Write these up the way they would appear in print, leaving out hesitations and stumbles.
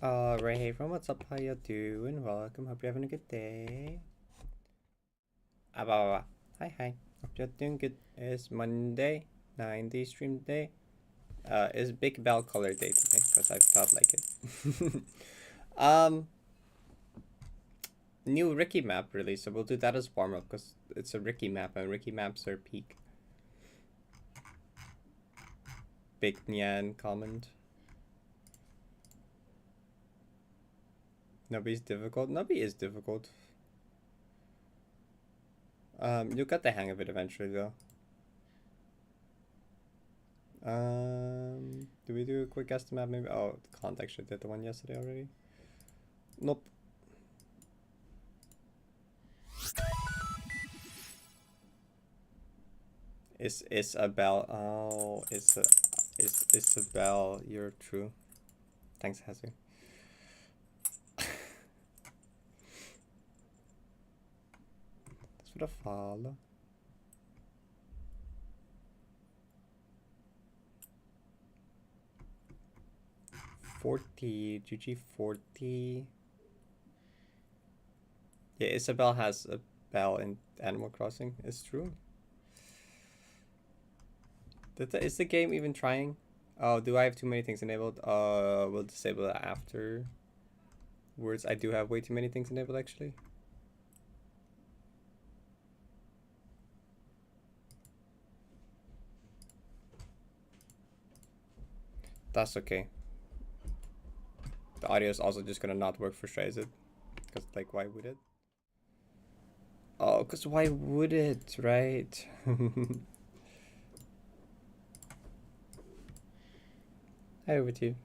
Alright, hey everyone, what's up? How you doing? Welcome, hope you're having a good day. Hi. Hope you're doing good. It's Monday, 9-day stream day. It's Big Bell Color Day today, because I felt like it. New Ricky map release, so we'll do that as warm-up, because it's a Ricky map, and Ricky maps are peak. Big Nyan comment. Nobody's difficult. Nobody is difficult. You'll get the hang of it eventually, though. Do we do a quick estimate maybe? Oh, the context, I did the one yesterday already. Nope. Is Isabel? Oh, is Isabel? You're true. Thanks, Hazu. That's what I follow. GG 40. Yeah, Isabel has a bell in Animal Crossing. It's true. Is the game even trying? Oh, do I have too many things enabled? We'll disable it after. Words, I do have way too many things enabled actually. That's okay. The audio is also just gonna not work for sure, is it? Because, like, why would it? Oh, because why would it, right? Hi, over to you.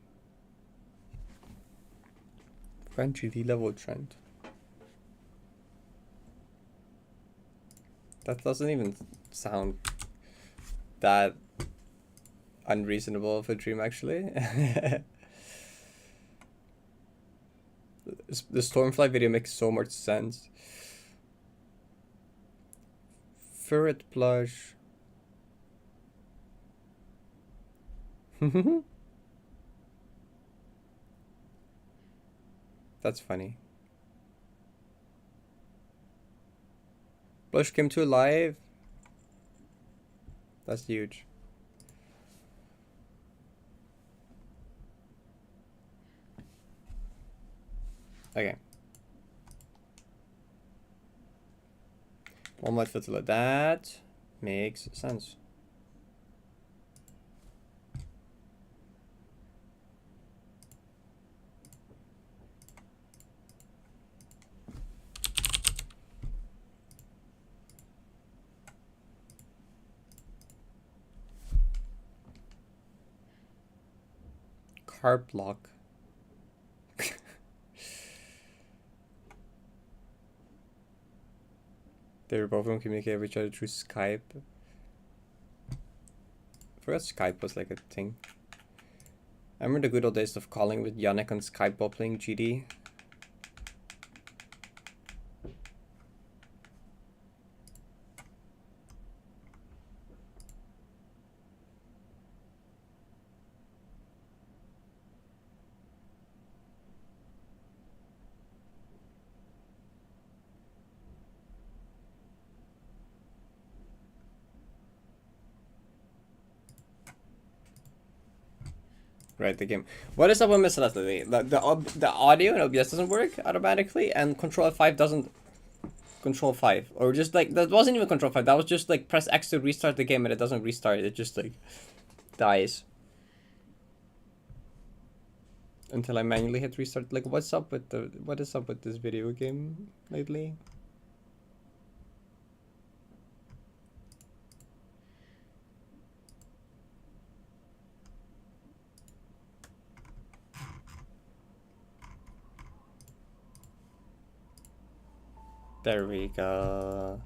French level trend. That doesn't even sound that unreasonable of a dream, actually. The Stormfly video makes so much sense. Ferret plush. That's funny. Blush came to live. That's huge. Okay. One more filter. That makes sense. Carp lock. They were both going to communicate with each other through Skype. I forgot Skype was like a thing. I remember the good old days of calling with Yannick on Skype while playing GD. Right, the game. What is up with Miss Celeste? The audio in OBS doesn't work automatically, and Control F5 doesn't Control 5. Or just like, that wasn't even Control 5, that was just like press X to restart the game and it doesn't restart, it just like dies. Until I manually hit restart. Like, what is up with this video game lately? There we go.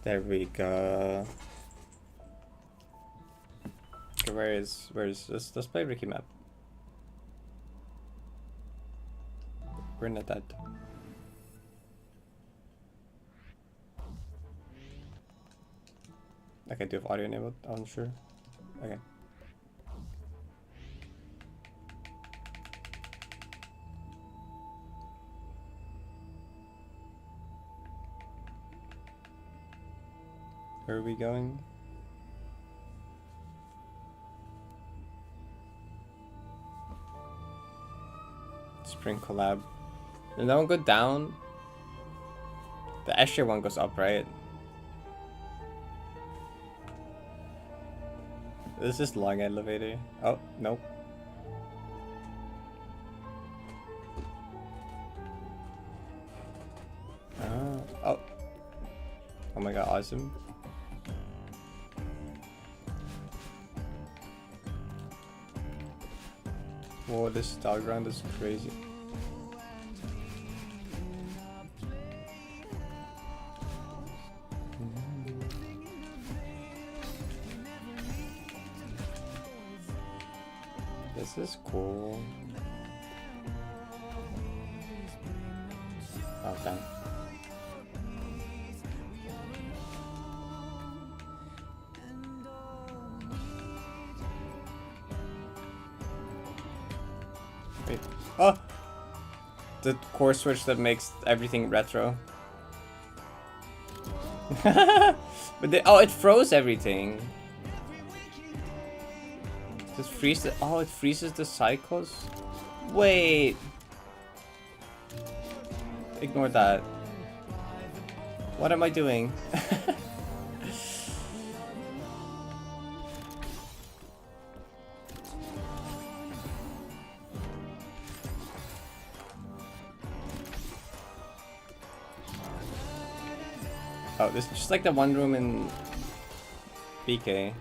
There we go. Okay, where is let's play Ricky map. We're not dead. Okay, do you have audio enabled? I'm sure. Okay. Where are we going? Spring collab. Does that one go down? The extra one goes up, right? This is long elevator. Oh, nope. Oh. Oh my god, awesome. Whoa, this dog ground is crazy. This is cool. Okay. Wait. Oh! The core switch that makes everything retro. But oh, it froze everything. Just freeze the, oh, it freezes the cycles? Wait. Ignore that. What am I doing? Oh, this is just like the one room in BK.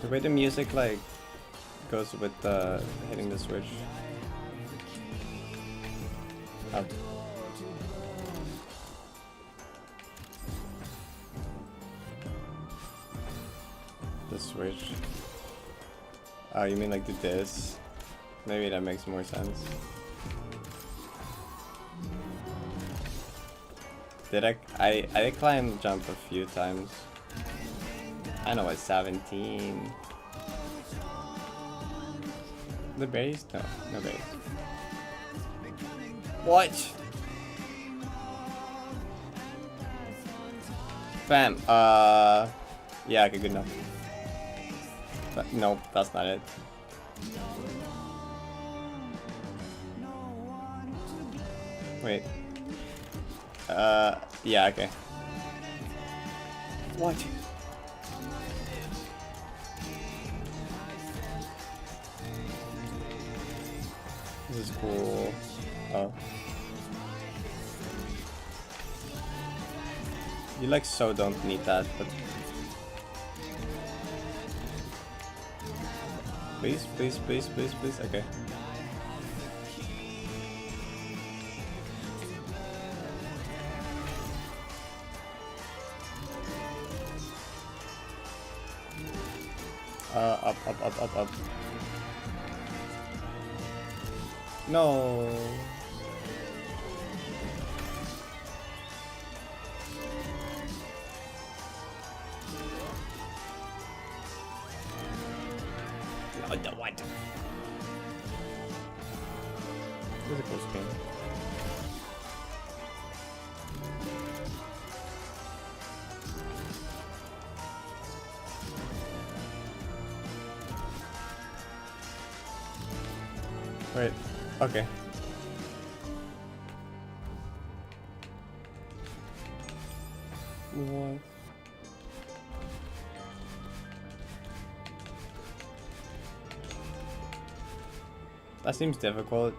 The way the music like goes with hitting the switch. Oh. The switch. Oh, you mean like do this? Maybe that makes more sense. Did I climb jump a few times. I know it's 17. The berries? No, no berries. What? Bam. Yeah, okay, good enough. But nope, that's not it. Wait. Yeah, okay. What? This is cool. Oh. You like so don't need that, but please, please, please, please, please. Okay. Up. No. No, what? This is a close game. Wait, okay. What? That seems difficult.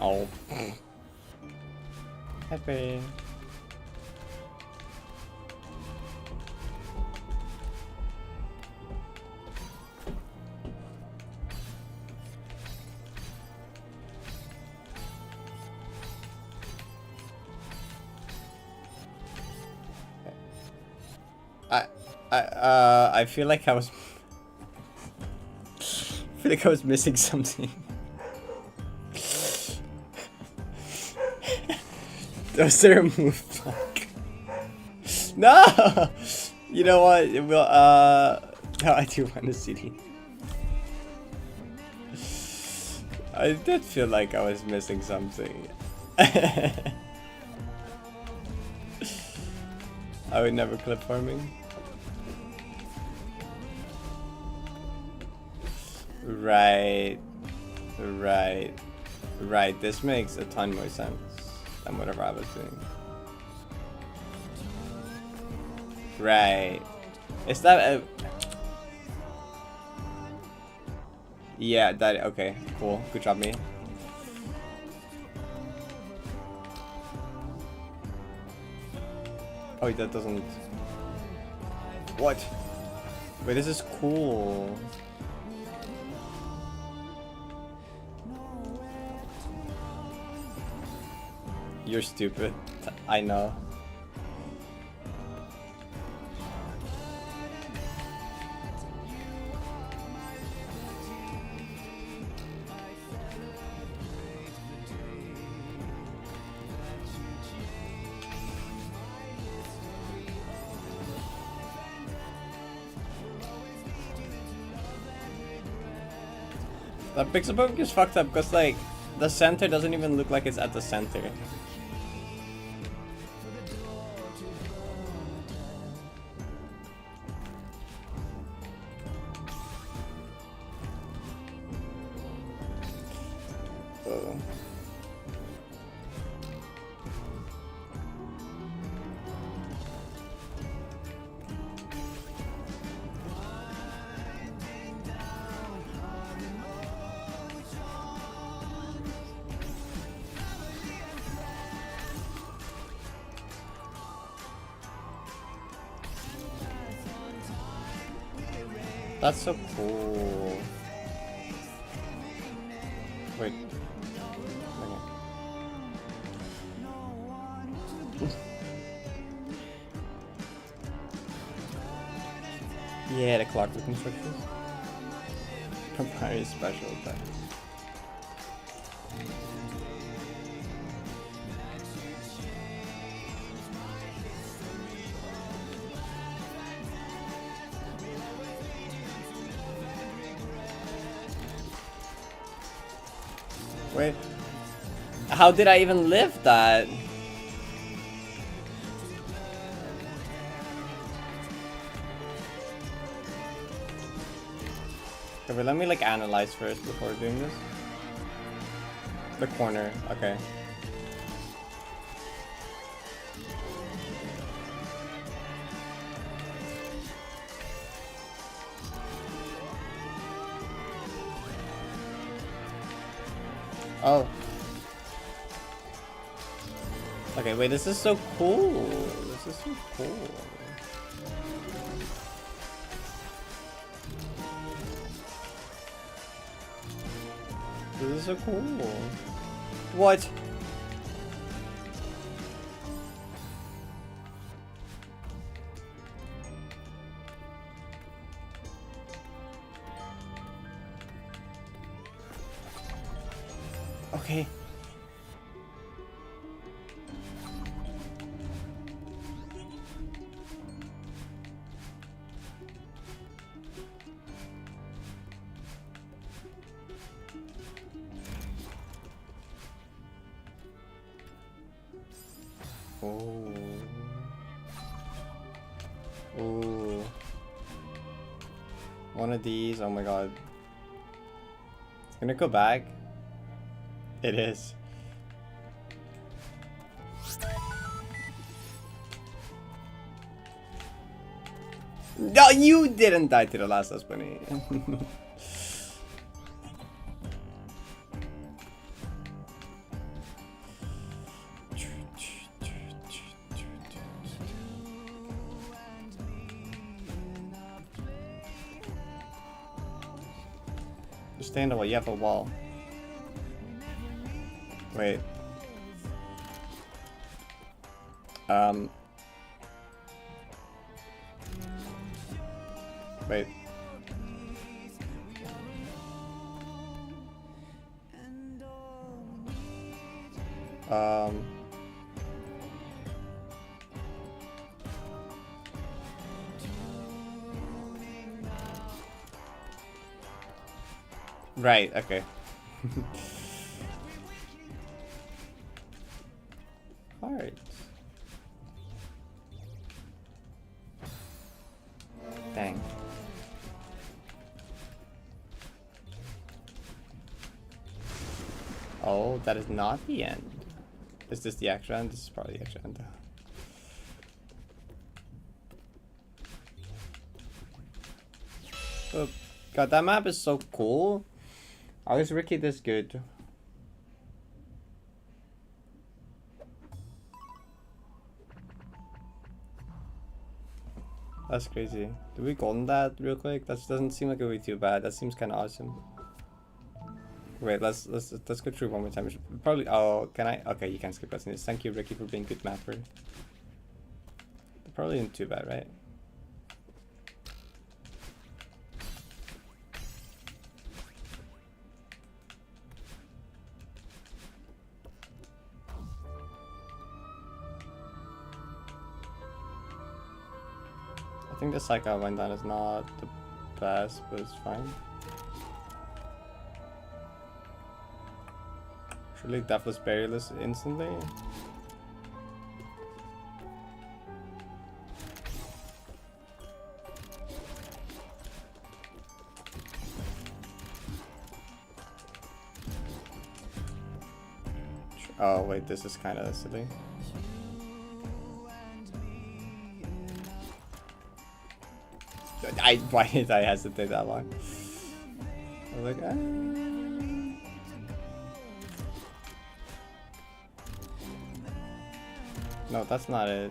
Oh. Happy. I feel like I was missing something. Was there a move block? No! You know what? No, I do want a CD. I did feel like I was missing something. I would never clip farming. Right. This makes a ton more sense than whatever I was doing. Right. Is that a... Yeah, that... Okay, cool. Good job, me. Oh, that doesn't... What? Wait, this is cool. You're stupid. I know. That pixel perfect is fucked up because like the center doesn't even look like it's at the center. That's so cool. Wait. Okay. Yeah, the clock reconstructions. Papyrus special attack. Wait, how did I even live that? Okay, but let me like analyze first before doing this. The corner, okay. Oh. Okay, wait, this is so cool. This is so cool. This is so cool. What? Okay. Oh. Oh. One of these. Oh my god. It's gonna go back. It is. No, you didn't die to the last bunny. Just stand away. You have a wall. Wait. Wait. Right, okay. Hard. Dang. Oh, that is not the end. Is this the extra end? This is probably the extra end. Oh, God, that map is so cool. How is Ricky this good? That's crazy. Do we golden that real quick? That doesn't seem like it would be too bad. That seems kind of awesome. Wait, let's go through one more time. Probably. Oh, can I? Okay, you can skip cutscenes. Thank you, Ricky, for being good mapper. Probably isn't too bad, right? I think the cycle I went down is not the best, but it's fine. Surely Deathless Barrierless instantly. Oh wait, this is kind of silly. Why did I hesitate that long? I was like, ah. No, that's not it.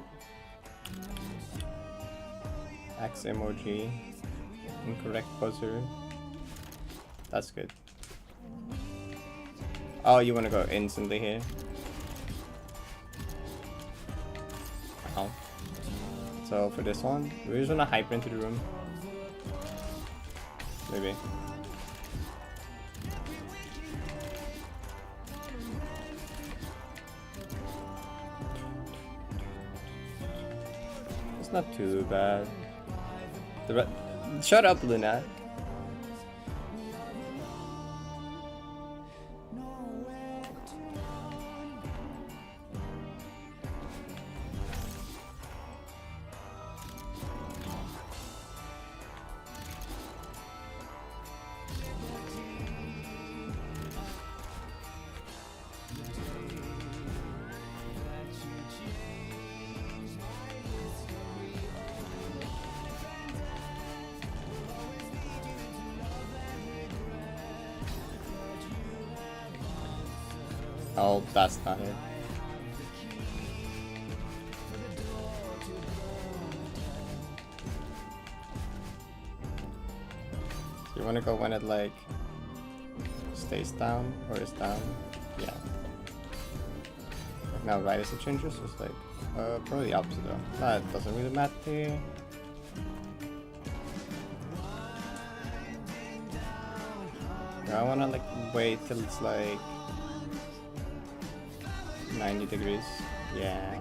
X emoji. Incorrect buzzer. That's good. Oh, you want to go instantly here? Oh. So for this one, we just want to hyper into the room. Maybe. It's not too bad. Shut up, Luna. Oh, that's not it. So you want to go when it like stays down or is down? Yeah. Like now right as it changes, it's like probably the opposite though. That doesn't really matter. I wanna like wait till it's like 90 degrees. Yeah.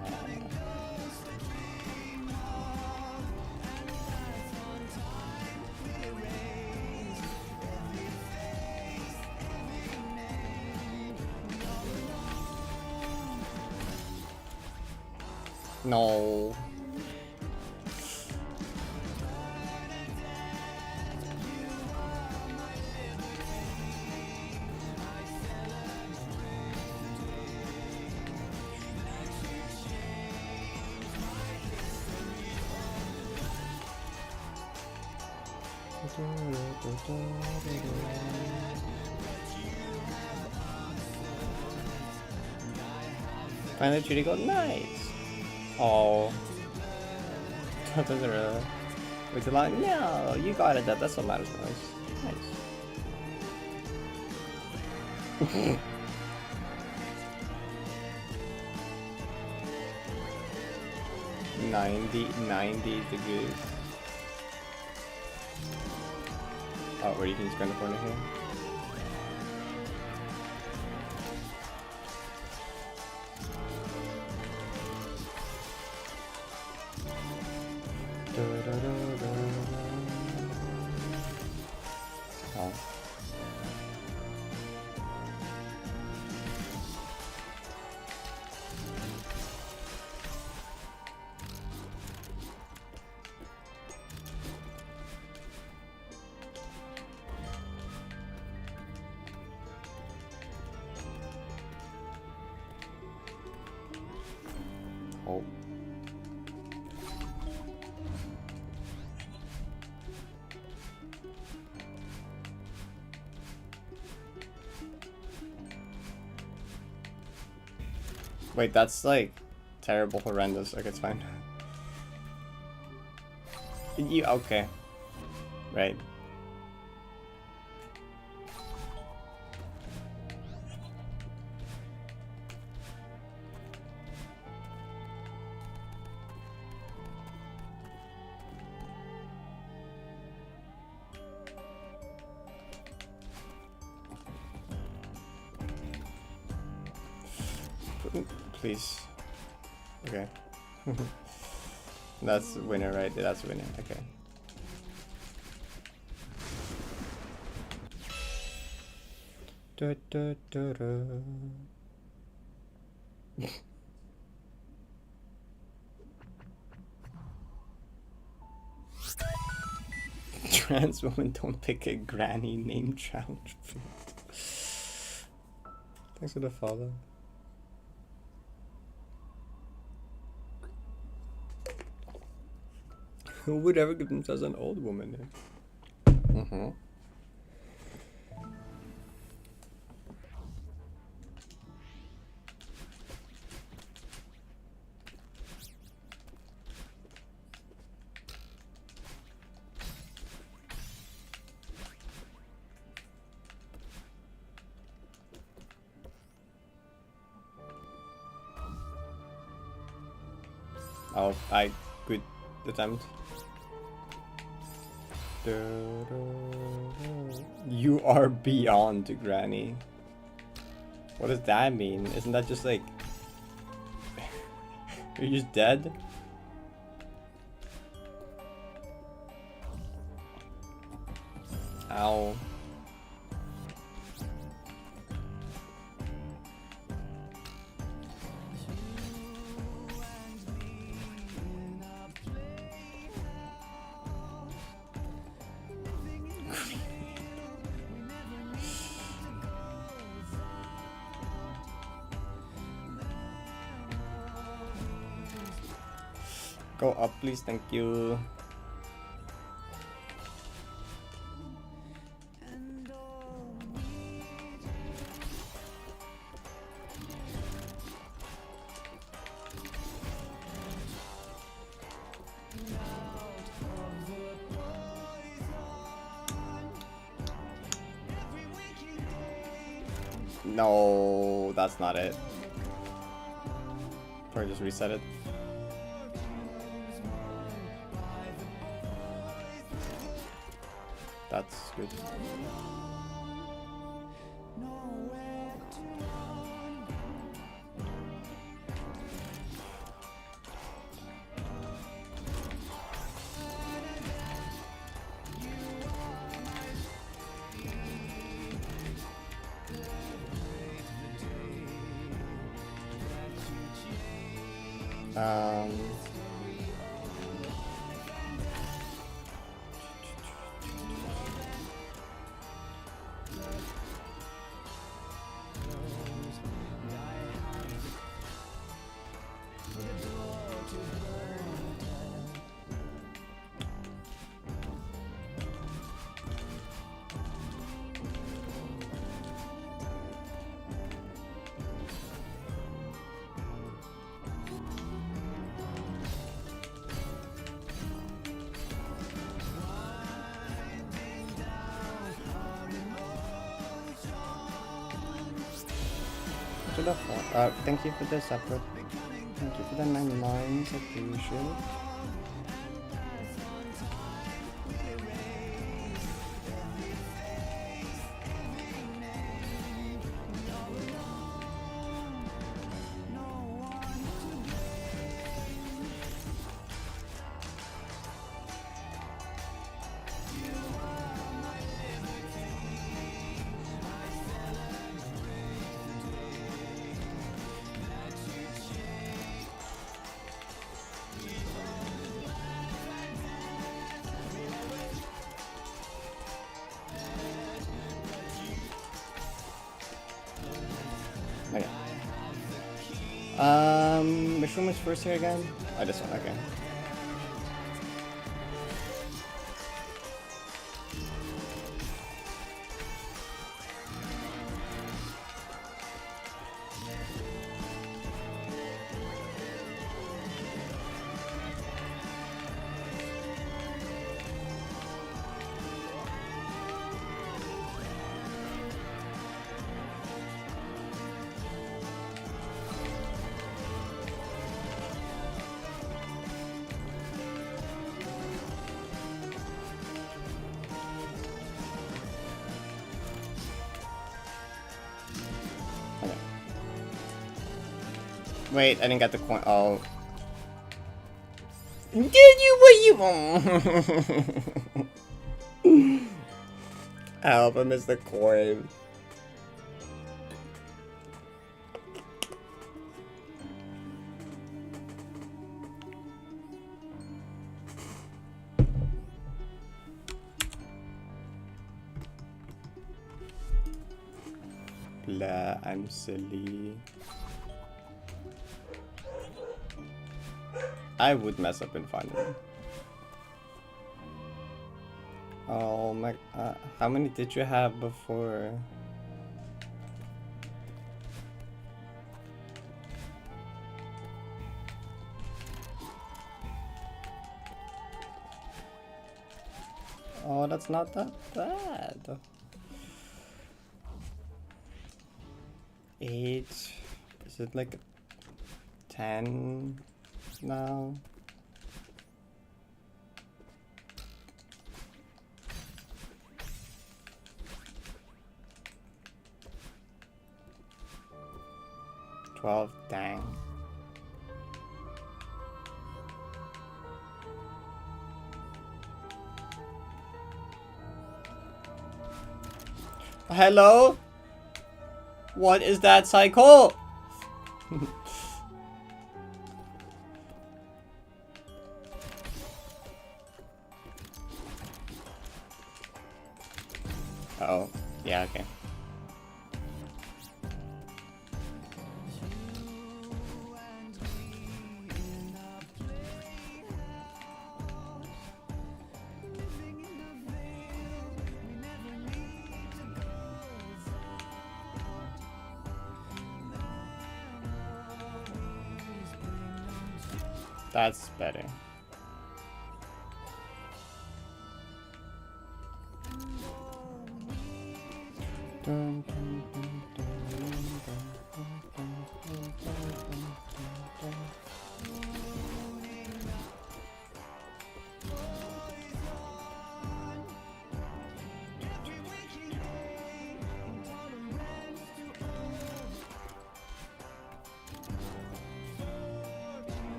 No. Finally, Judy got nice. Oh, that doesn't really. Wait too long. No, you got it. That's what matters most. Nice. 90 degrees. Oh, or you can just go in the corner here. Oh. Oh. Wait, that's like terrible, horrendous. Okay, it's fine. You okay? Right. Please. Okay. That's the winner, right? That's the winner. Okay. Da, da, da, da. Trans women don't pick a granny name challenge. Thanks for the follow. Who would ever give themselves an old woman name? Mm-hmm. Oh, good attempt. You are beyond granny. What does that mean? Isn't that just like you're just dead? Ow. Go up, please. Thank you. No, that's not it. Or just reset it. That's good. Thank you for the support. Thank you for the 9 lines. I appreciate it. Okay. Which room is first here again? Oh, this one. Okay. Wait, I didn't get the coin. Oh. Did you? What you? Help, I missed the coin. Blah, I'm silly. I would mess up in final. Oh my, how many did you have before? Oh, that's not that bad. 8, is it like 10 now? $12, dang. Hello? What is that cycle? Oh, yeah, okay. That's better.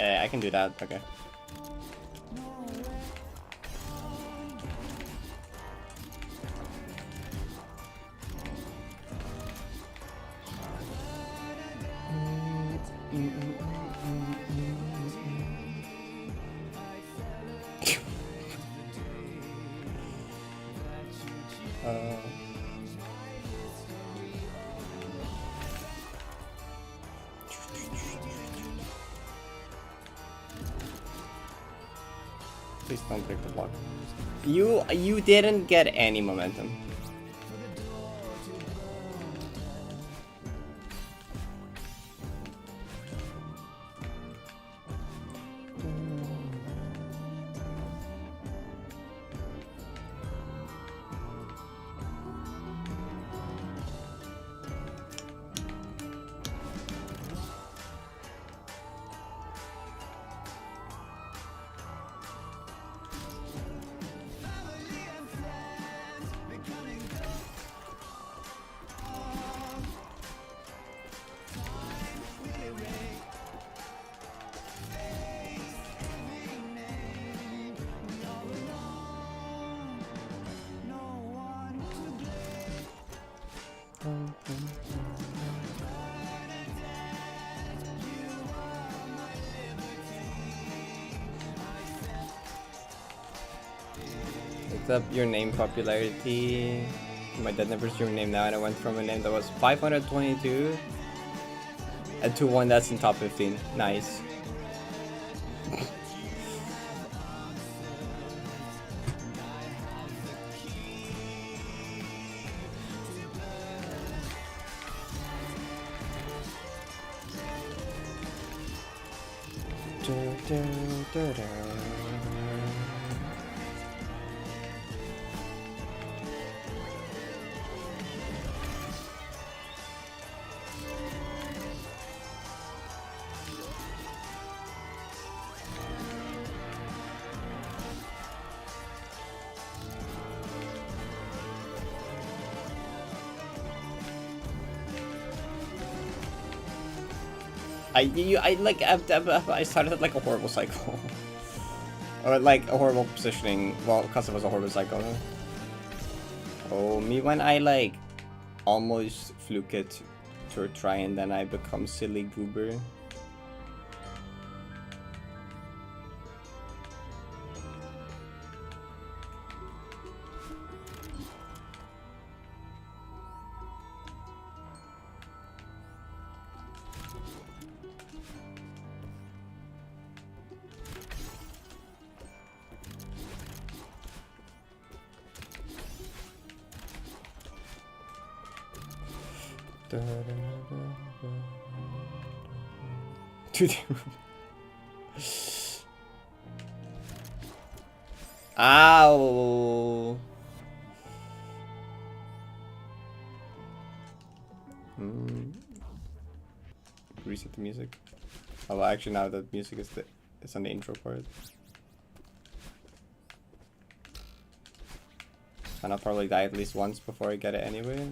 I can do that, okay. Please don't break the block. You didn't get any momentum. looked up your name popularity. My dad never your name now, and I went from a name that was 522 and to one that's in top 15. Nice. I started at like a horrible cycle. Or like a horrible positioning, well, because it was a horrible cycle. Oh, me when I like almost fluke it to a try and then I become silly goober. Ow. Reset the music. Oh, well, actually now the music is it's on the intro part. And I'll probably die at least once before I get it anyway.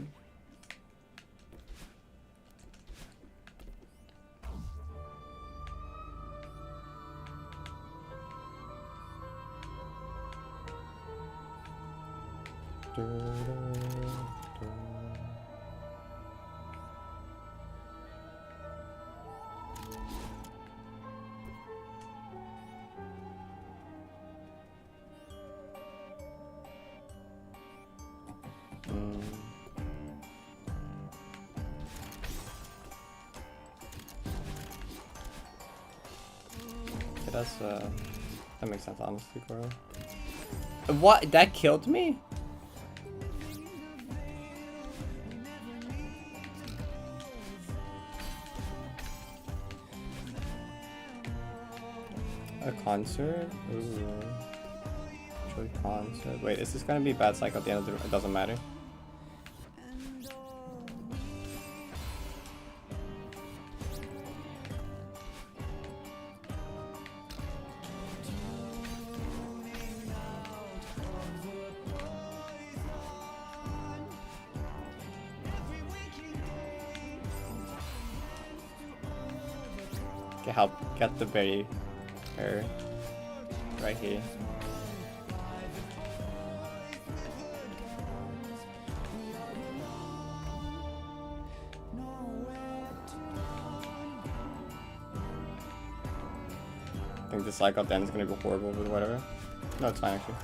That makes sense, honestly, Coral. What? That killed me? A concert? Ooh. Actually, concert. Wait, is this gonna be bad cycle at the end of the... It doesn't matter. Help get the berry here, right here. I think the cycle at the end is gonna be horrible with whatever. No, it's fine actually.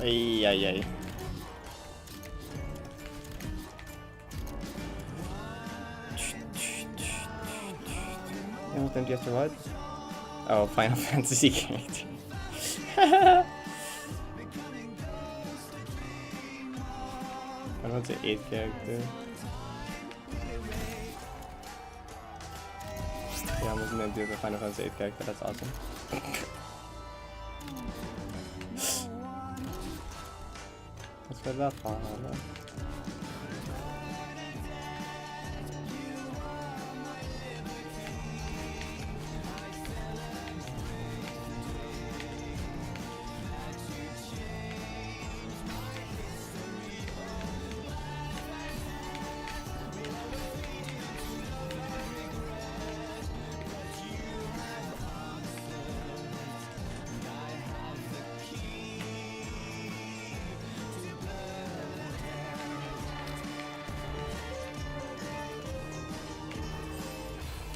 Ay, ay, ay. Almost empty after what? Oh, Final Fantasy character. Final Fantasy 8 character. Yeah, I'm looking at the Final Fantasy 8 character, that's awesome. Let's get that far,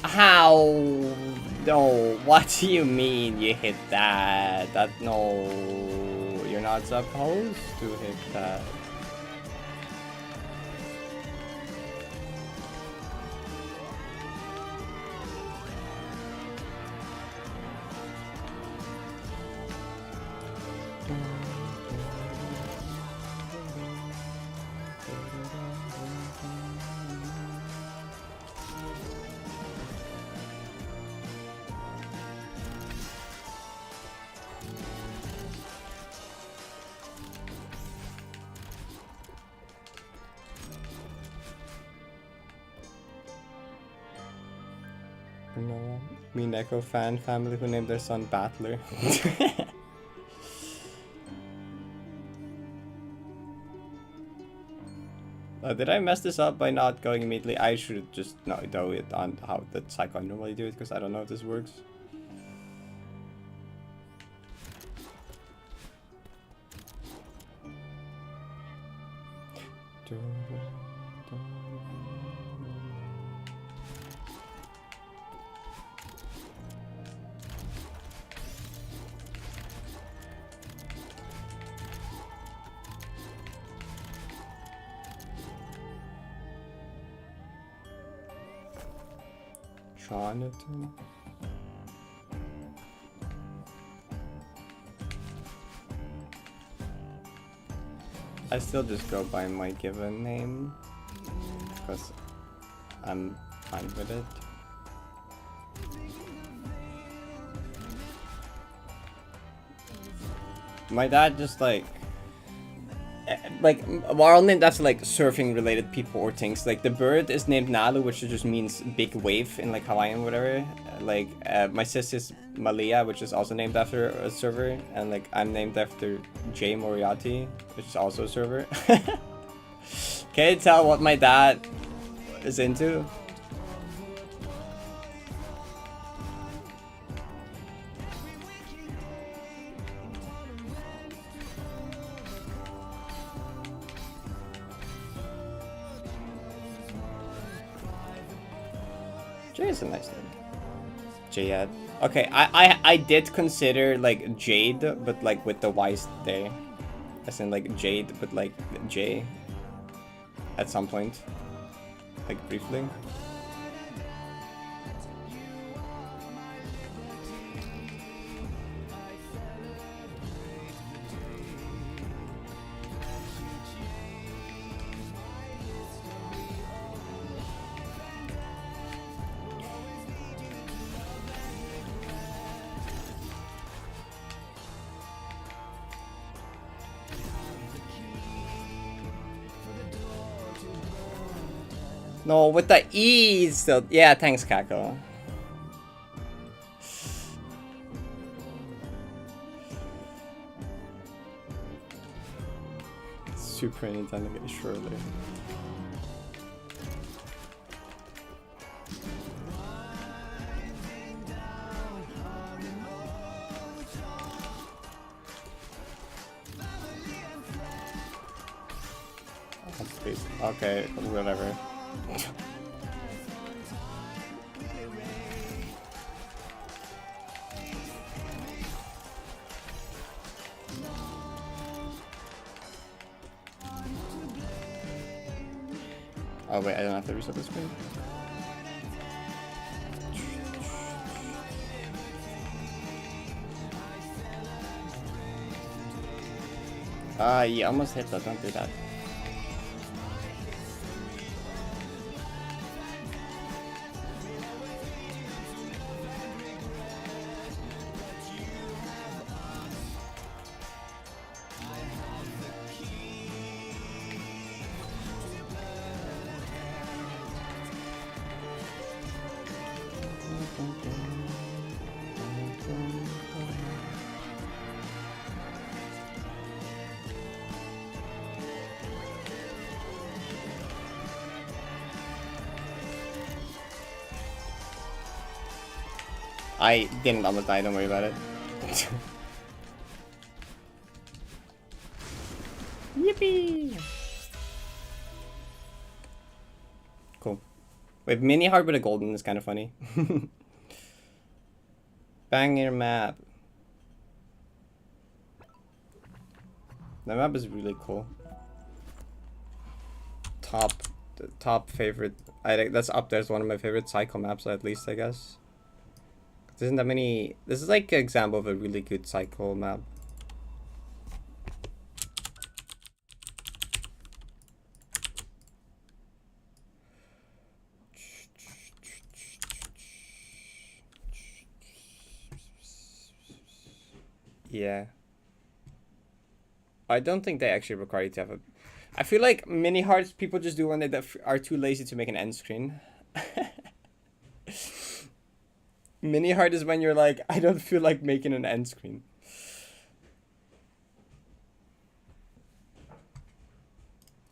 How? No, what do you mean you hit that? No, you're not supposed to hit that. No, me Neko fan family who named their son Battler. Did I mess this up by not going immediately? I should just know it on how the Psycho normally do it, because I don't know if this works. Jonathan. I still just go by my given name because I'm fine with it. My dad just like we're all named after like surfing related people or things. Like the bird is named Nalu, which just means big wave in like Hawaiian, whatever. My sister's Malia, which is also named after a server, and like I'm named after Jay Moriarty, which is also a server. Can you tell what my dad is into? Jay is a nice name. Jayad. Okay, I did consider like Jade, but like with the Y's there. As in like Jade, but like J. At some point. Like briefly. No, with the E still. Yeah, thanks, Kako. Super Nintendo, surely. Okay, whatever. Oh wait, I don't have to reset the screen. You almost hit that, don't do that. I didn't almost die, don't worry about it. Yippee! Cool. Wait, mini heart with a golden is kind of funny. Banger map. The map is really cool. Top favorite. I think that's up there as one of my favorite cycle maps, at least, I guess. There isn't that many. This is like an example of a really good cycle map. Yeah. I don't think they actually require you to have a... I feel like mini hearts people just do when they are too lazy to make an end screen. Mini heart is when you're like, I don't feel like making an end screen.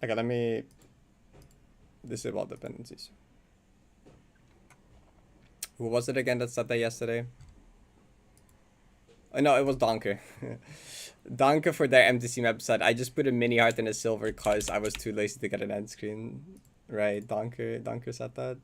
Okay, let me disable dependencies. Who was it again that said that yesterday? Oh, no, it was Donker. Donker for their MTC map said, I just put a mini heart in a silver because I was too lazy to get an end screen. Right, Donker said that.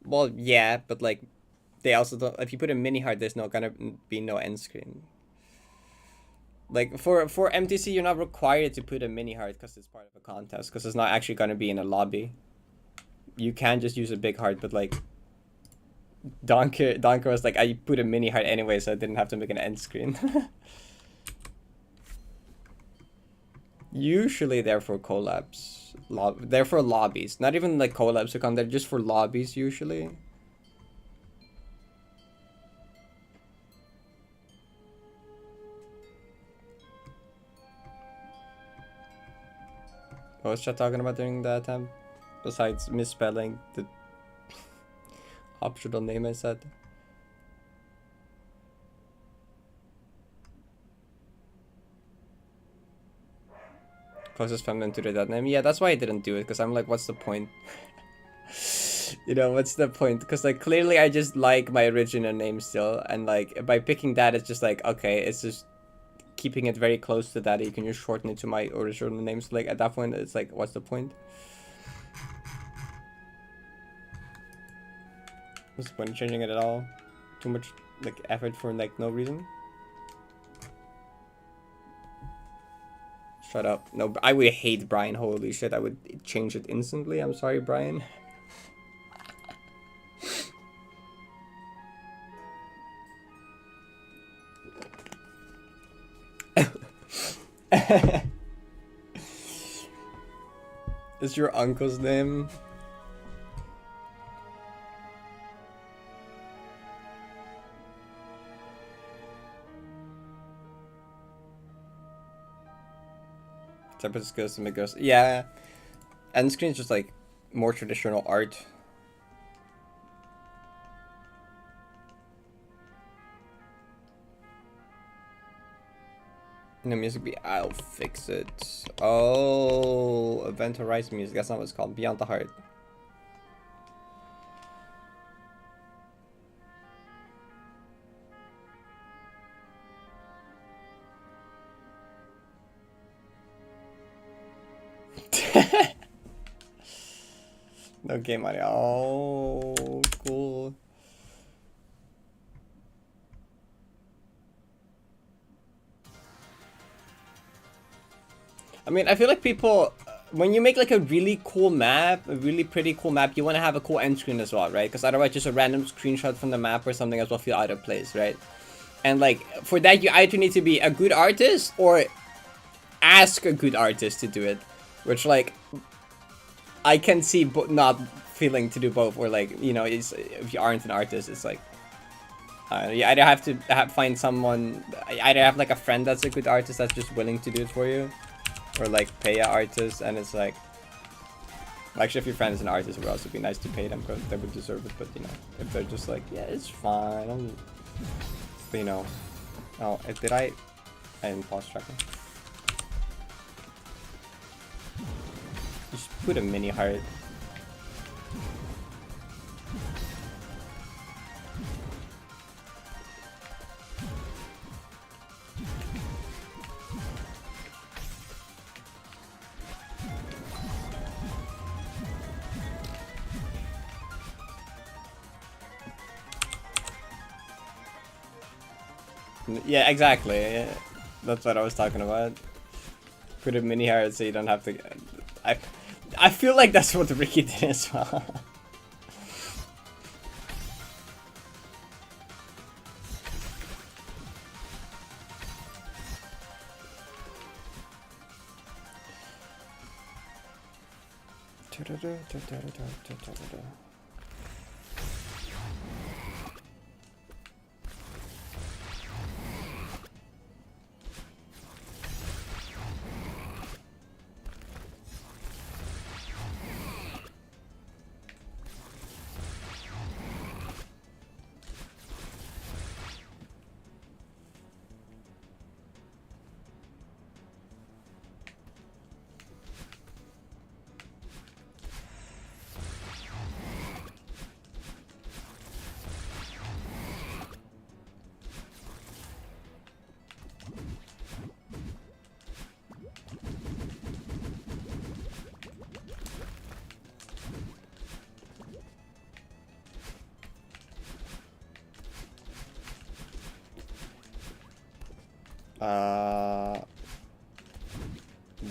Well, yeah, but like, they also don't. If you put a mini heart, there's not gonna be no end screen. Like for MTC, you're not required to put a mini heart because it's part of a contest. Because it's not actually gonna be in a lobby. You can just use a big heart, but like, Donker was like, I put a mini heart anyway, so I didn't have to make an end screen. Usually they're for collabs. They're for lobbies. Not even like collabs to come. They're just for lobbies usually. What was chat talking about during that time? Besides misspelling the optional name I said. Closest feminine to that name. Yeah, that's why I didn't do it, because I'm like, what's the point? You know, what's the point? Because like clearly I just like my original name still, and like by picking that, it's just like, okay, it's just keeping it very close to that. You can just shorten it to my original name. So like at that point, it's like, what's the point? What's the point of changing it at all? Too much like effort for like no reason. Shut up. No, I would hate Brian. Holy shit, I would change it instantly. I'm sorry, Brian. Is your uncle's name? Separate skills to make girls. Yeah. End screen is just like more traditional art. No music be I'll fix it. Oh, Event Horizon music. That's not what it's called. Beyond the Heart. No game money. Oh, cool. I mean, I feel like people, when you make like a really cool map, a really pretty cool map, you want to have a cool end screen as well, right? Because otherwise just a random screenshot from the map or something as well feel out of place, right? And like, for that you either need to be a good artist or ask a good artist to do it. Which like, I can see not feeling to do both, or like, you know, it's, if you aren't an artist, it's like, you either have to find someone, either have like a friend that's a good artist that's just willing to do it for you, or like pay an artist, and it's like, actually if your friend is an artist, it would also be nice to pay them because they would deserve it, but you know, if they're just like, yeah, it's fine, but, you know, oh, did I didn't pause tracking. Just put a mini heart. Yeah, exactly. Yeah. That's what I was talking about. Put a mini heart so you don't have to. I feel like that's what Ricky did as well.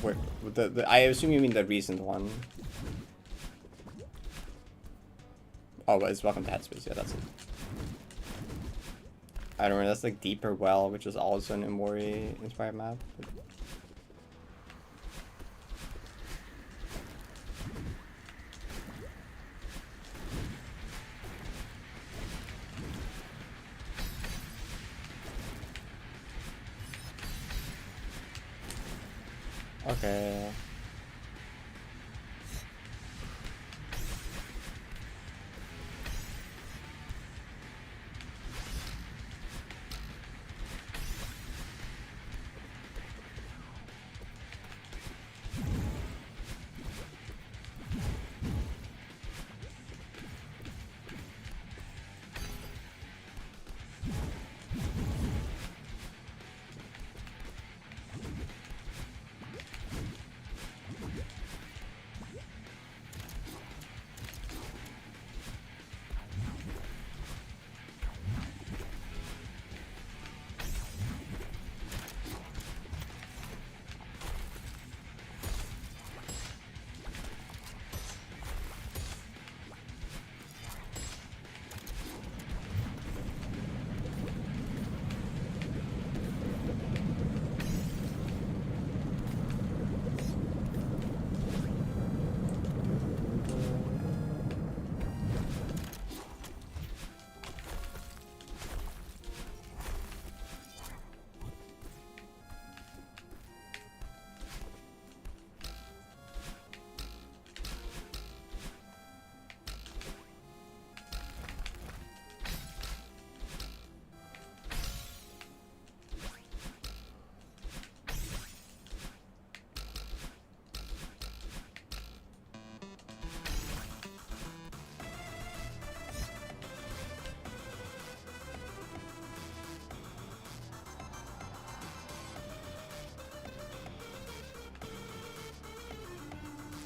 Where, I assume you mean the recent one. Oh, it's Welcome to Headspace. Yeah, that's it. I don't remember. That's like Deeper Well, which is also an Immori inspired map. Okay.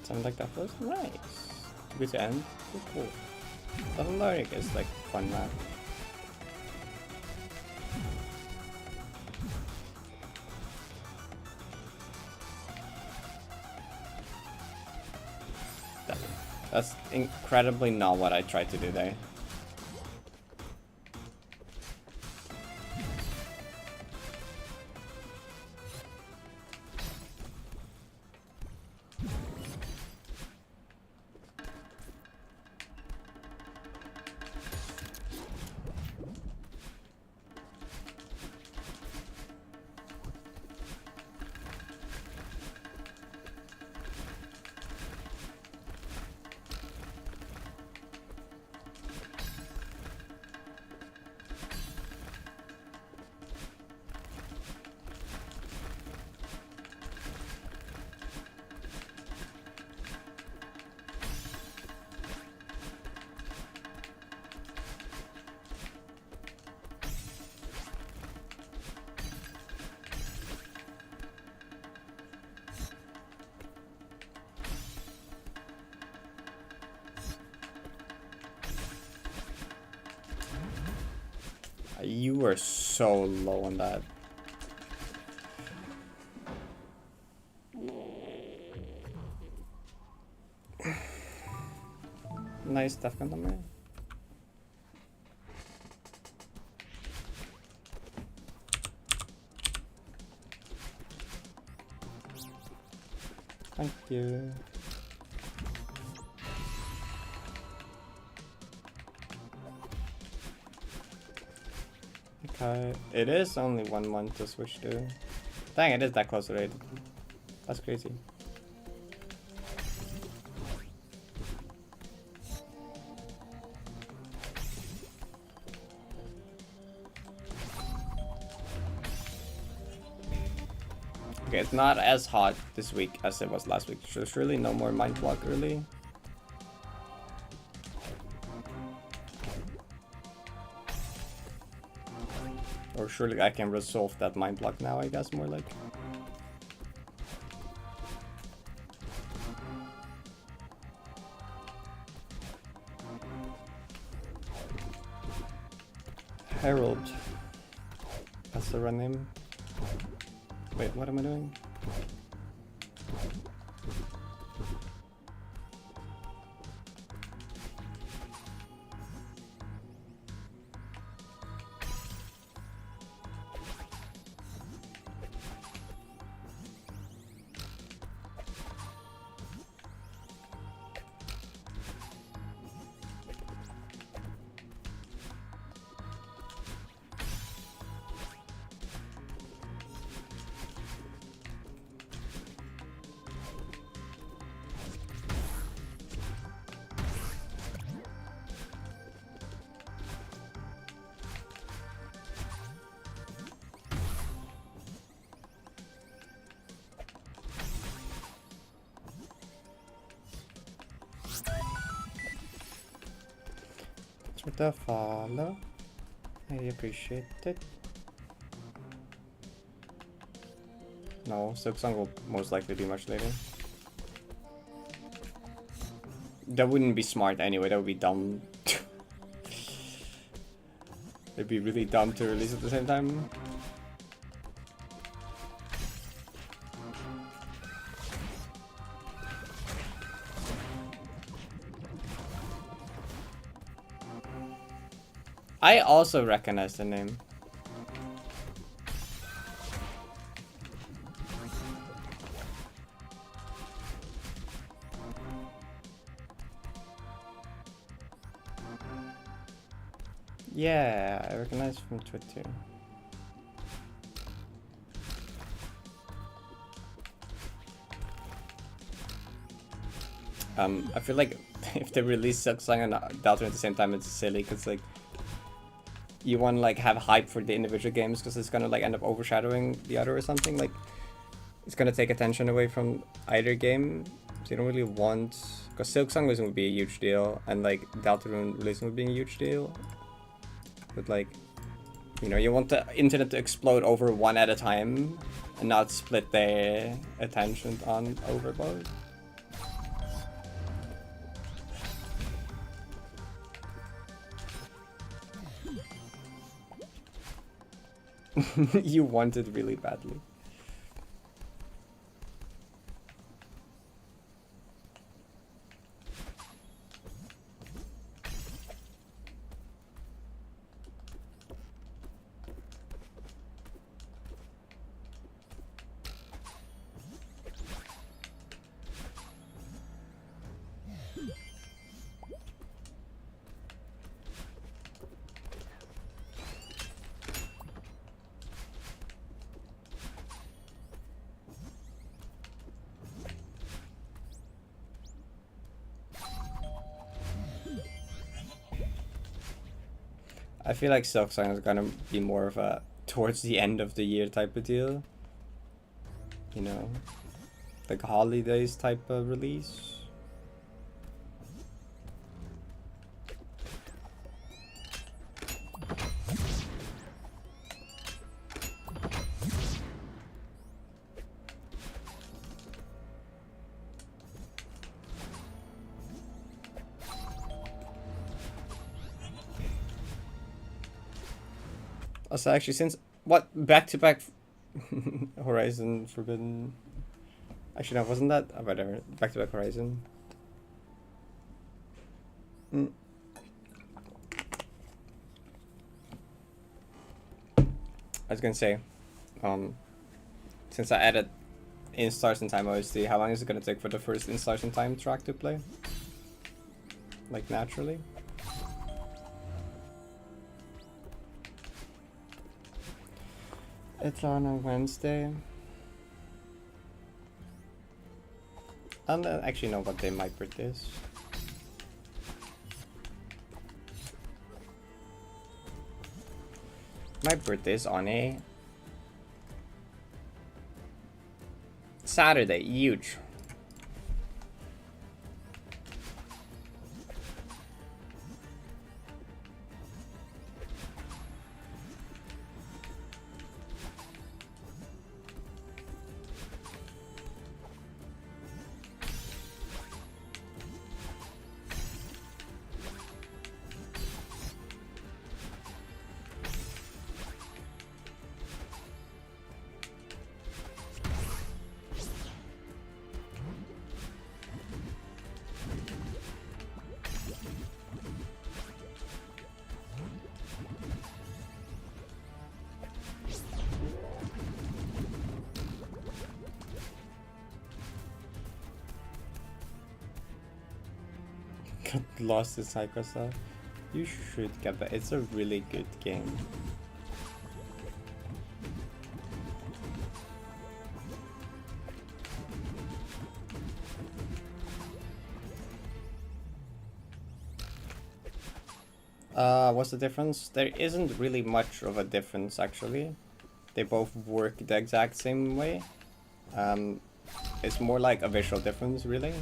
Something like that was nice. Good to end. Cool. Something like it's like fun map. That's incredibly not what I tried to do there. You were so low on that. Nice stuff, Contamer. Thank you. Okay, it is only 1 month to switch to. Dang, it is that close already. That's crazy. Okay, it's not as hot this week as it was last week. So surely no more mind block early. Or surely I can resolve that mind block now, I guess, more like. Harold. That's the run name. Wait, what am I doing? With the follow, I appreciate it. No, Silksong will most likely be much later. That wouldn't be smart anyway, that would be dumb. It'd be really dumb to release at the same time. I also recognize the name. Yeah, I recognize from Twitter. I feel like if they release Silksong and Delta at the same time, it's silly because like you want to like have hype for the individual games because it's gonna like end up overshadowing the other or something. Like it's gonna take attention away from either game. So you don't really want, because Silksong releasing would be a huge deal, and like Deltarune releasing would be a huge deal. But like, you know, you want the internet to explode over one at a time and not split their attention on overload. You want it really badly. I feel like Silksong is gonna be more of a towards the end of the year type of deal. You know, like holidays type of release. Also, actually, since what back-to-back Horizon Forbidden. Actually, no, wasn't that? Oh, whatever. Back-to-back Horizon. I was gonna say, since I added in Stars in Time OST, how long is it gonna take for the first in Stars in Time track to play? Like naturally? It's on a Wednesday. I don't actually know what day my birthday is. My birthday is on a Saturday. Huge. Got lost in Psychosa. You should get that. It's a really good game. What's the difference? There isn't really much of a difference actually. They both work the exact same way. It's more like a visual difference really.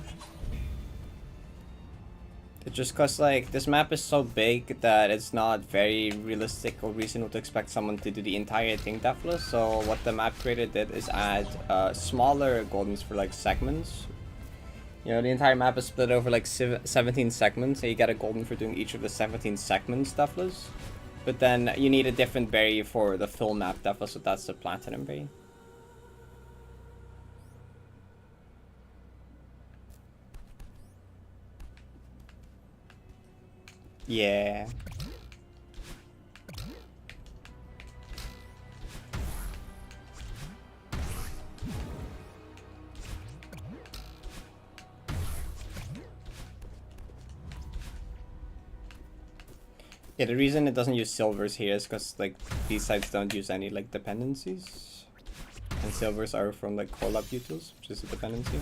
It's just cause like this map is so big that it's not very realistic or reasonable to expect someone to do the entire thing deathless. So what the map creator did is add smaller goldens for like segments. You know, the entire map is split over like 17 segments, so you get a golden for doing each of the 17 segments deathless. But then you need a different berry for the full map deathless, so that's the platinum berry. Yeah. Yeah, the reason it doesn't use silvers here is because like these sites don't use any like dependencies. And silvers are from like collab utils, which is a dependency.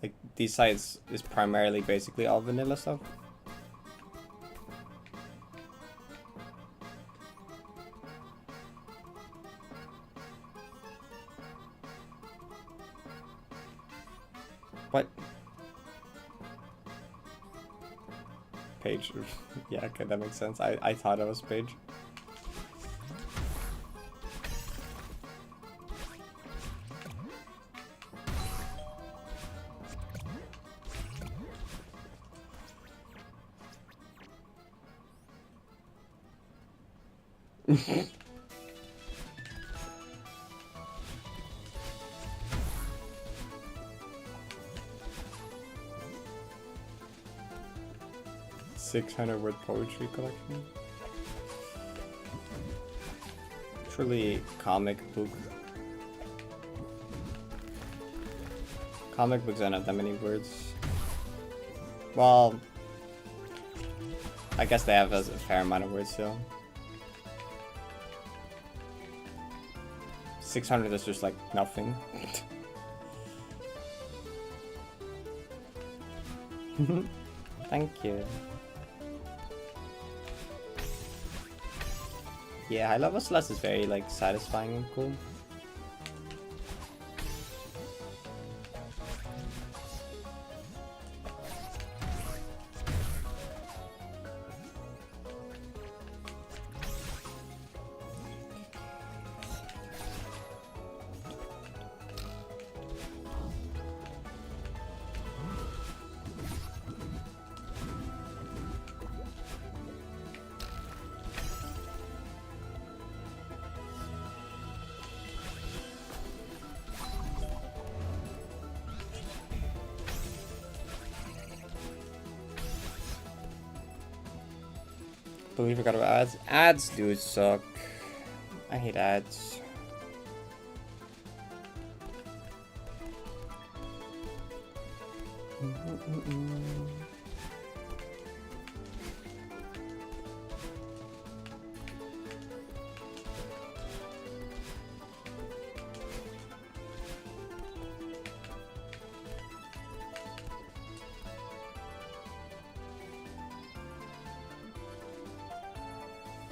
Like these sites is primarily basically all vanilla stuff. What? Page. Yeah, okay, that makes sense. I thought it was Page. $600-word poetry collection. Truly comic book. Comic books don't have that many words. Well, I guess they have a fair amount of words still. 600 is just like nothing. Thank you. Yeah, high level Celeste is very like satisfying and cool. Totally forgot about ads. Ads do suck. I hate ads.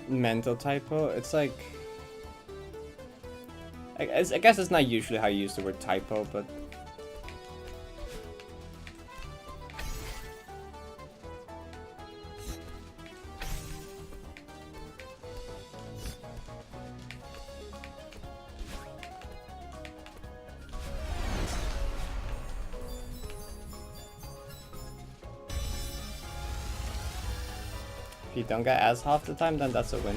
Mental typo. It's like I guess it's not usually how you use the word typo, but if you don't get as half the time, then that's a win.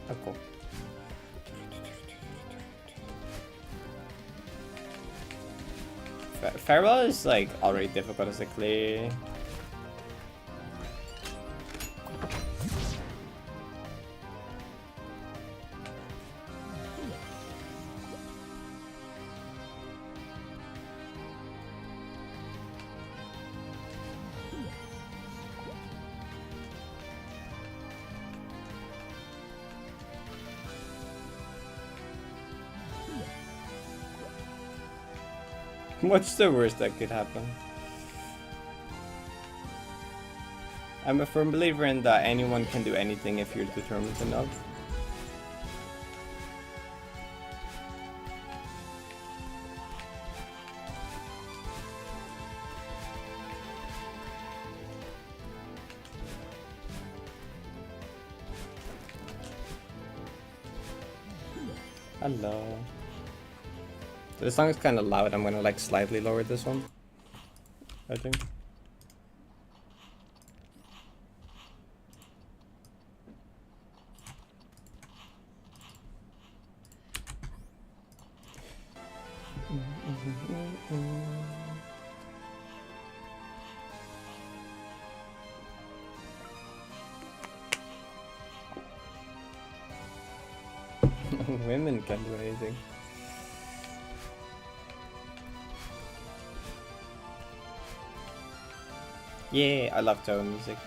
Oh, cool. Farewell is like already difficult as a clear. What's the worst that could happen? I'm a firm believer in that anyone can do anything if you're determined enough. Hello. So this song is kind of loud. I'm gonna like slightly lower this one, I think. Women can do anything. Yeah, I love tone music.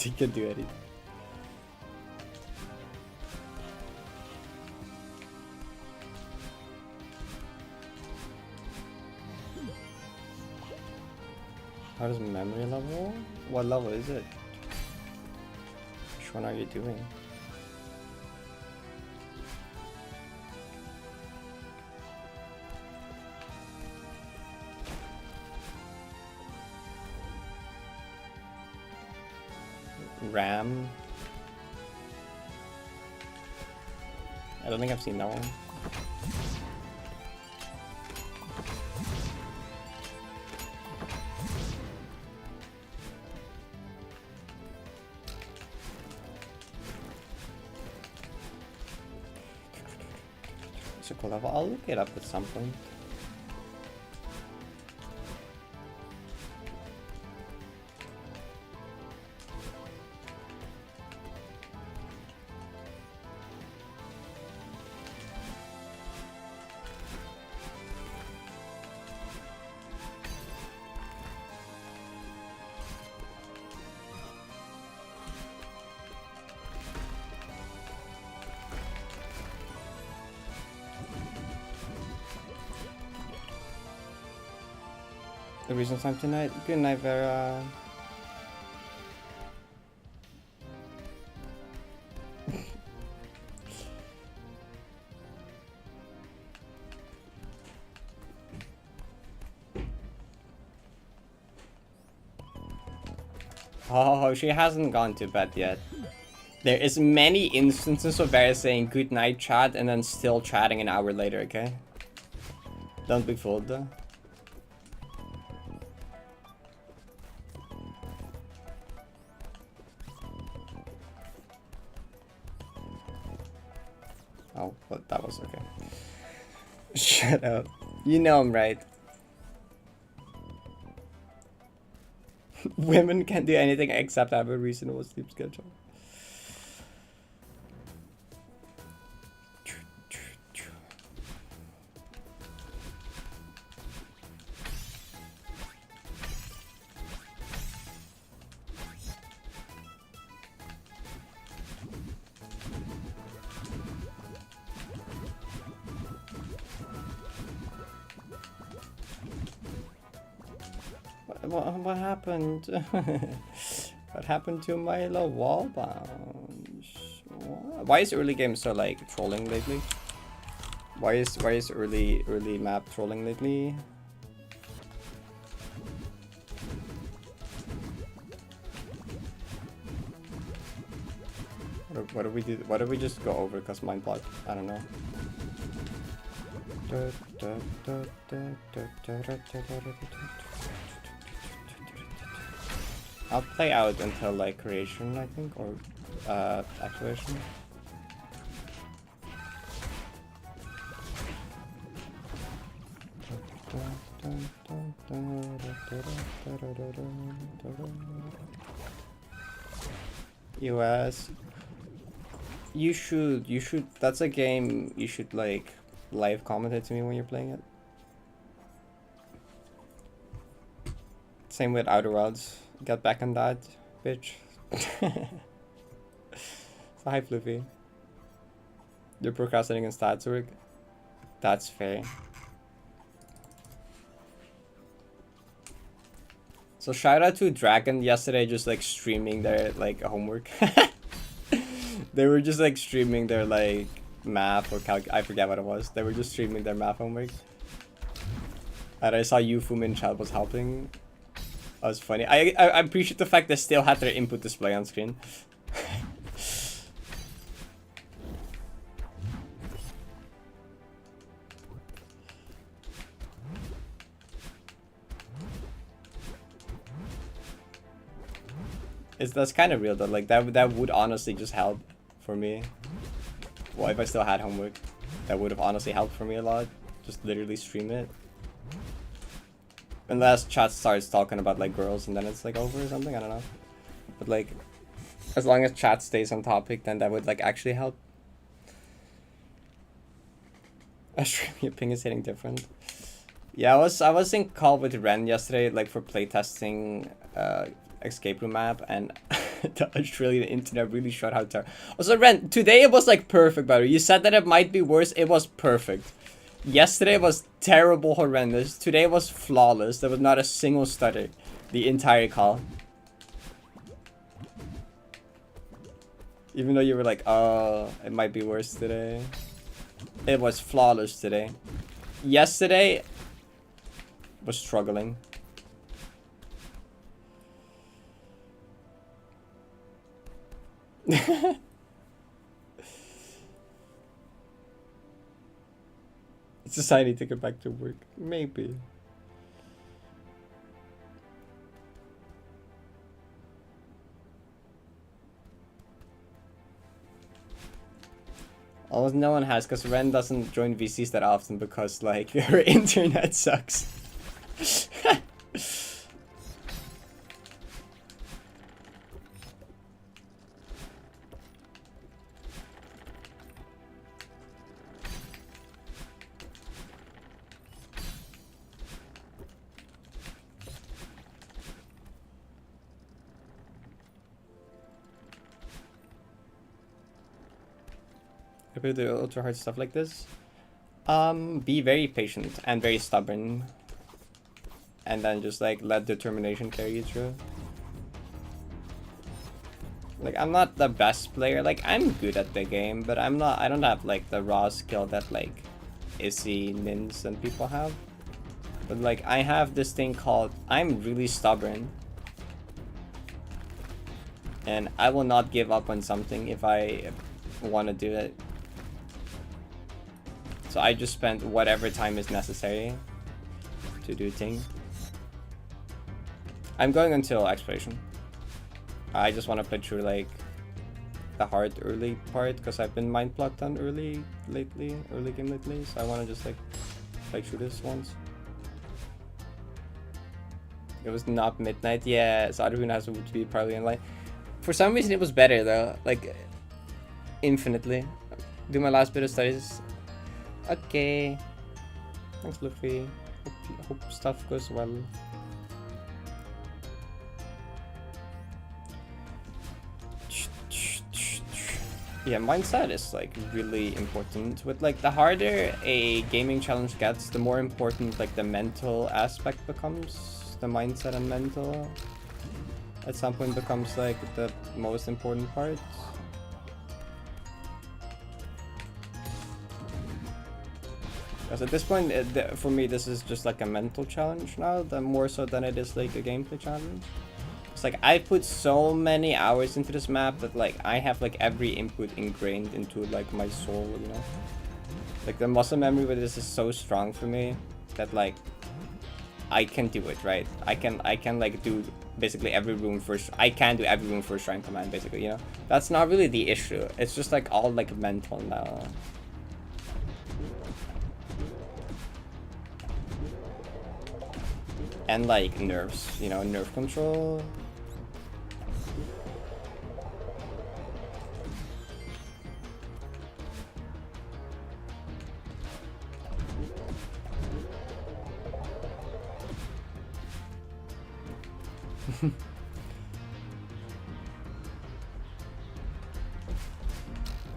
He can do anything. How does memory level? What level is it? Which one are you doing? RAM? I don't think I've seen that one. It's a cool level. I'll look it up at some point. The reason time tonight. Good night, Vera. Oh, she hasn't gone to bed yet. There is many instances of Vera saying good night chat and then still chatting an hour later, okay? Don't be fooled though. Oh, but that was okay. Shut up. You know I'm right. Women can't do anything except have a reasonable sleep schedule. What happened? What happened to my little wall bounce? Why is early game so like trolling lately? Why is early map trolling lately? What do we do? What do we just go over because mind block? I don't know. I'll play out until like creation, I think, or activation. US. You should. That's a game you should like live comment it to me when you're playing it. Same with Outer Worlds. Get back on that, bitch. So hi, Fluffy. You're procrastinating in stats work. That's fair. So shout out to Dragon yesterday, just like streaming their like homework. They were just like streaming their like math or calc. I forget what it was. They were just streaming their math homework. And I saw Yufu in chat was helping. That was funny. I appreciate the fact they still had their input display on screen. That's kind of real though. Like that would honestly just help for me. Well, if I still had homework, that would have honestly helped for me a lot. Just literally stream it. Unless chat starts talking about like girls and then it's like over or something, I don't know. But like, as long as chat stays on topic, then that would like actually help. A stream your ping is hitting different. Yeah, I was in call with Ren yesterday, like for playtesting escape room map, and the Australian internet really showed how terrible. Also, Ren, today it was like perfect, by the way. You said that it might be worse. It was perfect. Yesterday was terrible, horrendous. Today was flawless. There was not a single stutter the entire call. Even though you were like, oh, it might be worse today. It was flawless today. Yesterday was struggling. Society to get back to work. Maybe. Almost no one has, because Ren doesn't join VCs that often because, like, her internet sucks. People do ultra hard stuff like this. Be very patient and very stubborn. and then just like let determination carry you through. Like, I'm not the best player. Like, I'm good at the game, but I don't have like the raw skill that like Izzy, Nins, and people have. But like, I have this thing called, I'm really stubborn. And I will not give up on something if I want to do it. So I just spend whatever time is necessary to do thing. I'm going until exploration. I just want to play through like the hard early part because I've been mind blocked on early game lately. So I want to just like play through this once. It was not midnight. Yeah, so Aruna has to be probably in line. For some reason, it was better though. Like infinitely. Do my last bit of studies. Okay. Thanks, Luffy. Hope stuff goes well. Yeah, mindset is like really important. With like the harder a gaming challenge gets, the more important like the mental aspect becomes. The mindset and mental at some point becomes like the most important part. Because at this point, for me, this is just like a mental challenge now, more so than it is like a gameplay challenge. It's like I put so many hours into this map that like I have like every input ingrained into like my soul, you know? Like the muscle memory with this is so strong for me that like I can do it, right? I can like do basically every room first. I can do every room first rank command basically, you know? That's not really the issue. It's just like all like mental now. And like nerves, you know, nerve control.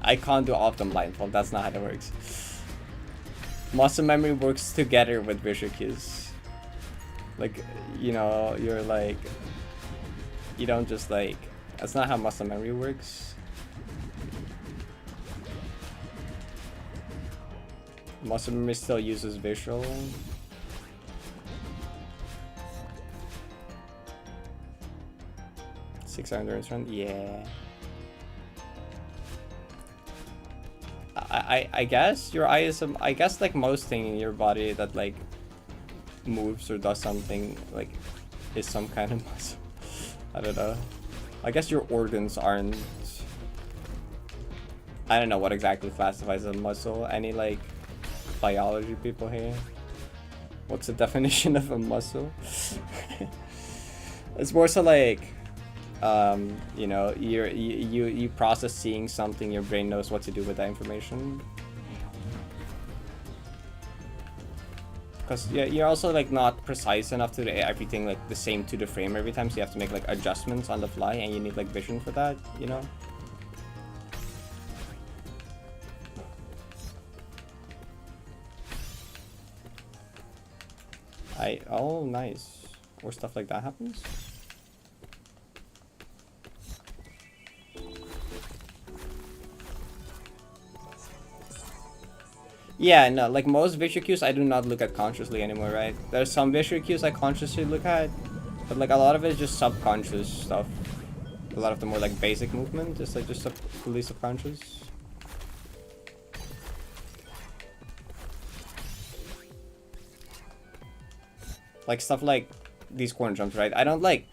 I can't do all of them blindfold, that's not how it works. Muscle memory works together with visual cues. Like, you know, you're like, you don't just like, that's not how muscle memory works. Muscle memory still uses visual. Six-hour endurance run, yeah. I guess your eye is some, I guess like most thing in your body that like moves or does something like is some kind of muscle. I don't know. I guess your organs aren't, I don't know what exactly classifies as a muscle. Any like biology people here? What's the definition of a muscle? It's more so like you know, you process seeing something, your brain knows what to do with that information. Because you're also like not precise enough to do everything like the same to the frame every time, so you have to make like adjustments on the fly, and you need like vision for that, you know? Oh nice. Or stuff like that happens. Yeah, no, like most visual cues I do not look at consciously anymore, right? There's some visual cues I consciously look at, but like a lot of it is just subconscious stuff. A lot of the more like basic movement is like just fully subconscious. Like stuff like these corner jumps, right? I don't like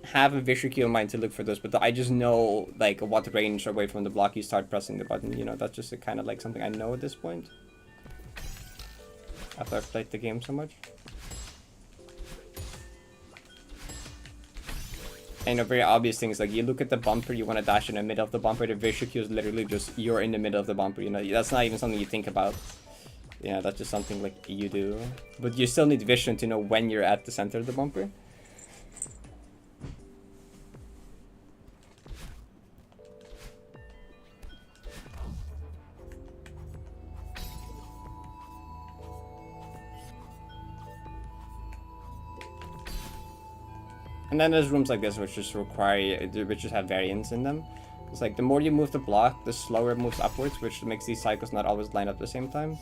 have a visual cue in mind to look for those, but I just know like what range away from the block you start pressing the button, you know? That's just a kind of like something I know at this point. After I've played the game so much. And, you know, very obvious things like you look at the bumper, you want to dash in the middle of the bumper, the visual cue is literally just you're in the middle of the bumper, you know? That's not even something you think about. Yeah, that's just something like you do. But you still need vision to know when you're at the center of the bumper. And then there's rooms like this which just which just have variance in them. It's like the more you move the block, the slower it moves upwards, which makes these cycles not always line up at the same time.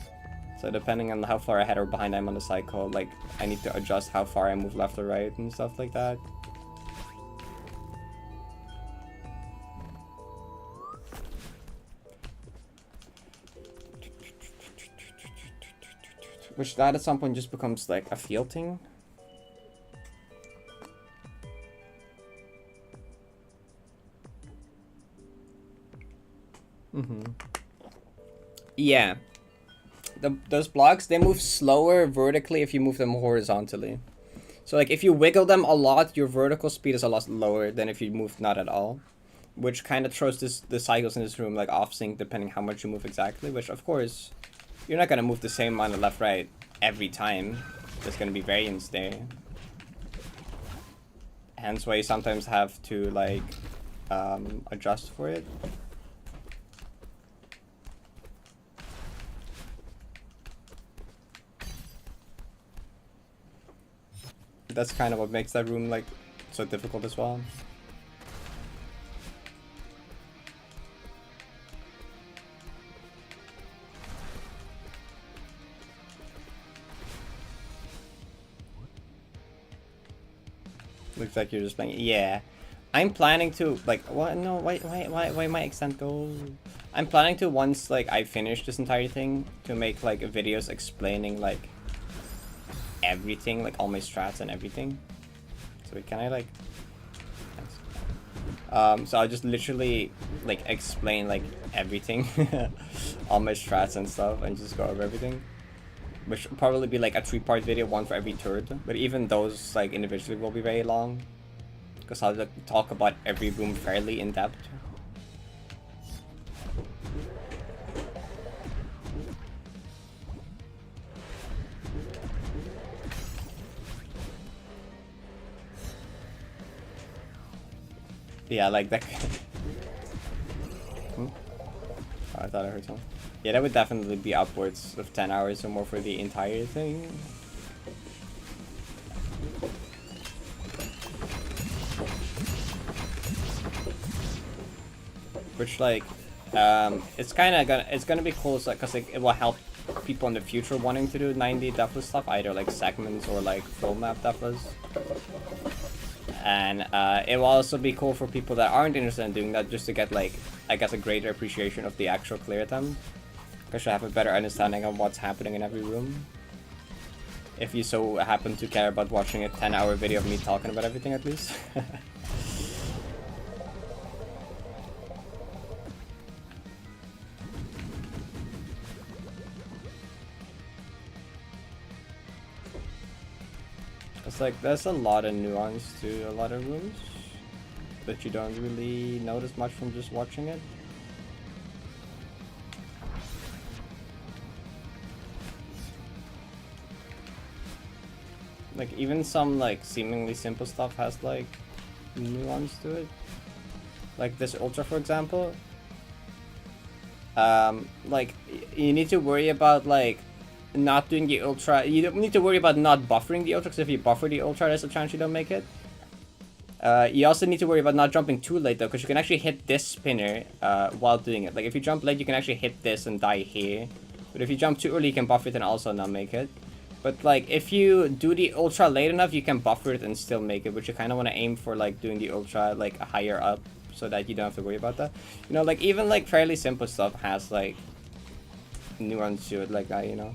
So depending on how far ahead or behind I'm on the cycle, like I need to adjust how far I move left or right and stuff like that. Which that at some point just becomes like a feel thing. Yeah. Those blocks, they move slower vertically if you move them horizontally. So like if you wiggle them a lot, your vertical speed is a lot lower than if you move not at all. Which kind of throws the cycles in this room like off sync depending how much you move exactly, which of course you're not gonna move the same amount of left right every time. There's gonna be variance there. Hence why you sometimes have to like adjust for it. That's kind of what makes that room like so difficult as well. Looks like you're just playing. Yeah, I'm planning to like. What? No, why my extent go? I'm planning to once like I finish this entire thing to make like videos explaining like everything, like all my strats and everything. So can I like? So I'll just literally like explain like everything, all my strats and stuff, and just go over everything. Which will probably be like a 3-part video, one for every turd. But even those like individually will be very long, because I'll like, talk about every room fairly in depth. Yeah, like that. Oh, I thought I heard something. Yeah, that would definitely be upwards of 10 hours or more for the entire thing. Which like, it's gonna be cool, so, cause like it will help people in the future wanting to do 90 deathless stuff, either like segments or like full map deathless. And it will also be cool for people that aren't interested in doing that, just to get like, I guess, a greater appreciation of the actual clear attempt. Because you have a better understanding of what's happening in every room. If you so happen to care about watching a 10-hour video of me talking about everything, at least. It's like, there's a lot of nuance to a lot of rooms that you don't really notice much from just watching it. Like, even some, like, seemingly simple stuff has, like, nuance to it. Like this ultra, for example. Like, you need to worry about, like, not doing the ultra. You don't need to worry about not buffering the ultra, because if you buffer the ultra, there's a chance you don't make it. You also need to worry about not jumping too late, though, because you can actually hit this spinner while doing it. Like, if you jump late, you can actually hit this and die here. But if you jump too early, you can buffer it and also not make it. But, like, if you do the ultra late enough, you can buffer it and still make it, which you kind of want to aim for, like, doing the ultra, like, higher up, so that you don't have to worry about that. You know, like, even, like, fairly simple stuff has, like, nuance to it like that, you know?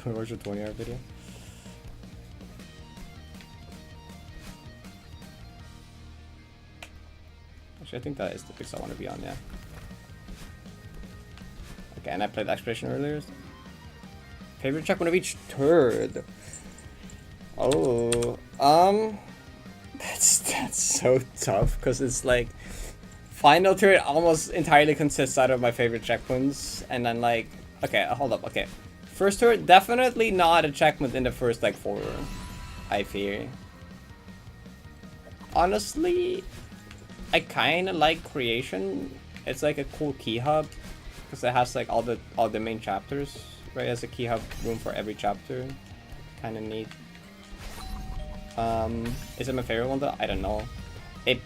Do you want to watch a 20-hour video? Actually, I think that is the pix I want to be on, yeah. Okay, and I played Exploration earlier. Favorite checkpoint of each turd. Oh, that's so tough, because it's like, final turd almost entirely consists out of my favorite checkpoints, and then like, okay, hold up, okay. First turret, definitely not a checkpoint in the first, like, 4. I fear. Honestly, I kind of like creation. It's like a cool key hub because it has like all the main chapters, right? It has a key hub room for every chapter. Kind of neat. Is it my favorite one though? I don't know. It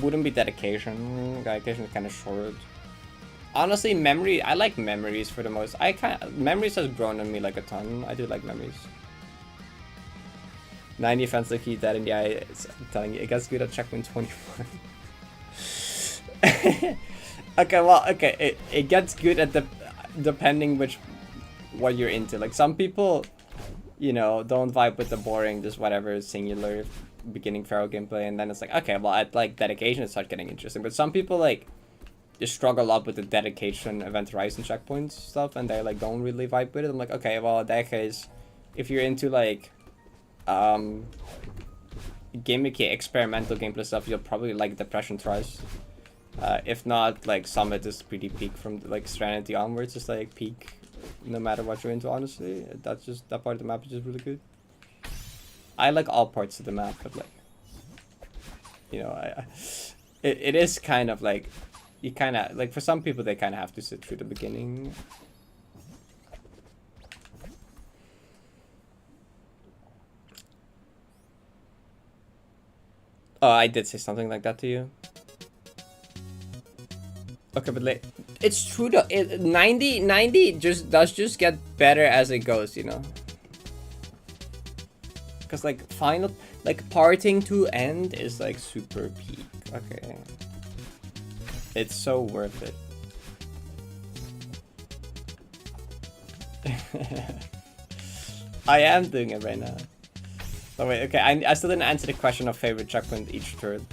wouldn't be dedication. Dedication is kind of short. Honestly, memory. I like memories for the most. Memories has grown on me like a ton. I do like memories. 90 offensive key dead in the eye. I'm telling you, it gets good at checkpoint 21. Okay, well, okay, it gets good at depending what you're into. Like some people, you know, don't vibe with the boring, just whatever singular beginning Pharaoh gameplay, and then it's like, okay, well, at like dedication, it starts getting interesting. But some people like just struggle a lot with the dedication, event horizon checkpoints stuff, and they like don't really vibe with it. I'm like, okay, well, in that case, if you're into like gimmicky experimental gameplay stuff, you'll probably like Depression Trust. If not, like Summit is pretty peak from like Serenity onwards. It's like peak no matter what you're into, honestly. That part of the map is just really good. I like all parts of the map, but like, you know, it is kind of like, you kind of like, for some people they kind of have to sit through the beginning. Oh, I did say something like that to you. Okay, but like, it's true though. 90 just get better as it goes, you know. Cause like parting to end is like super peak. Okay, it's so worth it. I am doing it right now. Oh wait, okay, I still didn't answer the question of favorite checkpoint each turn.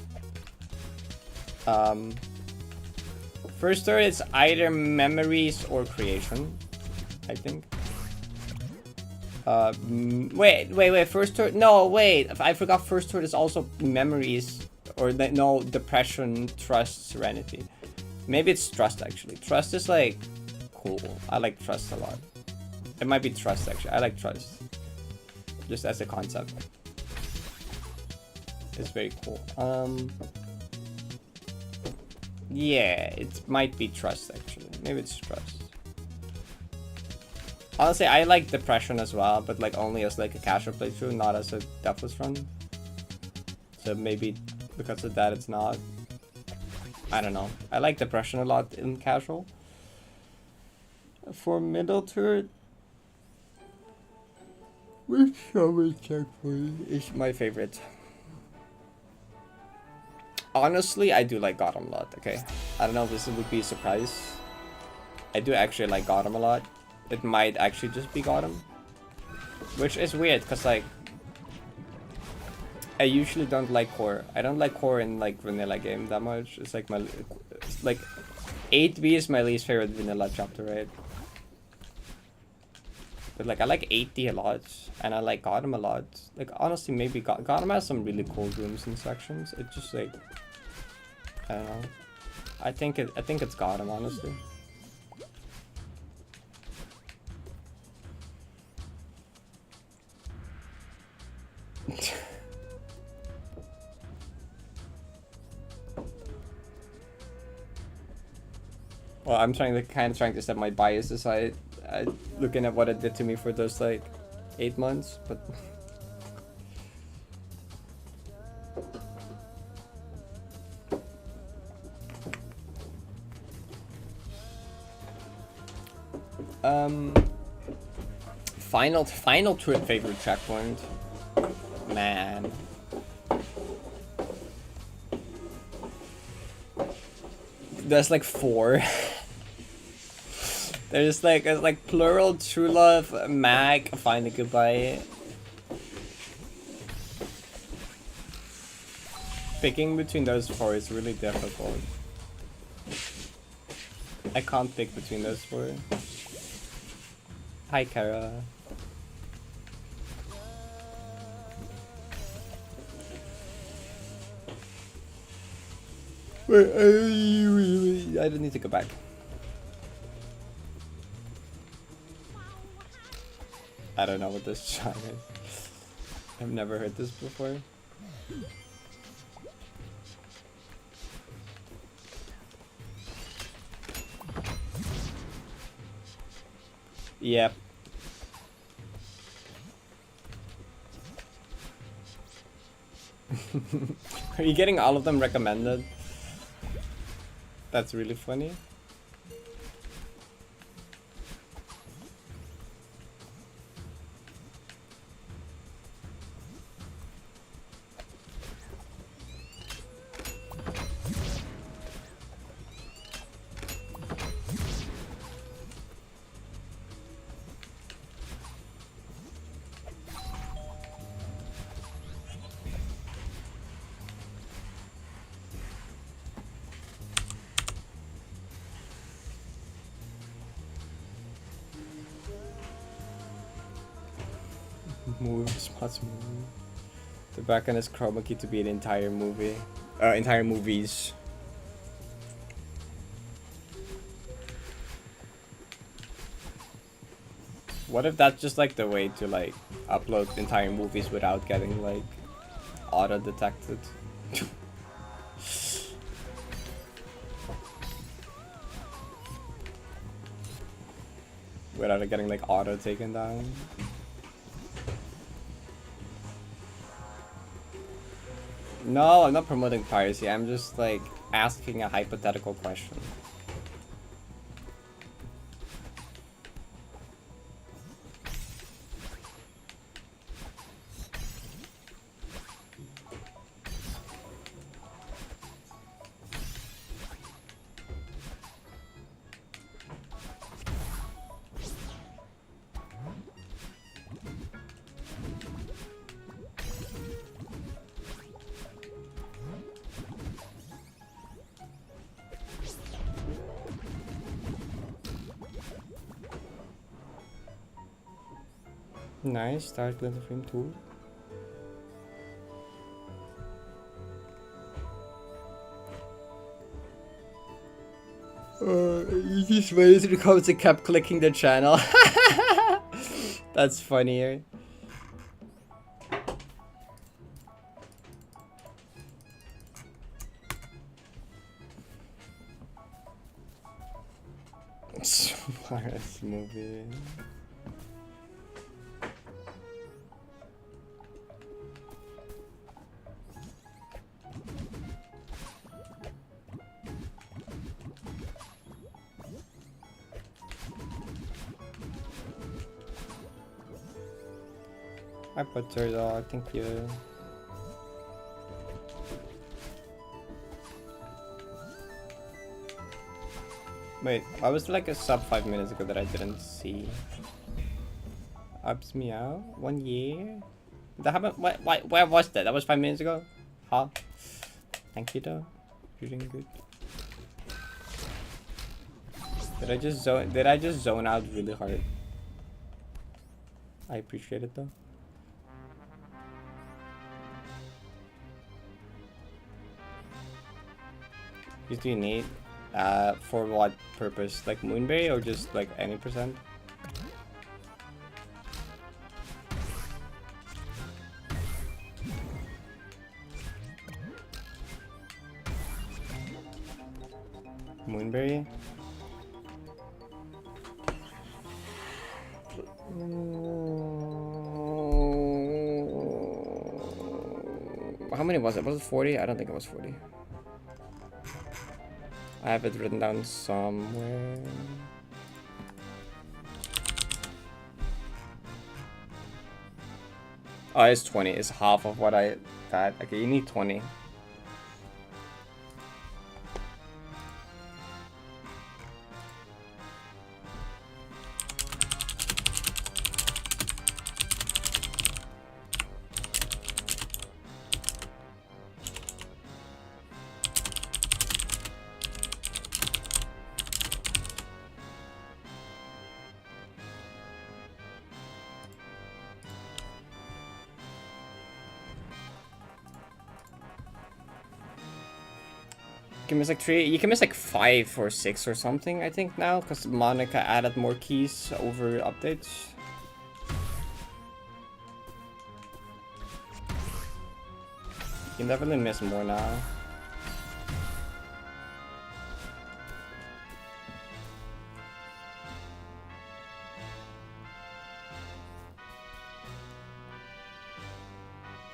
First turn it's either memories or creation, I think. Wait, first turn, no, wait, I forgot first turn is also memories, or no, depression, trust, serenity. Maybe it's trust actually. Trust is like, cool, I like trust a lot. It might be trust actually, I like trust. Just as a concept. It's very cool. Yeah, it might be trust actually. Maybe it's trust. Honestly, I like depression as well, but like only as like a casual playthrough, not as a depthless run. So maybe because of that, it's not. I don't know. I like depression a lot in casual. For middle turret, which shovel checkpoint is my favorite? Honestly, I do like Gotham a lot, okay? I don't know if this would be a surprise. I do actually like Gotham a lot. It might actually just be Gotham. Which is weird, because like, I usually don't like core. I don't like core in like vanilla game that much. It's like 8B is my least favorite vanilla chapter, right? But like I like 8D a lot, and I like Gotham a lot. Like honestly, maybe Gotham has some really cool rooms and sections. It's just like, I don't know. I think it's Gotham, honestly. Well, I'm trying to set my bias aside. Looking at what it did to me for those like 8 months, but final turret favorite checkpoint, man. There's like 4. There's like plural, true love, mag, find a goodbye. Picking between those 4 is really difficult. I can't pick between those 4. Hi, Kara. Wait, I don't need to go back. I don't know what this shot is. I've never heard this before. Yep. Are you getting all of them recommended? That's really funny. Spots movie. The backend is chroma key to be an entire movie. Entire movies. What if that's just like the way to like upload entire movies without getting like auto detected? Without it getting like auto taken down? No, I'm not promoting piracy. I'm just like asking a hypothetical question. Nice, start with the frame tool. You just went into the comments and kept clicking the channel. That's funnier. Smartest movie. I put her though, thank you. Wait, I was like a sub 5 minutes ago that I didn't see. Ups me out? 1 year? That happened? Where was that? That was 5 minutes ago? Huh? Thank you though. You're doing good. Did I just zone out really hard? I appreciate it though. Do you need? For what purpose? Like Moonberry or just like any percent? Moonberry? How many was it? Was it 40? I don't think it was 40. I have it written down somewhere. Oh, it's 20. It's half of what I thought. Okay, you need 20. You can miss like 3, you can miss like 5 or 6 or something, I think now, because Monica added more keys over updates. You can definitely miss more now.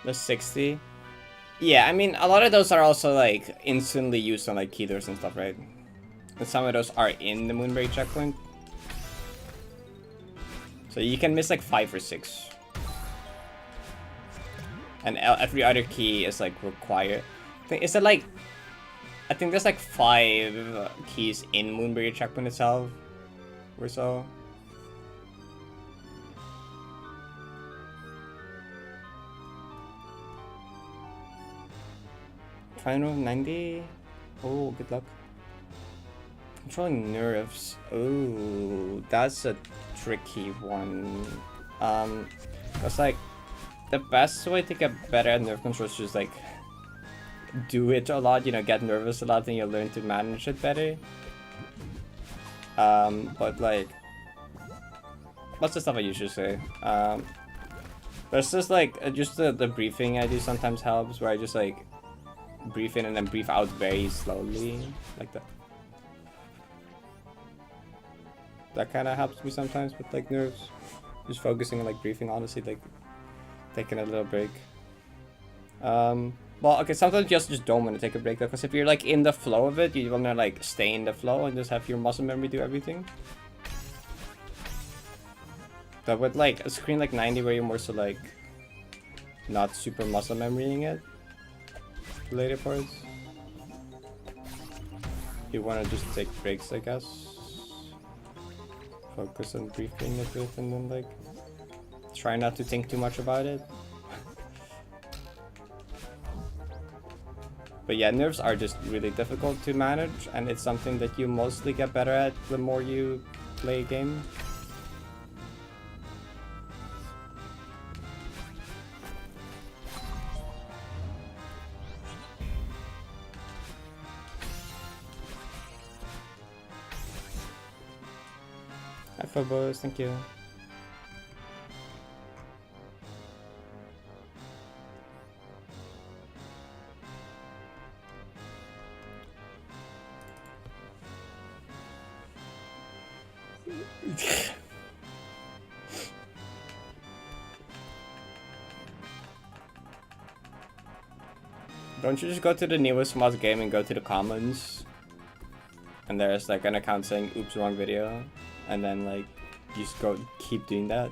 The 60. Yeah, I mean, a lot of those are also like instantly used on like keyers and stuff, right? And some of those are in the Moonberry checkpoint. So you can miss like 5 or 6. And every other key is like required. Is it like... I think there's like 5 keys in Moonberry checkpoint itself. Or so. Final 90? Oh, good luck. Controlling nerves. Oh, that's a tricky one. It's like the best way to get better at nerve control is just like do it a lot, you know, get nervous a lot, and you'll learn to manage it better. But like, what's the stuff I usually say? There's just like just the briefing I do sometimes helps, where I just like breathe in and then breathe out very slowly, like that. That kind of helps me sometimes with like nerves. Just focusing on like breathing, honestly, like taking a little break. Well, okay, sometimes you just don't want to take a break though, because if you're like in the flow of it, you want to like stay in the flow and just have your muscle memory do everything. But with like a screen like 90 where you're more so like not super muscle memorying it, the later parts, you want to just take breaks, I guess. Focus on breathing a bit and then like try not to think too much about it. But yeah, nerves are just really difficult to manage, and it's something that you mostly get better at the more you play a game. Hi Phobos, thank you. Don't you just go to the newest mod game and go to the comments? And there's like an account saying oops, wrong video. And then like you just go keep doing that.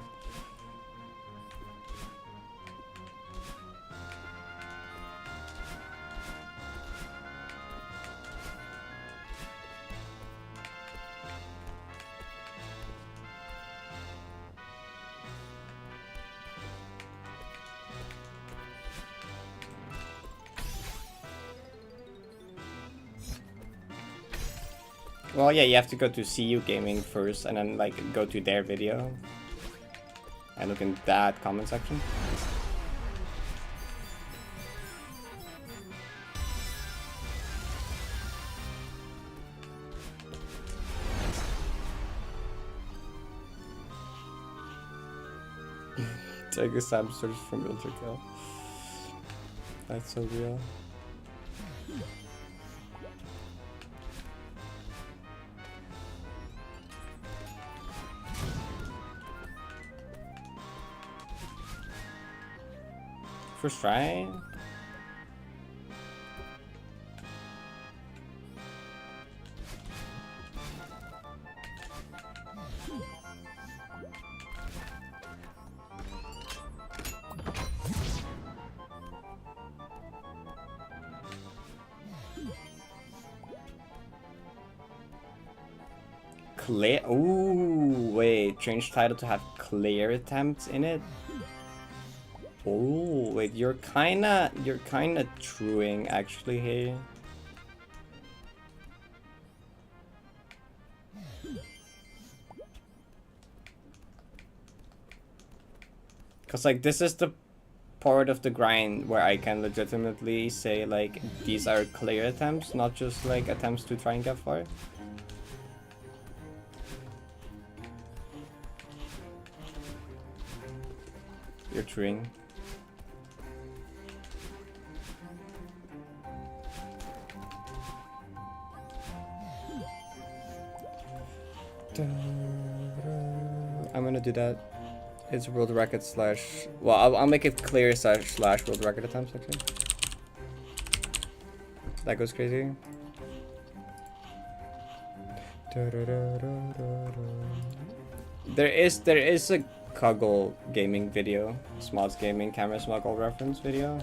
Well, yeah, you have to go to CU Gaming first and then like go to their video and look in that comment section. Take a Sam search from Ultra Kill. That's so real. First try. Clear. Ooh, wait. Change title to have clear attempts in it. Oh, wait. You're kinda truing actually here. Cause like this is the part of the grind where I can legitimately say like these are clear attempts, not just like attempts to try and get far. You're truing. I'm gonna do that. It's world record slash. Well, I'll make it clear slash world record attempts actually. That goes crazy. There is a Kuggle gaming video, Smods gaming camera smuggle reference video.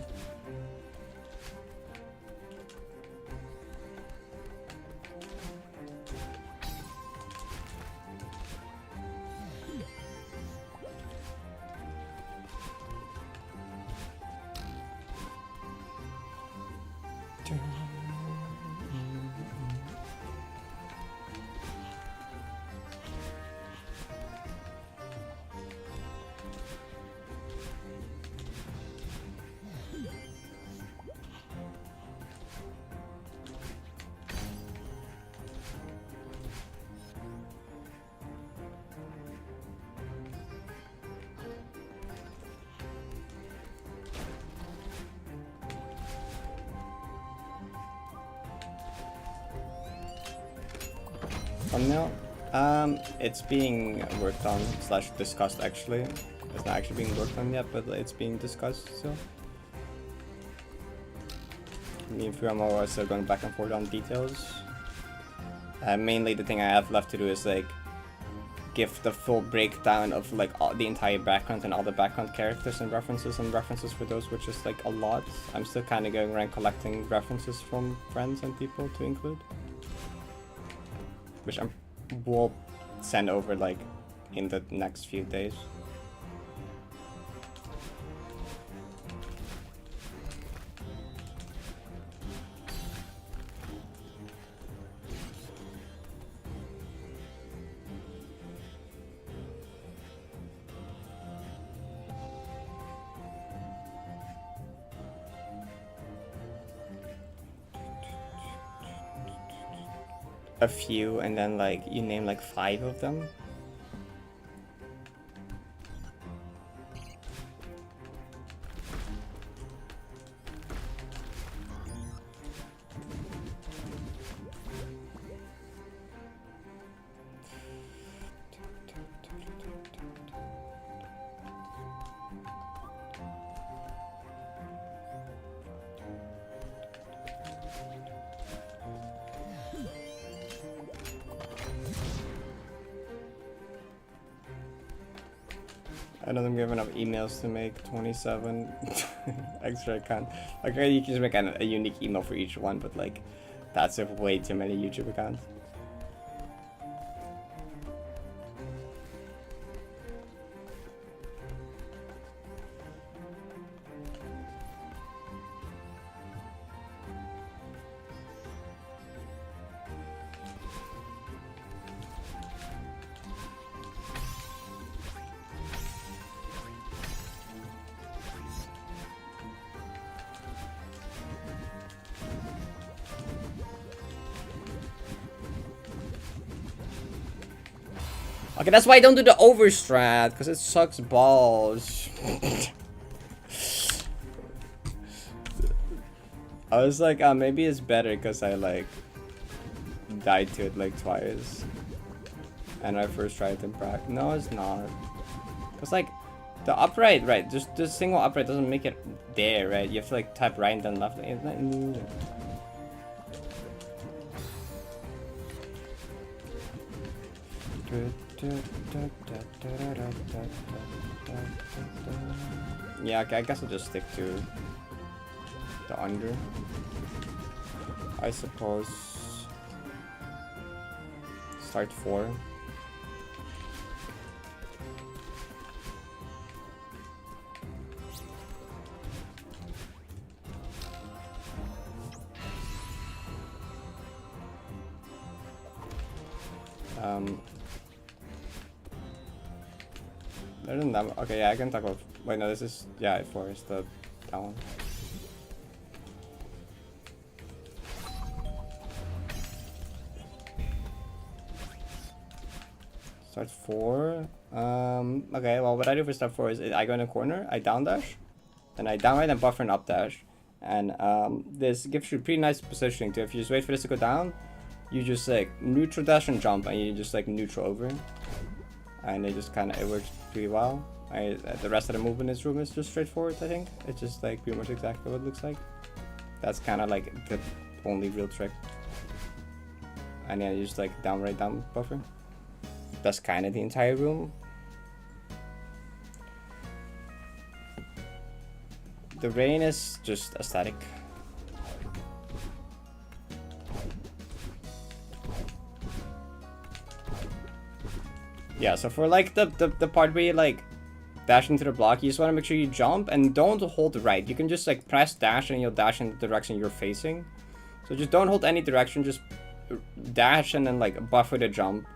Thumbnail? It's being worked on slash discussed actually. It's not actually being worked on yet, but it's being discussed still. Me and Fuamo are still going back and forth on details. Mainly the thing I have left to do is like give the full breakdown of like the entire background and all the background characters and references for those, which is like a lot. I'm still kind of going around collecting references from friends and people to include, which I will send over like in the next few days. A few, and then like you name like 5 of them. I don't think we have enough emails to make 27 extra accounts. Okay, you can just make a unique email for each one, but like, that's way too many YouTube accounts. Okay, that's why I don't do the overstrat, because it sucks balls. I was like, maybe it's better because I like died to it like twice. And I first tried it in practice. No, it's not. Because like, the upright, right, just the single upright doesn't make it there, right? You have to like type right and then left. It's not moving. Yeah, okay, I guess I'll just stick to the under. I suppose. Start 4. Other than that, okay, yeah, I can talk about. Wait, no, this is, yeah, 4 is that one. Start 4. Okay, well, what I do for start 4 is I go in a corner, I down dash, then I down right and buffer and up dash. And this gives you pretty nice positioning too. If you just wait for this to go down, you just like neutral dash and jump, and you just like neutral over, and it just kind of, it works pretty well. The rest of the move in this room is just straightforward. I think it's just like pretty much exactly what it looks like. That's kind of like the only real trick. And yeah, you just like right down buffer. That's kind of the entire room. The rain is just aesthetic. Yeah, so for like the part where you like dash into the block, you just want to make sure you jump and don't hold right. You can just like press dash and you'll dash in the direction you're facing. So just don't hold any direction, just dash and then like buffer the jump.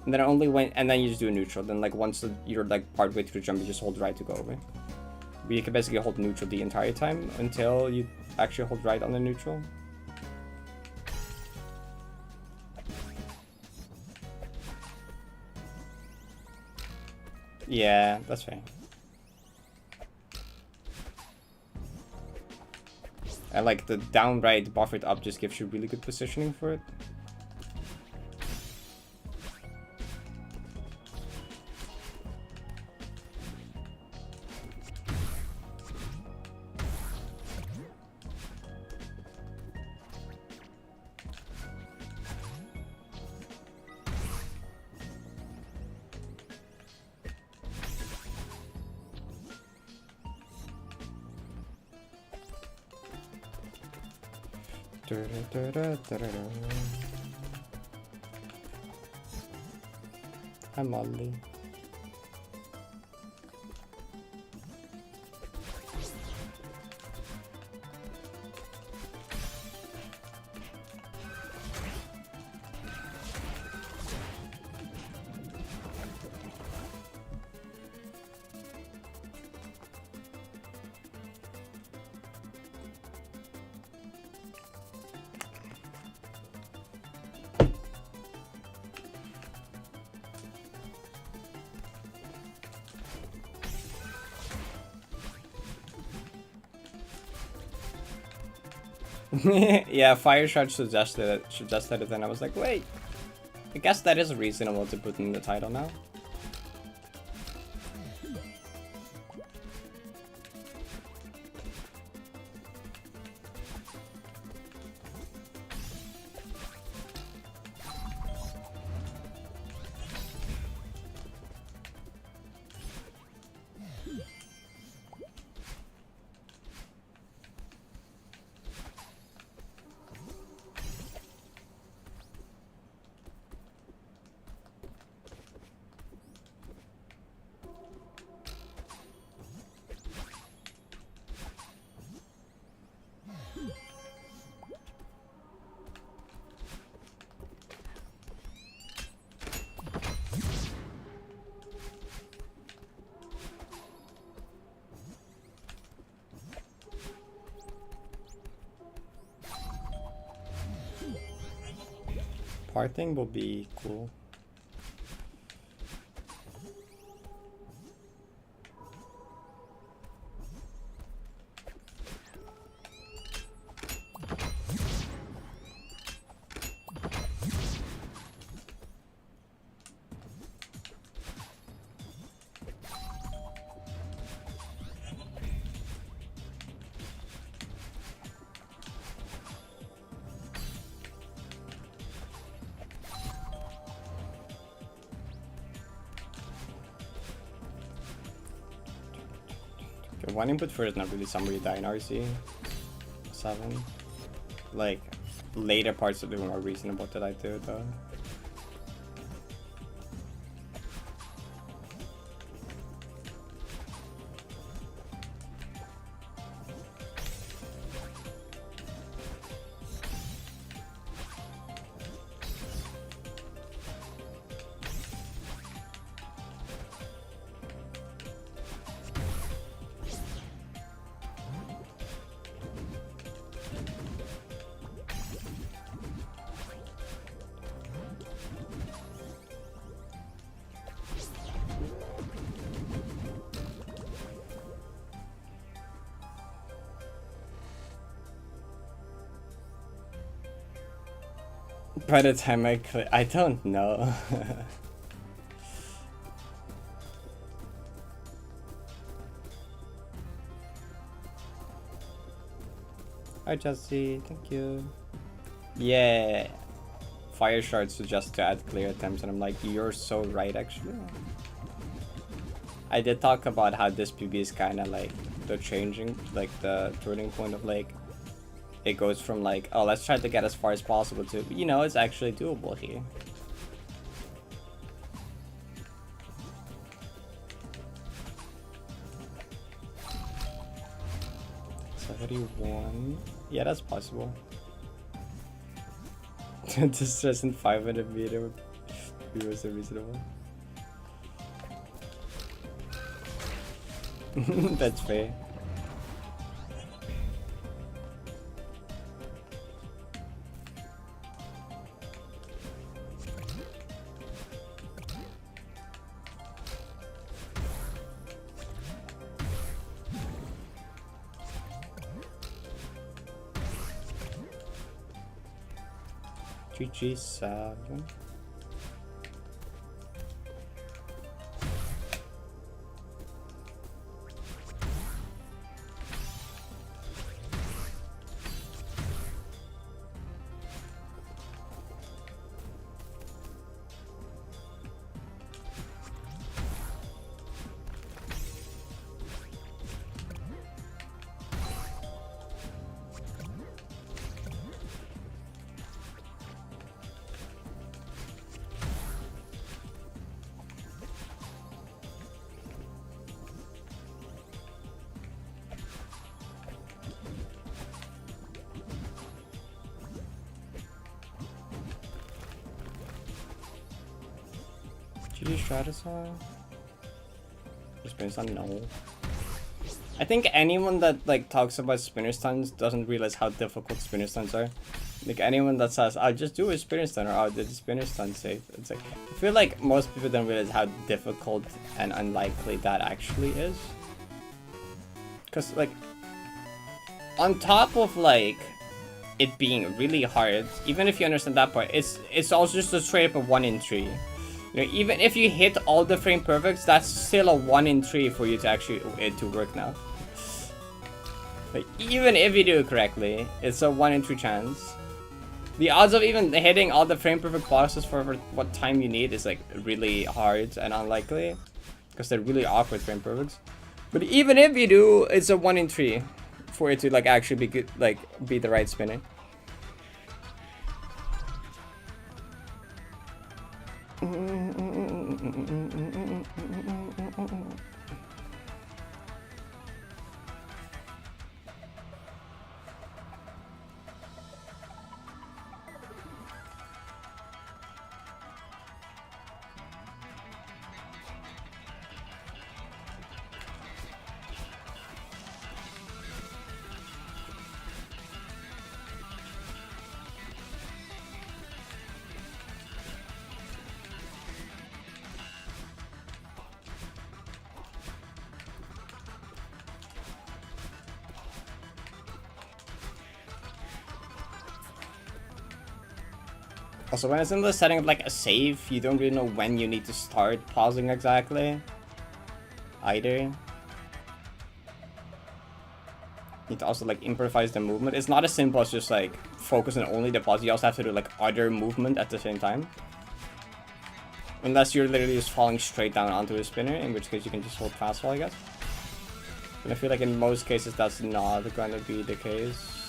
And then only when, and then you just do a neutral. Then like once you're like partway through the jump, you just hold right to go over. But you can basically hold neutral the entire time until you actually hold right on the neutral. Yeah, that's fine. And like the down right buffered up just gives you really good positioning for it. Hi Molly. Yeah, Fire Shard suggested it, and I was like, wait, I guess that is reasonable to put in the title now. Parting will be cool. Okay, one input for is not really somewhere you die in RC. 7. Like, later parts of the room are reasonable that I do though. By the time I don't know. Hi Jesse, thank you. Yeah. Fire shards suggest to add clear attempts, and I'm like, you're so right actually. I did talk about how this PB is kinda like the changing, like the turning point of like, it goes from like, oh let's try to get as far as possible to, you know, it's actually doable here. 31. Yeah, that's possible. Distress in 500 meter was reasonable. That's fair. GG7. GG Stratasol? Spinner stun? No. I think anyone that like talks about spinner stuns doesn't realize how difficult spinner stuns are. Like anyone that says, I'll just do a spinner stun or I'll do the spinner stun safe. It's like, I feel like most people don't realize how difficult and unlikely that actually is. Cause like, on top of like, it being really hard, even if you understand that part, it's also just a straight up a 1 in 3. You know, even if you hit all the frame perfects, that's still a 1 in 3 for you to actually it to work now. Like, even if you do it correctly, it's a 1 in 3 chance. The odds of even hitting all the frame perfect bosses for what time you need is like really hard and unlikely, because they're really awkward frame perfects. But even if you do, it's a 1 in 3 for it to like actually be good, like be the right spinner. Also, when it's in the setting of like a save, you don't really know when you need to start pausing exactly. Either. You need to also like improvise the movement. It's not as simple as just like focus on only the pause. You also have to do like other movement at the same time. Unless you're literally just falling straight down onto a spinner, in which case you can just hold fast fall, I guess. But I feel like in most cases that's not going to be the case.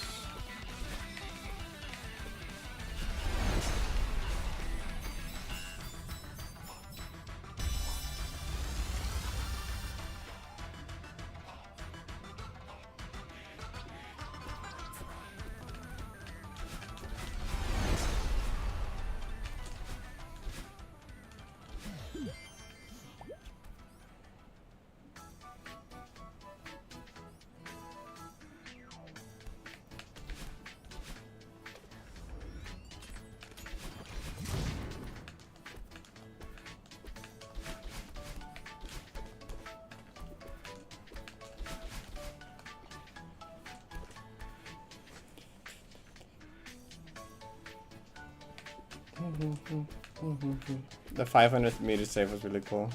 The 500-meter save was really cool.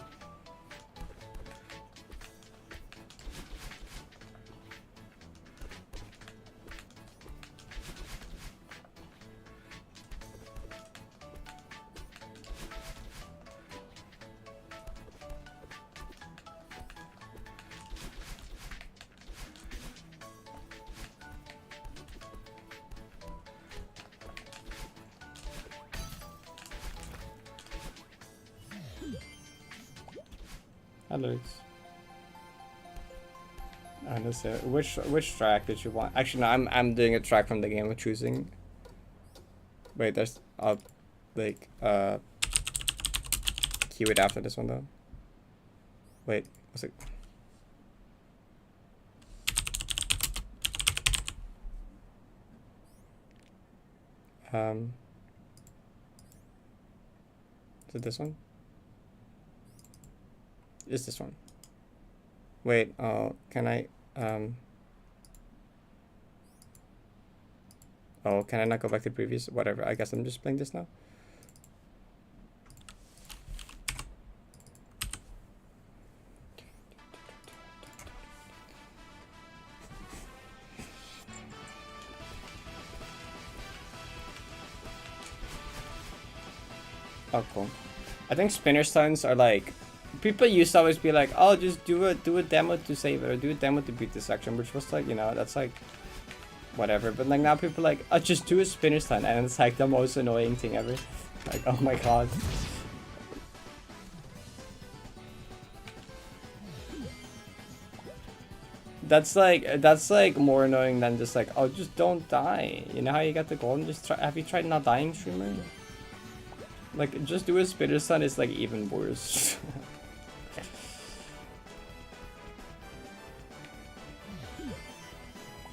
Alex. Honestly, which track did you want? Actually, no, I'm doing a track from the game. I'm choosing. Wait, there's like cue it after this one though. Wait, what's it? Is it this one? Is this one? Wait, can I, oh, can I not go back to the previous? Whatever, I guess I'm just playing this now. Oh, cool. I think spinner stuns are like, people used to always be like, oh, just do a demo to save it, or do a demo to beat this section, which was like, you know, that's like whatever. But like now people are like, oh, just do a spinner stun, and it's like the most annoying thing ever. Like, oh my god. That's like more annoying than just like, oh, just don't die. You know how you got the golden? Just try. Have you tried not dying, streamer? Like, just do a spinner stun is like even worse.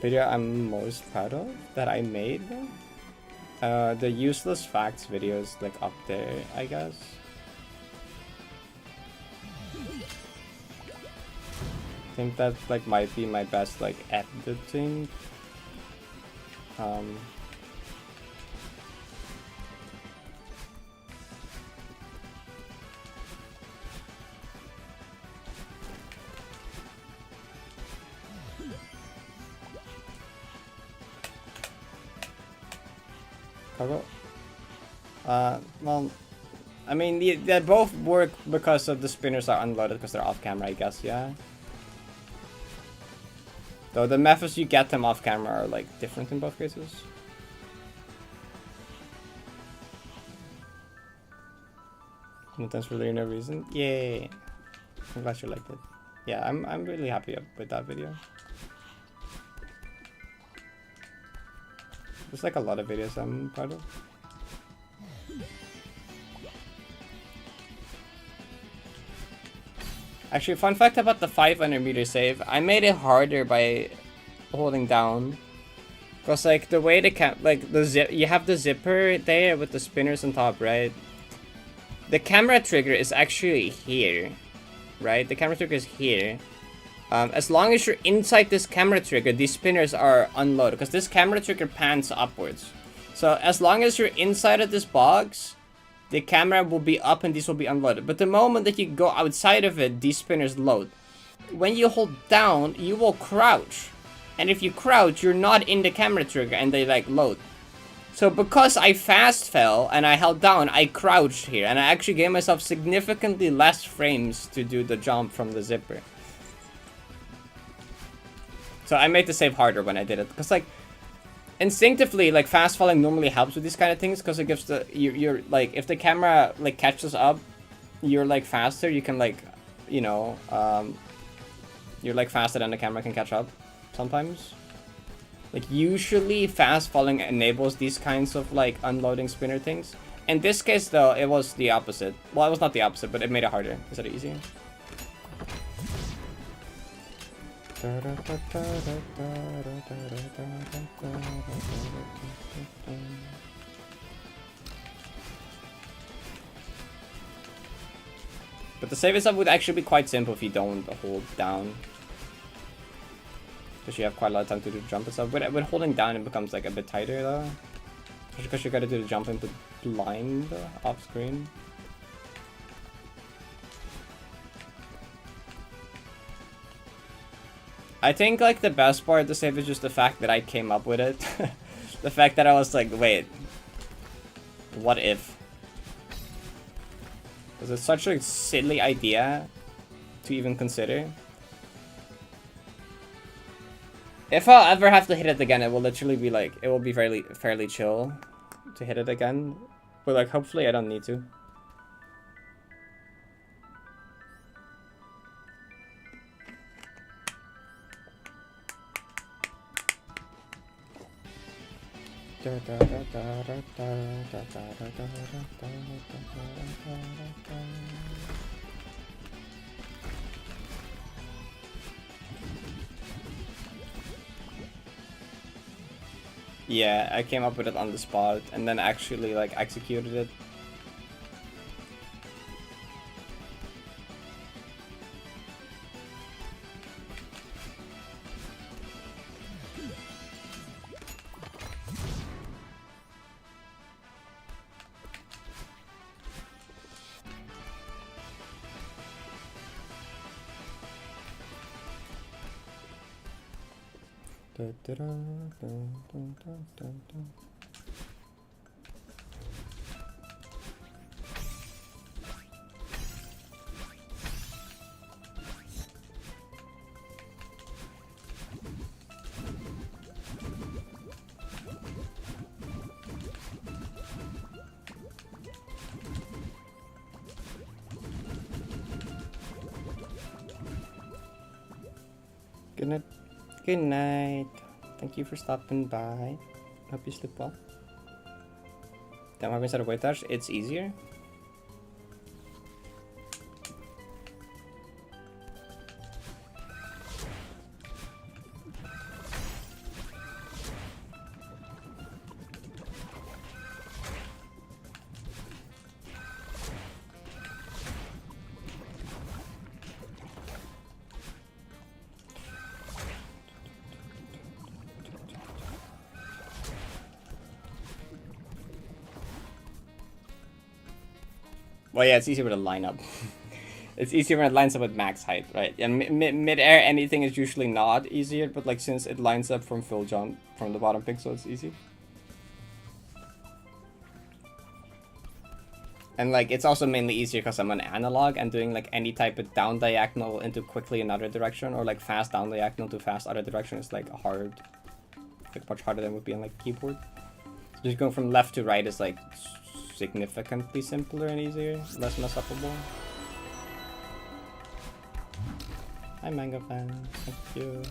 Video I'm most proud of that I made, the useless facts video is like up there, I guess. I think that like might be my best like editing. Well, I mean, they both work because of the spinners are unloaded because they're off camera, I guess, yeah. Though the methods you get them off camera are like different in both cases. And that's really no reason. Yay! I'm glad you liked it. Yeah, I'm really happy with that video. There's like a lot of videos I'm proud of. Actually, fun fact about the 500-meter save, I made it harder by holding down. Cause like the way you have the zipper there with the spinners on top, right? The camera trigger is actually here, right? The camera trigger is here. As long as you're inside this camera trigger, these spinners are unloaded because this camera trigger pans upwards. So as long as you're inside of this box, the camera will be up and these will be unloaded. But the moment that you go outside of it, these spinners load. When you hold down, you will crouch. And if you crouch, you're not in the camera trigger and they like load. So because I fast fell and I held down, I crouched here. And I actually gave myself significantly less frames to do the jump from the zipper. So I made the save harder when I did it. Because like, instinctively, like fast falling normally helps with these kind of things because it gives the you're like if the camera like catches up, you're like faster. You can like, you know, you're like faster than the camera can catch up. Sometimes, like usually fast falling enables these kinds of like unloading spinner things. In this case, though, it was the opposite. Well, it was not the opposite, but it made it harder instead of easier. But the save itself would actually be quite simple if you don't hold down. Because you have quite a lot of time to do the jump and stuff. But with holding down, it becomes like a bit tighter though. Because you gotta do the jump in blind off screen. I think like the best part of the save is just the fact that I came up with it. The fact that I was like, wait, what if? Because it's such a silly idea to even consider. If I'll ever have to hit it again, it will literally be like, it will be fairly chill to hit it again. But like, hopefully I don't need to. Yeah, I came up with it on the spot and then actually like executed it. Good night. Good night. Thank you for stopping by. Hope you sleep well. Damn, having instead of weight touch, it's easier. Well, yeah, it's easier with a lineup. It's easier when it lines up with max height, right? And mid-air, anything is usually not easier, but like since it lines up from full jump from the bottom pixel, it's easy. And like it's also mainly easier because I'm an analog and doing like any type of down diagonal into quickly another direction or like fast down diagonal to fast other direction is like hard, like much harder than would be on like keyboard. Just going from left to right is like significantly simpler and easier, less mess upable. Hi Mango fan, thank you.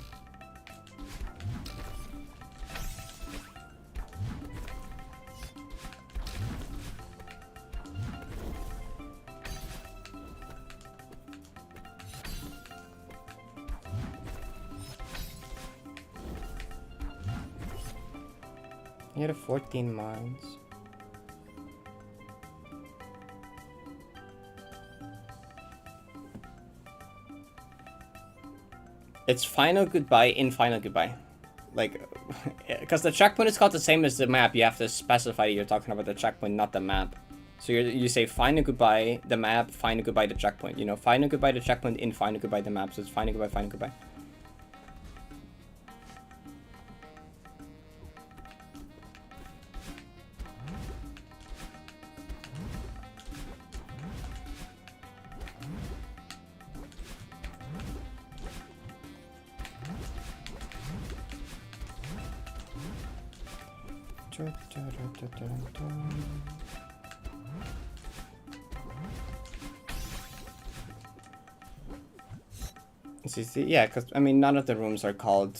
You had 14 mines. It's final goodbye in final goodbye. Like, because the checkpoint is called the same as the map, you have to specify you're talking about the checkpoint, not the map. So you say final goodbye the map, final goodbye the checkpoint. You know, final goodbye the checkpoint in final goodbye the map. So it's final goodbye, final goodbye. CC, yeah, because I mean none of the rooms are called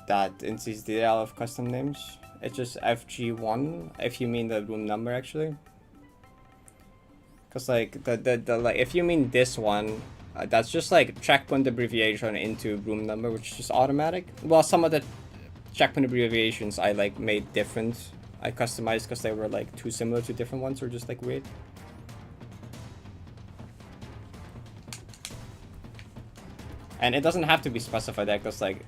that in CCDL of custom names. It's just FG1 if you mean the room number actually. Because like the like if you mean this one, that's just like checkpoint abbreviation into room number, which is just automatic. Well, some of the checkpoint abbreviations I like made different. I customized because they were like too similar to different ones or just like weird. And it doesn't have to be specified that because like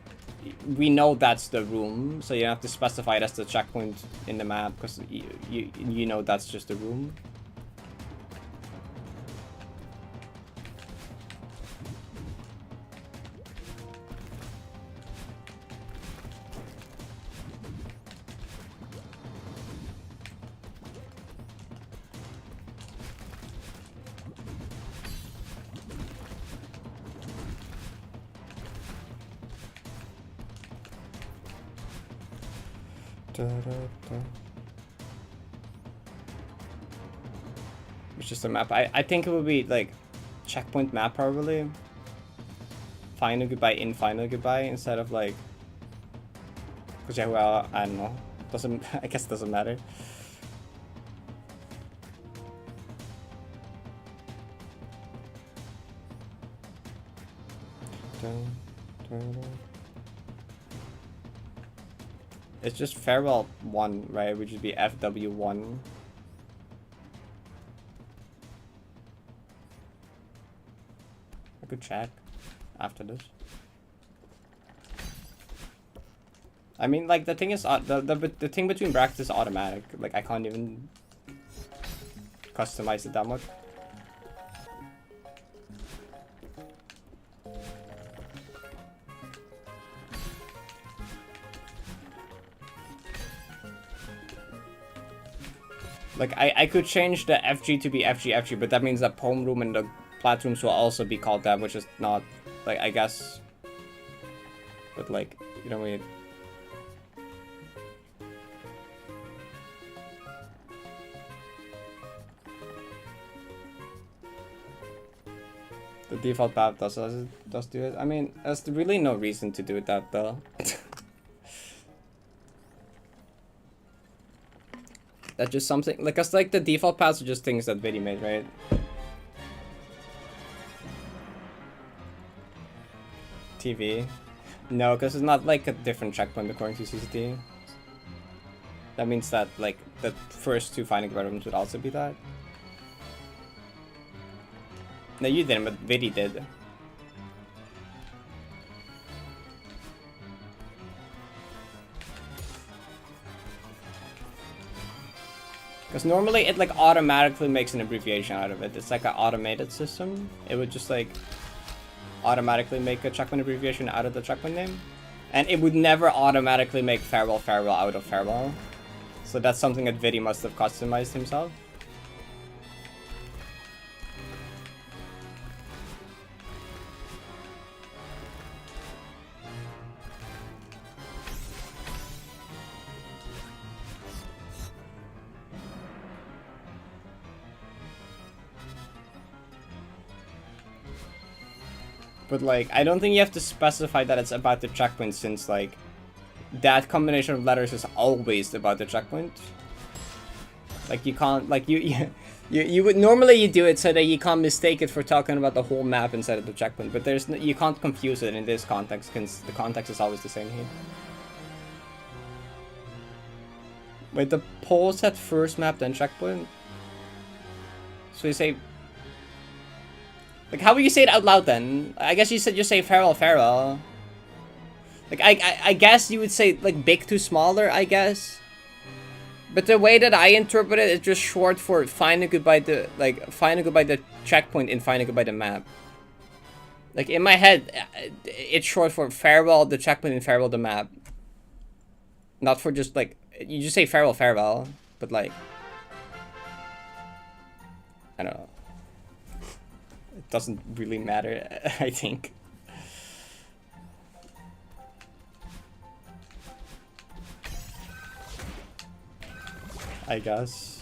we know that's the room, so you don't have to specify it as the checkpoint in the map, because you know that's just the room. It's just a map. I think it would be like checkpoint map probably. Final goodbye in final goodbye instead of like. Cause yeah, well, I don't know. Doesn't I guess it doesn't matter. It's just farewell 1, right? Which would be FW1. I could check after this. I mean, like, the thing is, the thing between brackets is automatic. Like, I can't even customize it that much. Like, I could change the FG to be FG, but that means that Poem Room and the Plat Rooms will also be called that, which is not, like, I guess. But, like, you know, wait. The default path does do it. I mean, there's really no reason to do that, though. That's just something, like, cause like the default paths are just things that Vidi made, right? TV. No, because it's not like a different checkpoint according to CCT. That means that, like, the first 2 finding rooms would also be that. No, you didn't, but Vidi did. Because normally it like automatically makes an abbreviation out of it. It's like an automated system. It would just like automatically make a checkpoint abbreviation out of the checkpoint name. And it would never automatically make farewell out of farewell. So that's something that Vidi must have customized himself. But like, I don't think you have to specify that it's about the checkpoint, since like that combination of letters is always about the checkpoint. Like you can't, like you would normally you do it so that you can't mistake it for talking about the whole map instead of the checkpoint. But there's you can't confuse it in this context because the context is always the same here. Wait, the poll set first map then checkpoint. So you say. Like, how would you say it out loud then? I guess you say farewell. Like, I guess you would say, like, big to smaller, I guess. But the way that I interpret it is just short for find a goodbye the checkpoint and find a goodbye the map. Like, in my head, it's short for farewell the checkpoint and farewell the map. Not for just, like, you just say farewell, but, like, I don't know. Doesn't really matter, I think. I guess.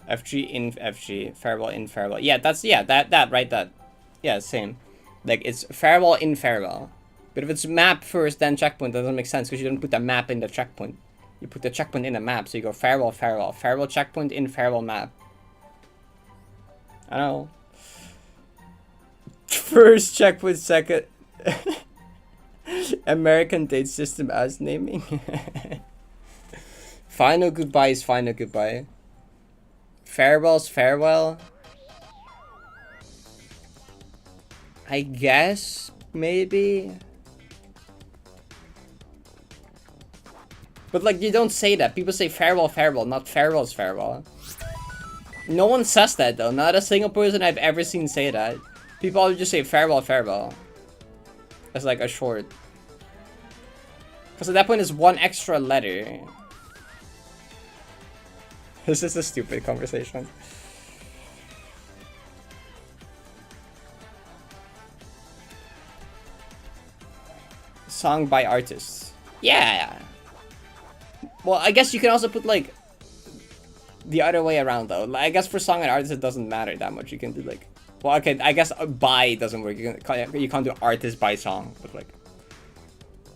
FG in FG, farewell in farewell. Yeah, that's, yeah, that, right, that. Yeah, same. Like, it's farewell in farewell. But if it's map first, then checkpoint, that doesn't make sense, because you don't put the map in the checkpoint. You put the checkpoint in the map, so you go farewell checkpoint in farewell map. I don't know. First check with second. American date system as naming. Final goodbye is final goodbye. Farewell's farewell. I guess, maybe. But like, you don't say that. People say farewell, farewell, not farewell's farewell. No one says that though. Not a single person I've ever seen say that. People always just say farewell, farewell. As like a short. Because at that point it's one extra letter. This is a stupid conversation. Song by artists. Yeah. Well, I guess you can also put like the other way around though. I guess for song and artist it doesn't matter that much. You can do like, well, okay, I guess by doesn't work. You can't do artist by song, but like,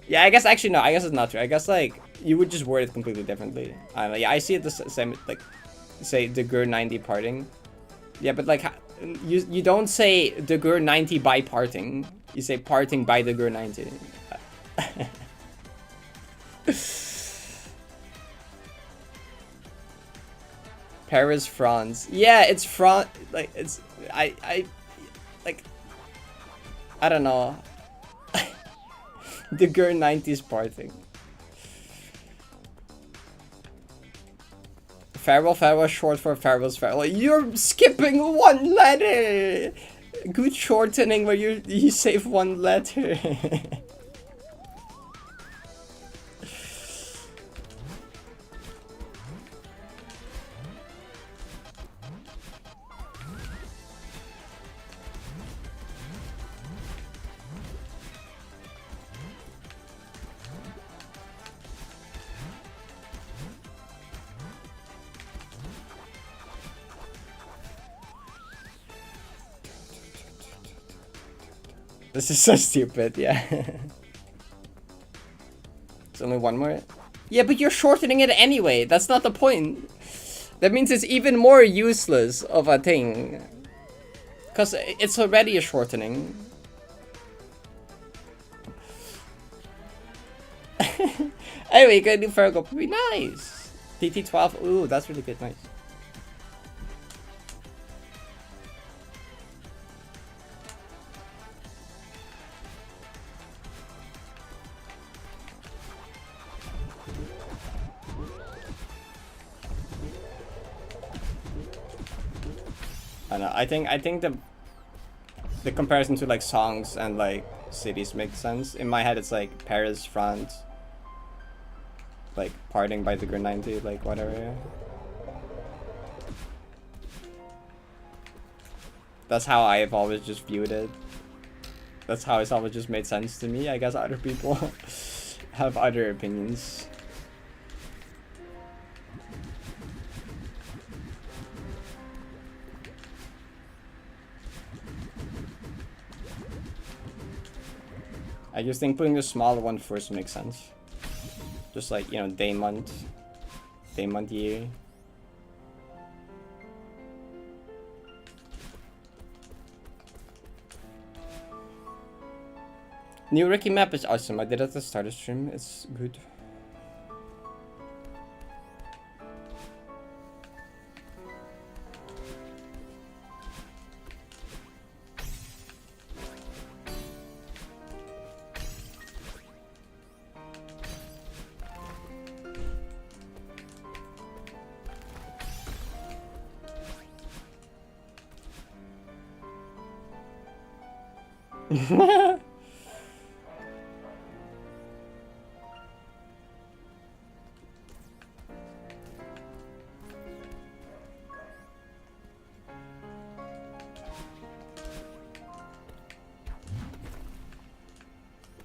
yeah, I guess actually no. I guess it's not true. I guess like you would just word it completely differently. I don't know. Yeah, I see it the same. Like, say the Gur 90 parting. Yeah, but like you don't say the Gur 90 by parting. You say parting by the Gur 90. Paris, France. Yeah, it's France. Like it's I like I don't know. The Gur 90's parting. Farewell, farewell, short for farewell's farewell. You're skipping one letter. Good shortening where you save one letter. This is so stupid, yeah. It's only one more. Yeah, but you're shortening it anyway. That's not the point. That means it's even more useless of a thing. Because it's already a shortening. Anyway, you can do Farrago. Pretty nice. TT12. Ooh, that's really good. Nice. I don't know. I think the comparison to like songs and like cities makes sense. In my head, it's like Paris, France, like parting by the Gur 90, like whatever. That's how I've always just viewed it. That's how it's always just made sense to me. I guess other people have other opinions. I just think putting the smaller one first makes sense. Just like, you know, day month year. New Ricky map is awesome. I did it at the start of stream. It's good.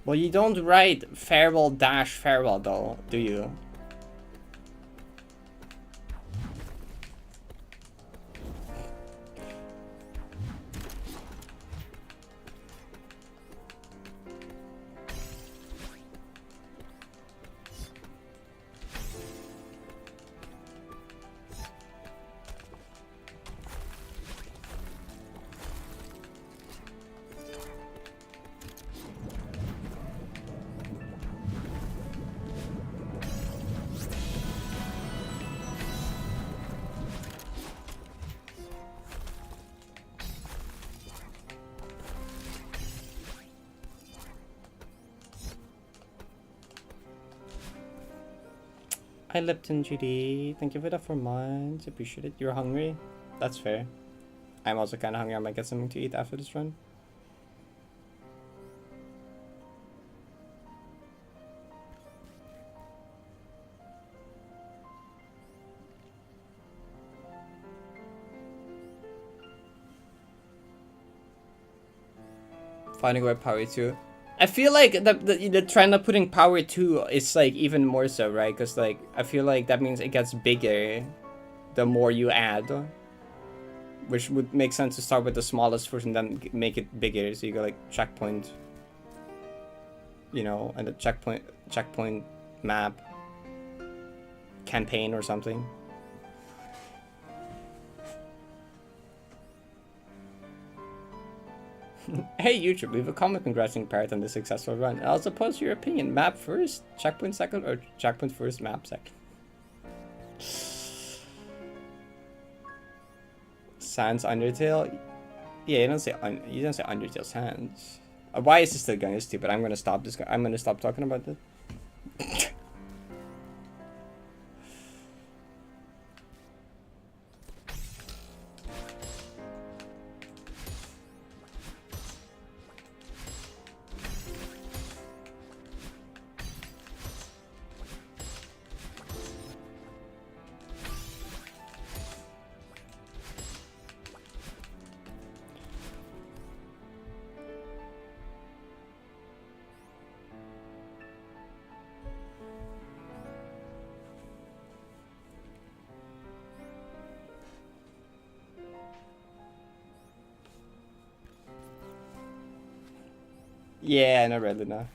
Well, you don't write farewell dash farewell though, do you? Hi Lipton GD, thank you for the 4 months. Appreciate it. You're hungry? That's fair. I'm also kind of hungry. I might get something to eat after this run. Finding away power 2. I feel like the trend of putting power 2 is like even more so, right? Because like I feel like that means it gets bigger the more you add, which would make sense to start with the smallest first and then make it bigger. So you go like checkpoint, you know, and the checkpoint map campaign or something. Hey YouTube, leave a comment congratulating Parrot on the successful run. And also post your opinion. Map first, checkpoint second, or checkpoint first, map second. Sans Undertale? Yeah, you don't say Undertale Sans. Why is this still going? It's stupid. I'm gonna stop this. I'm gonna stop talking about this. Yeah, not really, no.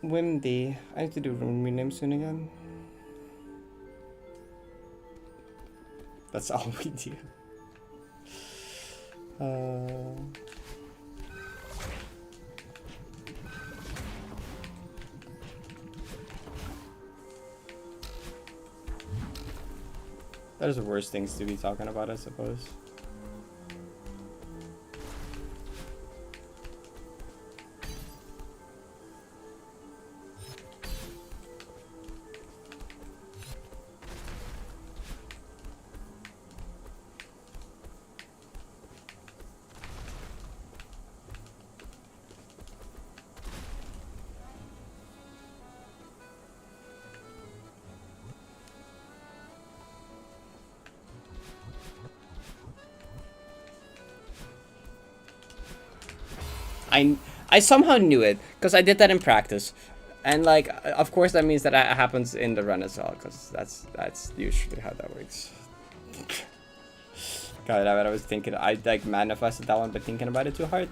Wimdy. I need to do room rename soon again. That's all we do. There's the worst things to be talking about, I suppose. I somehow knew it because I did that in practice, and like of course that means that it happens in the run as well because that's usually how that works. God, I was thinking I like manifested that one by thinking about it too hard.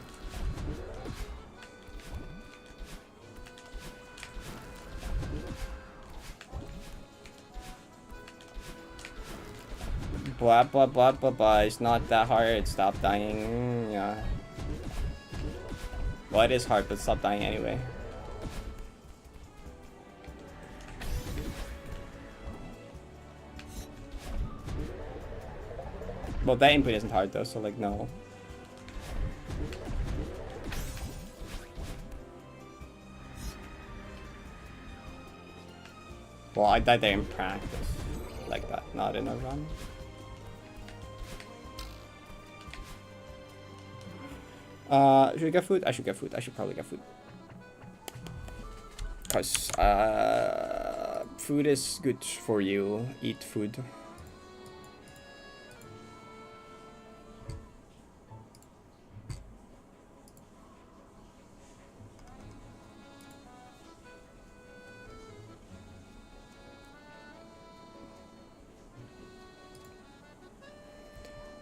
Blah blah blah blah blah. It's not that hard. Stop dying. Yeah. Well, it is hard, but stop dying anyway. Well, that input isn't hard though, so like no. Well, I died there in practice, like that, not in a run. Should we get food? I should get food. I should probably get food. Cause food is good for you. Eat food.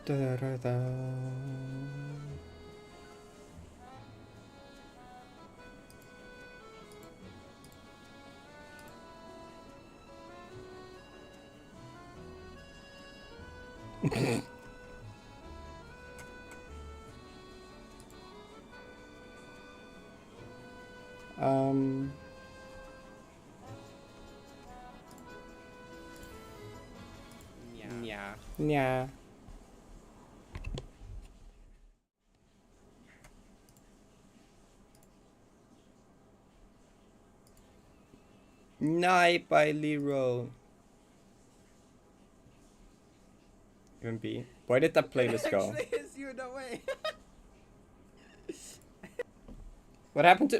Da, da, da. Yeah. Yeah. Night by Lero. Even B. Where did that playlist go? Actually, is you no way. What happened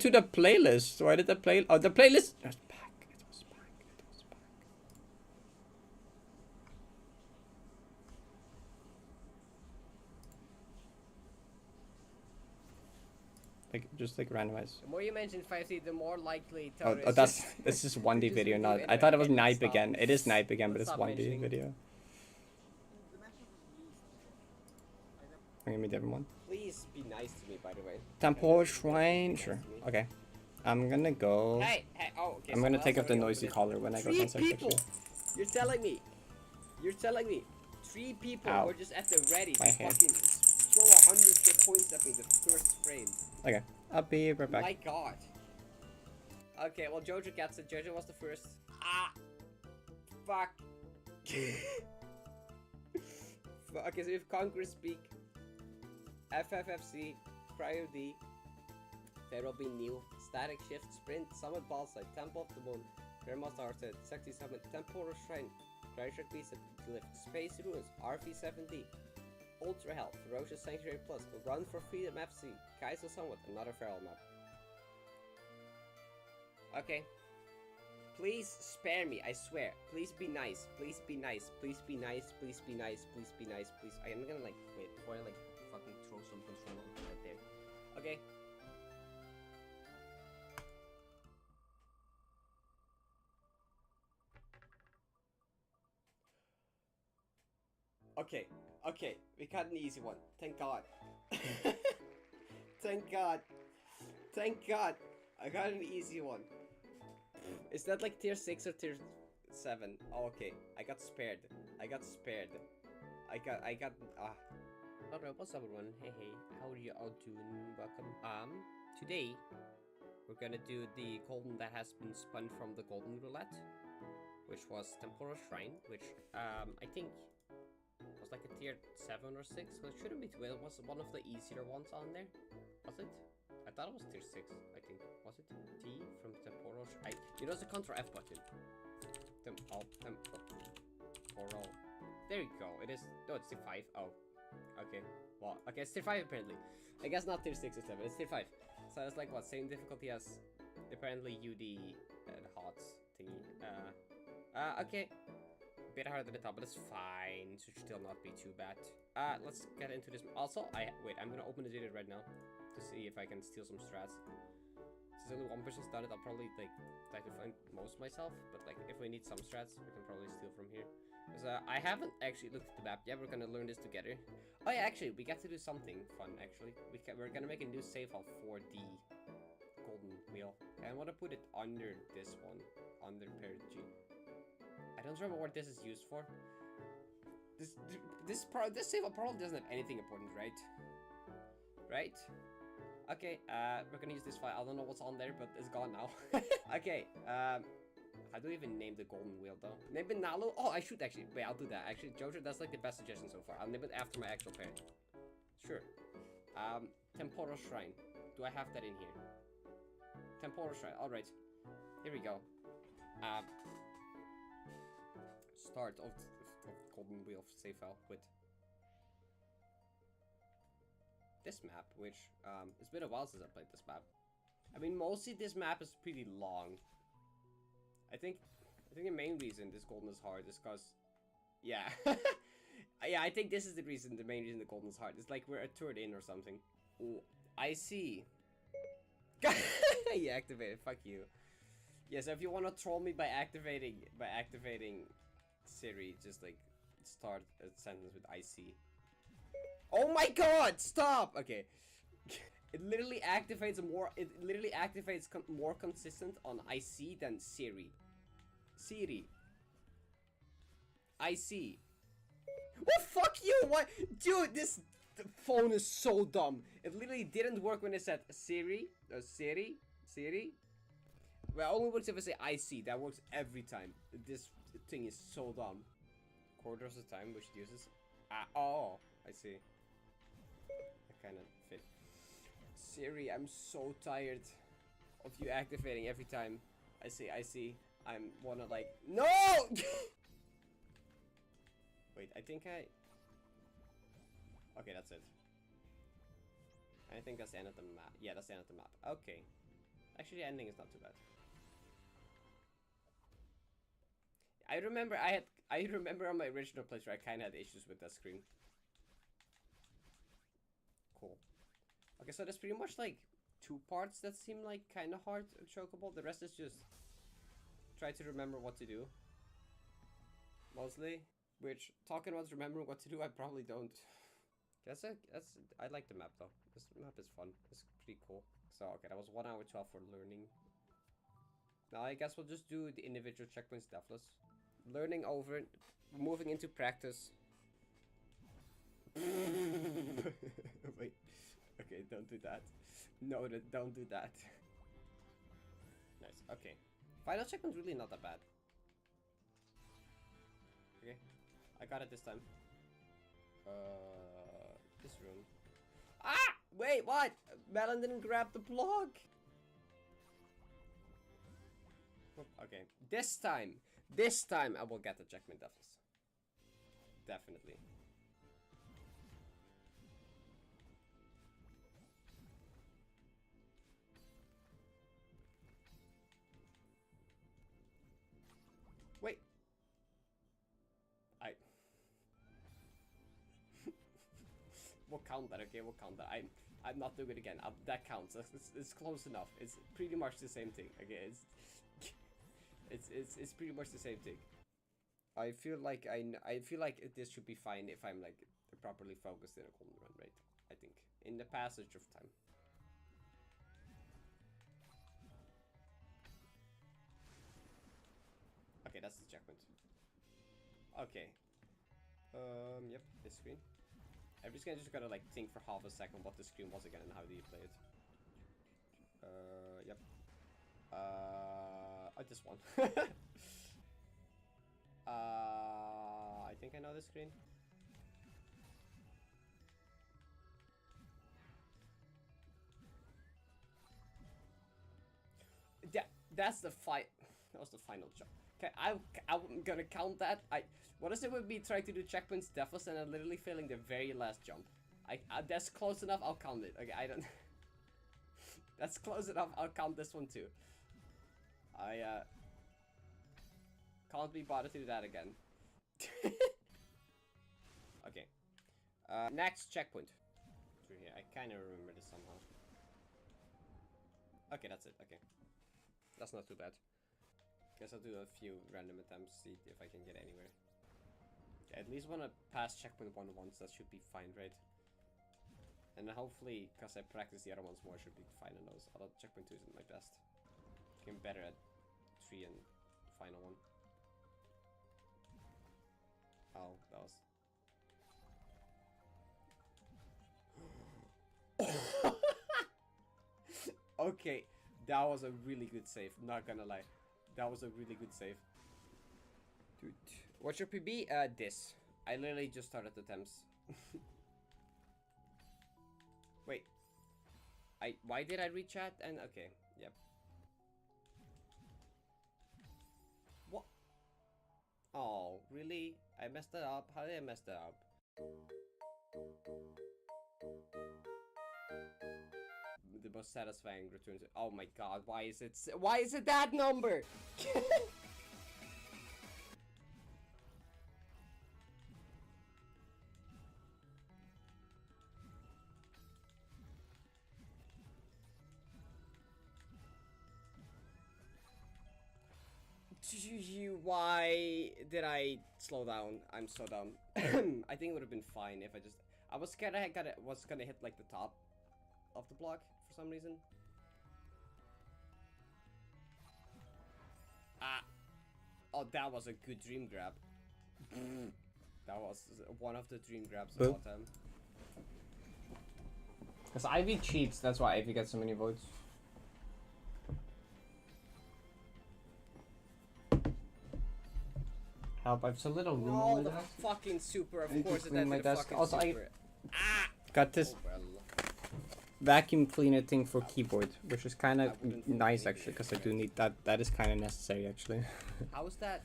to the playlist? Why did the the playlist it was back. It was back. It was back. Like just like randomize. The more you mention 5D, the more likely. Oh, this is 1D video, not. I thought it was Nipe again. It is Nipe again, but it's 1D video. I'm gonna meet everyone. Please be nice to me, by the way. Temple Shrine, sure. Okay. I'm gonna go. Hey, oh, okay. I'm gonna take up the noisy collar when I go Three downstairs. people. You're telling me 3 people Ow. were just at the ready to My hand. fucking throw 100 points at me the first frame. Okay. I'll be right back. My god. Okay, well Jojo gets it. Jojo was the first. Ah. Fuck. Okay, so we have Conqueror Speak, FFFC, Cryo D, Pharaoh be new, Static Shift, Sprint, Summit Ballside, Temple of the Moon, Grandmaster Arset, Sexy Summit, Temporal Shrine, Cryoshak Beast, Glyph, Space Ruins, RV7D, Ultra Health, Ferocious Sanctuary Plus, Run for Freedom FC, Kaiser Summit, another Feral map. Okay. Please spare me, I swear. Please be nice. Please be nice. Please be nice. Please be nice. Please be nice. Please. I am gonna like wait before I like fucking throw some control right there. Okay. Okay. Okay. We got an easy one. Thank God. Thank God. Thank God. I got an easy one. Is that like tier 6 or tier 7? Oh, okay. I got spared. I got spared. Alright, what's up everyone? Hey, how are you all doing? Welcome. Today, we're gonna do the golden that has been spun from the golden roulette, which was Temporal Shrine, which, I think was like a tier 7 or 6, so it shouldn't be too bad. It was one of the easier ones on there. Was it? I thought it was tier 6, I think. Was it? T from Temporal Shrine. You know, it's a Ctrl F button. Temporal. There you go. It is. No, it's tier 5. Oh. Okay. Well, okay, it's tier 5 apparently. I guess not tier 6 or 7. It's tier 5. So it's like what? Same difficulty as apparently UD HOTS thingy. Okay. Bit harder than the top, but it's fine. Should still not be too bad. Let's get into this. Also, wait. I'm gonna open the data right now to see if I can steal some strats. Since only one person's done it, I'll probably like try to find most myself. But like, if we need some strats, we can probably steal from here. Because I haven't actually looked at the map yet. We're gonna learn this together. Oh yeah, actually, we get to do something fun. Actually, we're gonna make a new save file for the golden wheel. And I want to put it under this one, under Parrot G. I don't remember what this is used for. This save file probably doesn't have anything important, right? Right? Okay, we're gonna use this file. I don't know what's on there, but it's gone now. Okay, how do we even name the golden wheel though? Name it Nalu? Oh, I should actually. Wait, I'll do that. Actually, Jojo, that's like the best suggestion so far. I'll name it after my actual parent. Sure. Temporal Shrine. Do I have that in here? Temporal Shrine. Alright. Here we go. Start of golden wheel save file with this map, which it's been a while since I played this map. I mean, mostly this map is pretty long. I think the main reason this golden is hard is because, yeah, yeah. I think this is the main reason the golden is hard. It's like we're a third in or something. Oh, I see. You activated. Fuck you. Yeah. So if you want to troll me by activating Siri, just like start a sentence with I see. Oh my god! Stop! Okay. It literally activates more consistent on IC than Siri. Siri. IC. Well, fuck you! What? Dude, this phone is so dumb. It literally didn't work when I said Siri. Siri. Well, it only works if I say I see. That works every time. This thing is so dumb. Quarter of the time, which uses. Oh, I see. I kind of fit. Siri, I'm so tired of you activating every time. I see. I'm wanna like. No! Wait, I think I... Okay, that's it. I think that's the end of the map. Yeah, that's the end of the map. Okay. Actually, the ending is not too bad. I remember on my original playthrough I kinda had issues with that screen. Cool. Okay, so there's pretty much like 2 parts that seem like kinda hard and chokeable. The rest is just try to remember what to do. Mostly. Which, talking about remembering what to do, I probably don't. I like the map though. This map is fun. It's pretty cool. So, okay, that was 1 hour 12 for learning. Now, I guess we'll just do the individual checkpoints deathless. Learning over it, moving into practice. Wait. Okay, don't do that. No, don't do that. Nice, okay. Final checkpoint's really not that bad. Okay. I got it this time. This room. Ah! Wait, what? Melon didn't grab the block. Okay, this time I will get the checkpoint deathless. Definitely. Wait. We'll count that, okay? We'll count that. I'm not doing it again. That counts. It's close enough. It's pretty much the same thing. Okay, it's pretty much the same thing. I feel like this should be fine if I'm like properly focused in a golden run, right? I think in the passage of time. Okay, that's the checkpoint. Okay. Yep, this screen. I'm just gotta like think for half a second what the screen was again and how do you play it. Yep. This one. I think I know this screen. Yeah, that's the fight. That was the final jump. Okay, I'm gonna count that. What is it with me trying to do checkpoints deathless and I'm literally failing the very last jump? That's close enough. I'll count it. Okay, I don't. That's close enough. I'll count this one too. I can't be bothered to do that again. Okay. Next checkpoint. Through here. I kind of remember this somehow. Okay, that's it. Okay. That's not too bad. Guess I'll do a few random attempts, see if I can get anywhere. Okay, at least wanna pass checkpoint 1 once, that should be fine, right? And hopefully, because I practice the other ones more, I should be fine on those. Although checkpoint 2 isn't my best. I'm better at 3 and the final one. Oh, that was... Okay, that was a really good save, not gonna lie. That was a really good save. Dude. What's your PB? This. I literally just started attempts. Wait. Why did I read chat? And okay, yep. What? Oh, really? I messed that up? How did I mess that up? The most satisfying returns. Oh my god, why is it that number? Why did I slow down? I'm so dumb. I think it would have been fine if I was scared I was gonna hit like the top of the block for some reason. Ah. Oh, that was a good dream grab. That was one of the dream grabs of Boop. all time. Because Ivy cheats, that's why Ivy gets so many votes. Help, I have so little room No, in the my desk. fucking super, of I need to course it clean had my the desk. fucking Also, super. Got this Oh, well. vacuum cleaner thing for keyboard, which is kind I of wouldn't nice need actually, it. because I do need that. That is kind of necessary actually. How is that?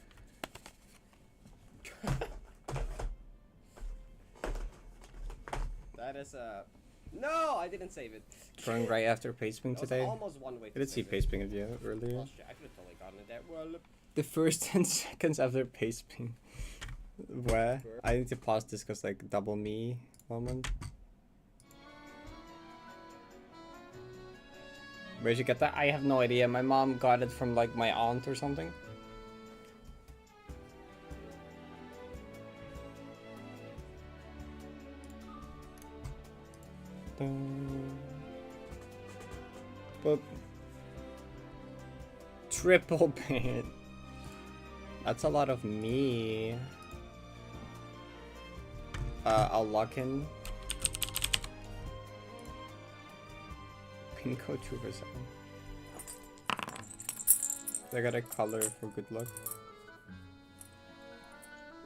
That is No, I didn't save it. Throwing right after pasteping That was today. almost one way I to did see save it. pasteping of you earlier. Oh shit, I could have totally gotten it there. Well, The first 10 seconds after pasteping. Where? I need to pause this because like double me moment. Where'd you get that? I have no idea. My mom got it from like my aunt or something. But triple paint. That's a lot of me. I'll lock in. Pin code 2%. I got a color for good luck.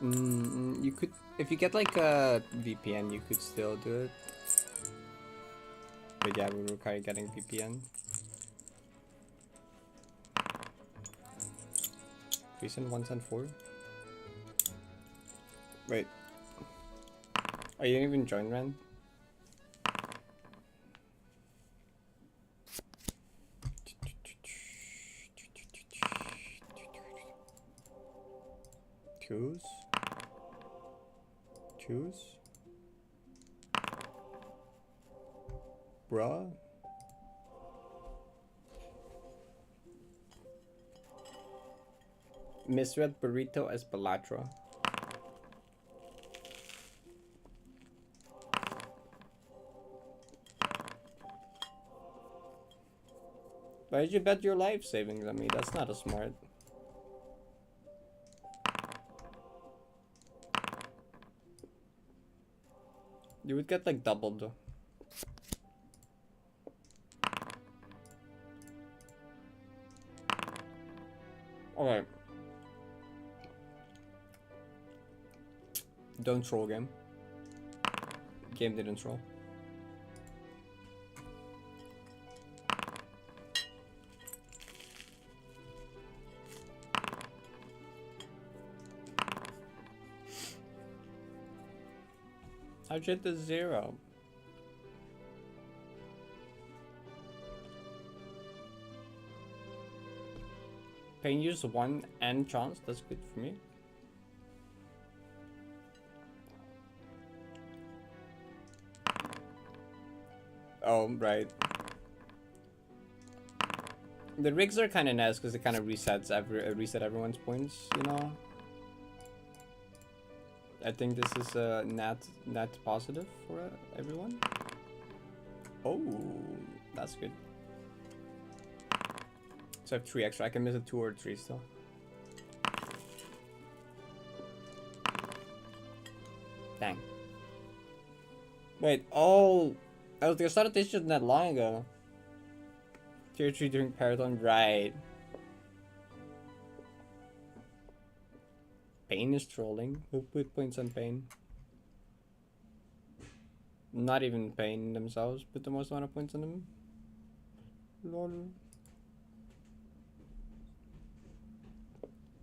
You could, if you get like a VPN, you could still do it. But yeah, we require getting VPN. Recent 1.4. Wait. Oh, you didn't even join Ren? Choose. Bruh. Misread burrito as Balatra. Why did you bet your life savings on me? That's not a smart. You would get like doubled though. Okay. Don't troll game. Game didn't troll. How'd you hit the 0? Pain use 1 and chance, that's good for me. Oh, right. The rigs are kind of nice because it kind of resets reset everyone's points, you know. I think this is a net positive for everyone. Oh, that's good. So I have 3 extra. I can miss a 2 or 3 still. Dang. Wait, oh, I was gonna start this just not long ago. Tier 3 during Parrot, right. Pain is trolling. Who put points on Pain? Not even Pain themselves put the most amount of points on them. Lol.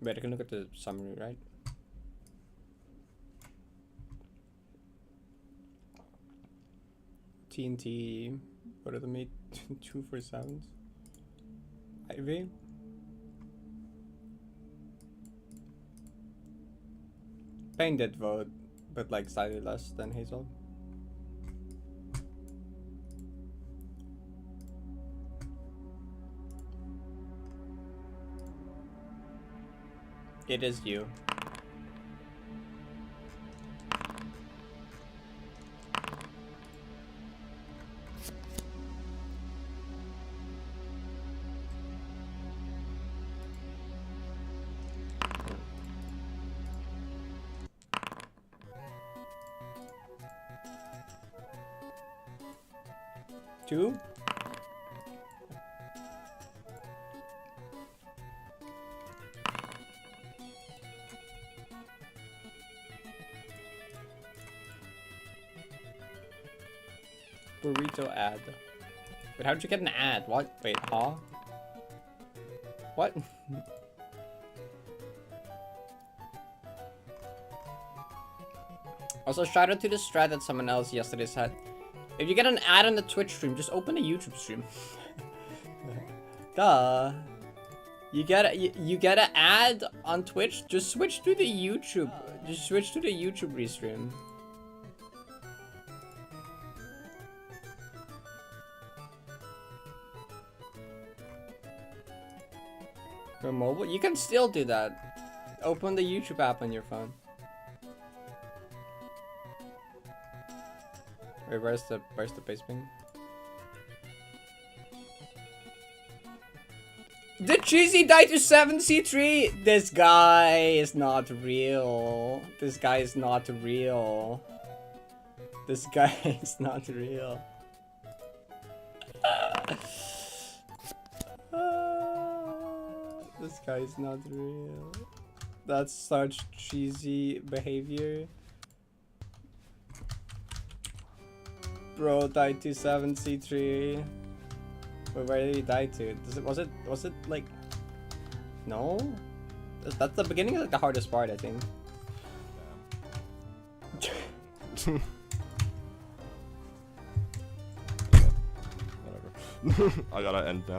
Wait, I can look at the summary, right? TNT. What are the mate? 247s. Ivy. Pain did vote, but like slightly less than Hazel. It is you. 2. Burrito ad. Wait, how'd you get an ad? What? Wait, huh? What? Also, shout out to the strat that someone else yesterday said. If you get an ad on the Twitch stream, just open a YouTube stream. Duh. You get an ad on Twitch, just switch to the YouTube. Just switch to the YouTube restream. For mobile, you can still do that. Open the YouTube app on your phone. Wait, where's the base ping? Did Cheesy die to 7C3? This guy is not real. This guy is not real. This guy is not real. This guy is not real. That's such cheesy behavior. Bro died to 7C3. But where did he die to? Was it like... No? That's the beginning of like the hardest part, I think. Whatever. I gotta end now.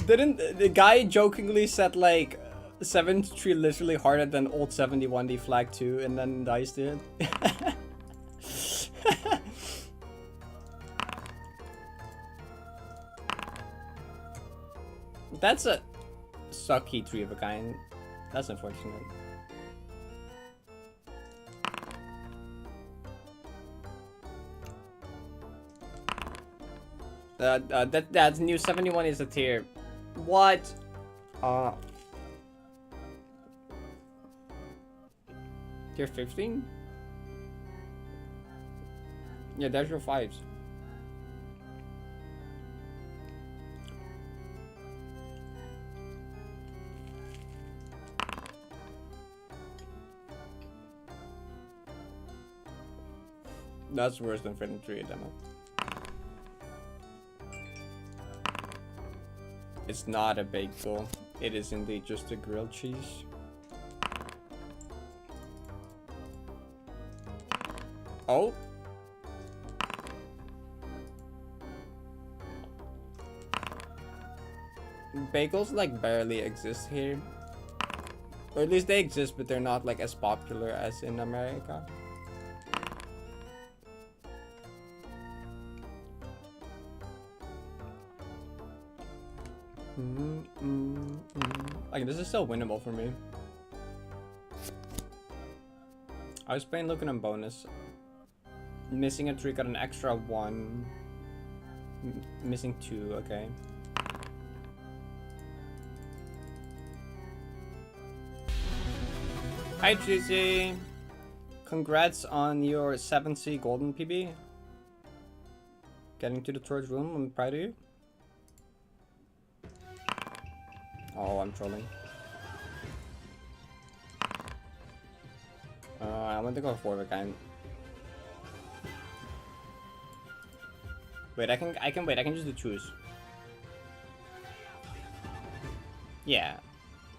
Didn't the guy jokingly said like 7-3 literally harder than old 71D flag 2 and then dies to it? That's a sucky 3 of a kind. That's unfortunate. That's new 71 is a tier. What? Tier 15? Yeah, there's your 5s. That's worse than Freedom 3 demo. It's not a bagel. It is indeed just a grilled cheese. Oh. Bagels like barely exist here. Or at least they exist, but they're not like as popular as in America. Like, this is still winnable for me. I was playing looking on bonus. Missing a 3 got an extra 1. Missing 2, okay. Hi Juicy! Congrats on your 7C golden PB. Getting to the third room, I'm proud of you. Oh, I'm trolling. I want to go for the kind. Wait, I can wait. I can just do choose. Yeah,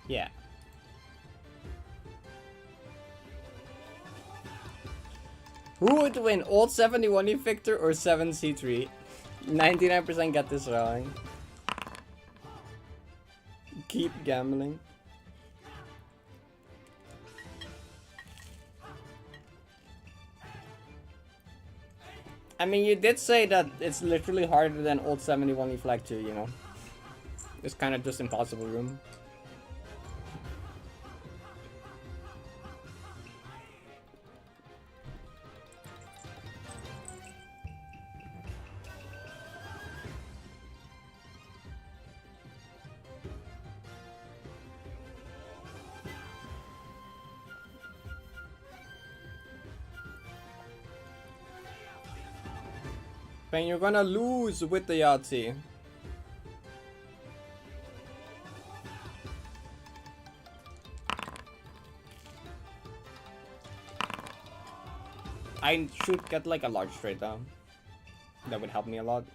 yeah. Who would win, old 71 Victor or 7C3? 99% got this wrong. Keep gambling. I mean, you did say that it's literally harder than old 71 flag 2, you know. It's kind of just impossible room. Pain, you're gonna lose with the Yahtzee. I should get like a large straight down. That would help me a lot.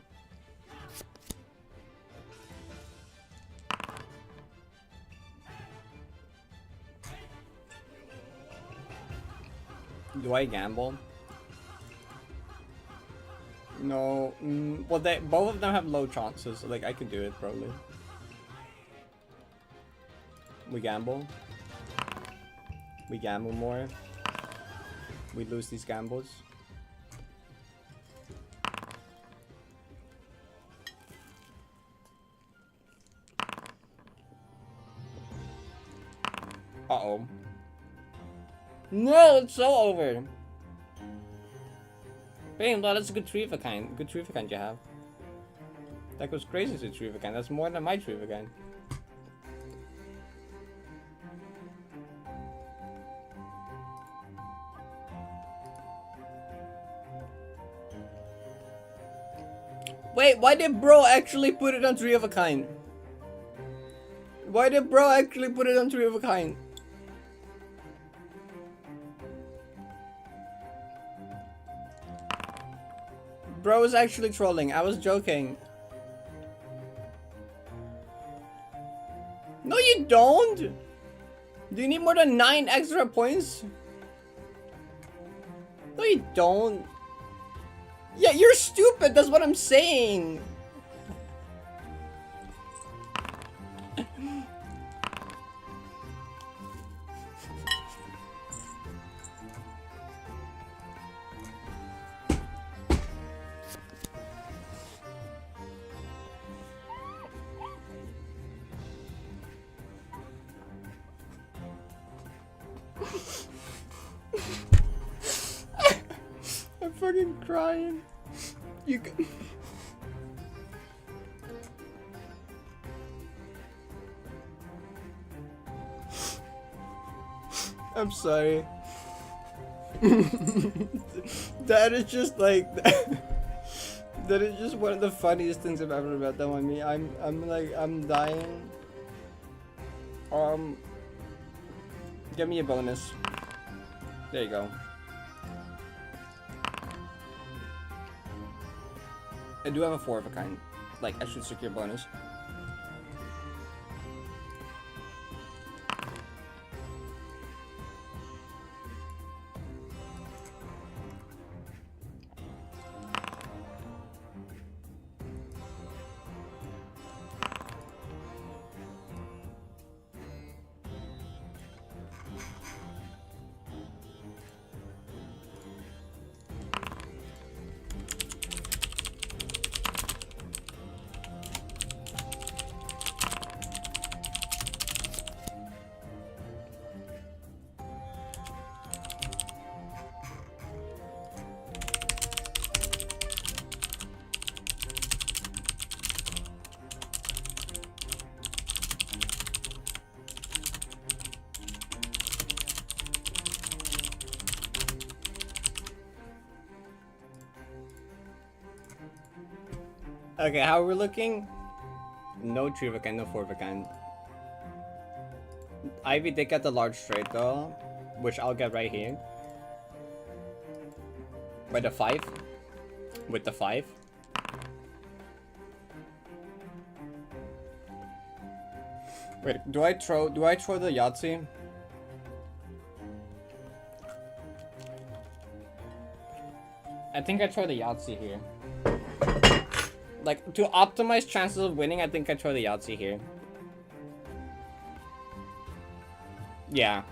Do I gamble? No. Well, both of them have low chances. So, like, I could do it probably. We gamble. We gamble more. We lose these gambles. Uh-oh. No, it's so over. Bam, that's a good tree of a kind. Good tree of a kind you have. That goes crazy to tree of a kind. That's more than my tree of a kind. Wait, why did bro actually put it on tree of a kind? Why did bro actually put it on tree of a kind? Bro was actually trolling. I was joking. No, you don't. Do you need more than 9 extra points? No, you don't. Yeah, you're stupid. That's what I'm saying. I'm fucking crying. You can... I'm sorry. That is just like that is just one of the funniest things I've ever read that on me. I'm dying. Give me a bonus. There you go. I do have a 4 of a kind. Like, I should secure bonus. Okay, how are we looking? No 3 of a kind, no 4 of a kind. Ivy did get the large straight though, which I'll get right here. With the 5. With the 5. Wait, do I throw the Yahtzee? I think I throw the Yahtzee here. Like, to optimize chances of winning, I think I throw the Yahtzee here. Yeah.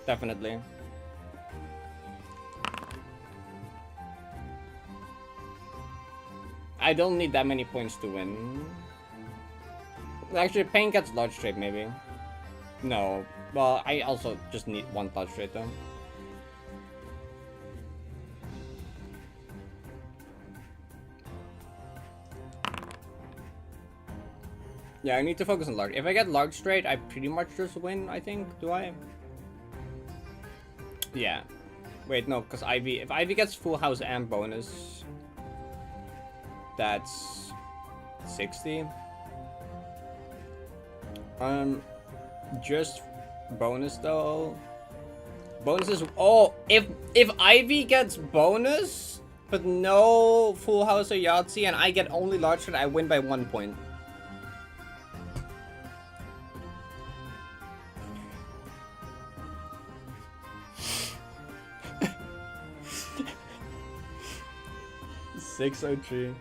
Definitely. I don't need that many points to win. Actually, Pain gets large straight, maybe. No. Well, I also just need 1 large straight, though. Yeah, I need to focus on large. If I get large straight, I pretty much just win, I think. Do I? Yeah. Wait, no, because Ivy... If Ivy gets full house and bonus... That's 60. Just bonus though. Bonuses. Oh, if Ivy gets bonus, but no full house or Yahtzee, and I get only large straight, I win by 1 point. $603.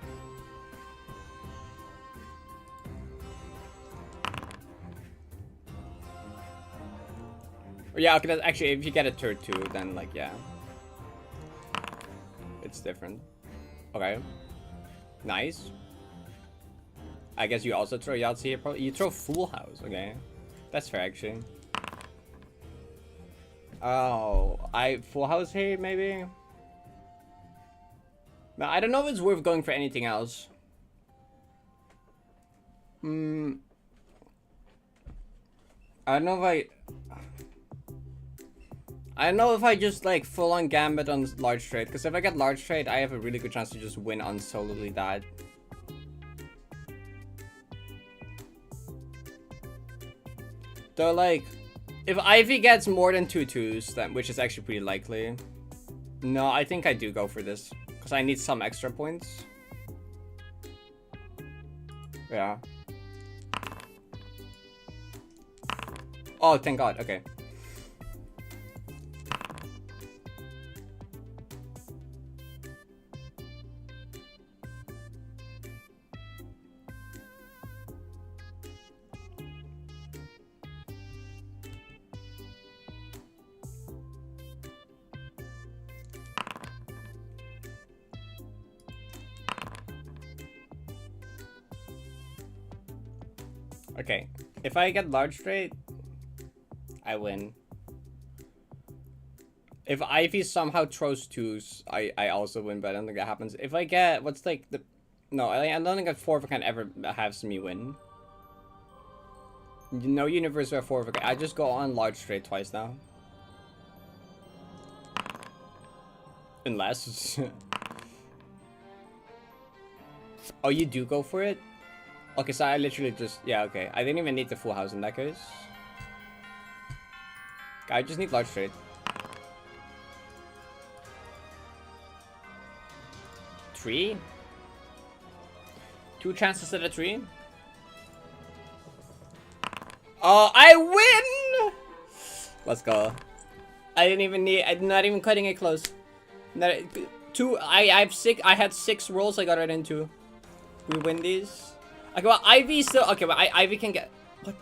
Yeah, okay, that's actually, if you get a turd too, then like, yeah. It's different. Okay. Nice. I guess you also throw Yahtzee here, probably. You throw full house, okay. That's fair, actually. Oh, full house here, maybe? No, I don't know if it's worth going for anything else. I don't know if I don't know if I just like full on gambit on large trade, because if I get large trade, I have a really good chance to just win on solely that. Though, like, if Ivy gets more than 2 twos, then, which is actually pretty likely. No, I think I do go for this, because I need some extra points. Yeah. Oh, thank God. Okay. Okay, if I get large straight, I win. If Ivy somehow throws twos, I also win, but I don't think that happens. If I get, what's like the... No, I don't think a 4 of a kind ever has me win. No universe where 4 of a kind. I just go on large straight twice now. Unless... Oh, you do go for it? Okay, so I literally just... Yeah, okay. I didn't even need the full house in that case. I just need large straight. 3? 2 chances at a 3? Oh, I win! Let's go. I didn't even need... I'm not even cutting it close. Not, 2... I had 6 rolls. I got it in 2. We win these. Okay, well, Ivy still... Okay, well, Ivy can get... What?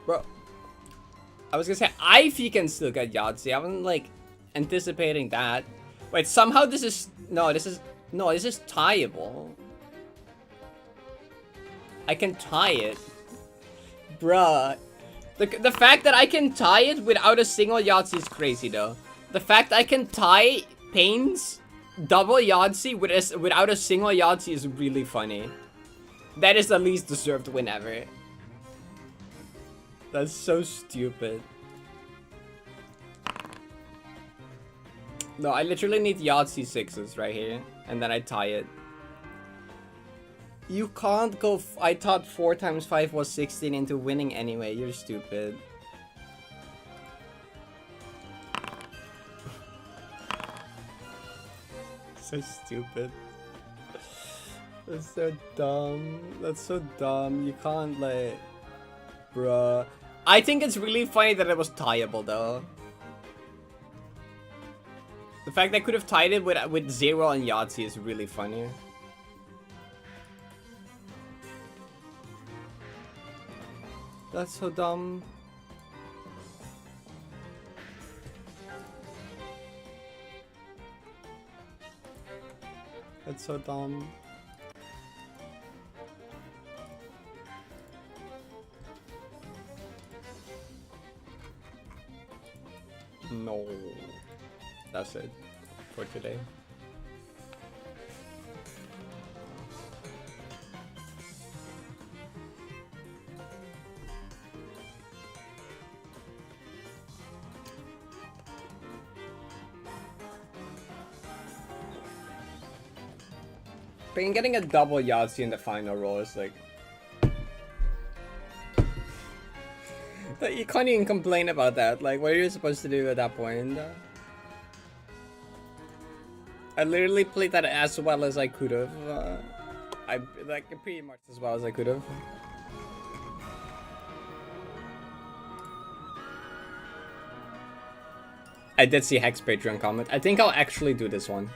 Bro. I was gonna say, Ivy can still get Yahtzee. I wasn't, like, anticipating that. Wait, somehow this is... No, this is... No, this is tieable. I can tie it. Bruh. The fact that I can tie it without a single Yahtzee is crazy, though. The fact I can tie Pain's double Yahtzee without a single Yahtzee is really funny. That is the least deserved win ever. That's so stupid. No, I literally need Yahtzee 6s right here. And then I tie it. You can't go... I thought 4 times 5 was 16 into winning anyway. You're stupid. So stupid. That's so dumb. That's so dumb. You can't like... Bruh. I think it's really funny that it was tieable though. The fact that I could have tied it with 0 and Yahtzee is really funny. That's so dumb. That's so dumb. No. That's it for today. But getting a double Yahtzee in the final roll is like... You can't even complain about that. Like, what are you supposed to do at that point? I literally played that as well as I could have. I like pretty much as well as I could have. I did see Hex Patreon comment. I think I'll actually do this one.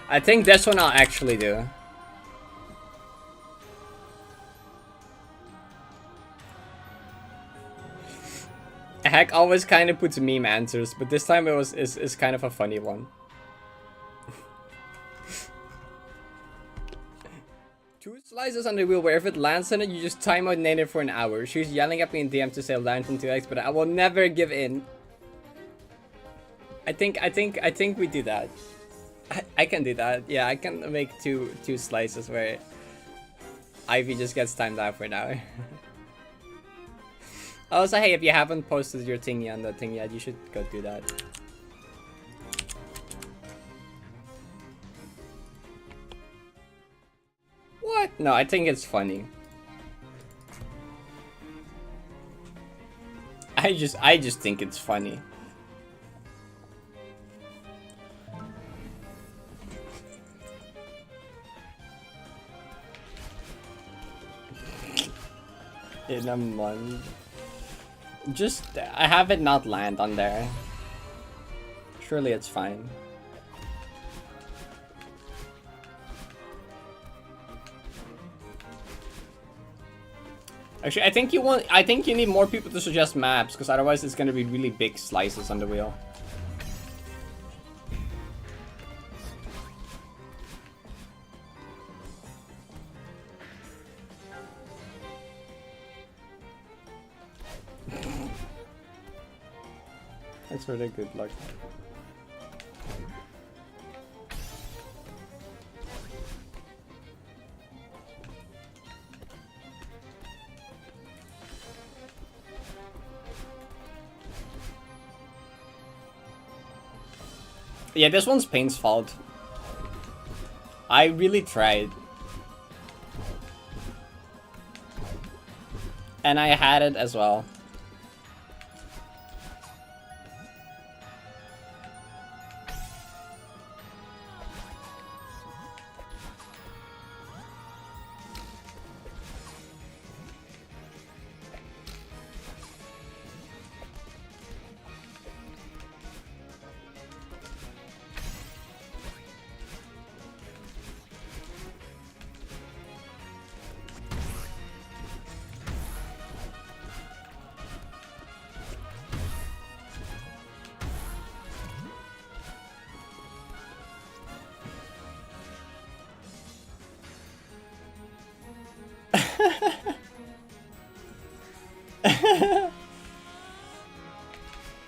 I think this one I'll actually do. Heck always kind of puts meme answers, but this time it is kind of a funny one. 2 slices on the wheel where if it lands on it, you just time out Nader for an hour. She's yelling at me in DM to say land from 2x, but I will never give in. I think we do that. I can do that. Yeah, I can make two slices where Ivy just gets timed out for an hour. Also, hey, if you haven't posted your thingy on the thing yet, you should go do that. What? No, I think it's funny. I just think it's funny. In a month. Just, I have it not land on there. Surely it's fine. Actually, I think you need more people to suggest maps, because otherwise it's gonna be really big slices on the wheel. Thanks for the good luck. Yeah, this one's Pain's fault. I really tried. And I had it as well.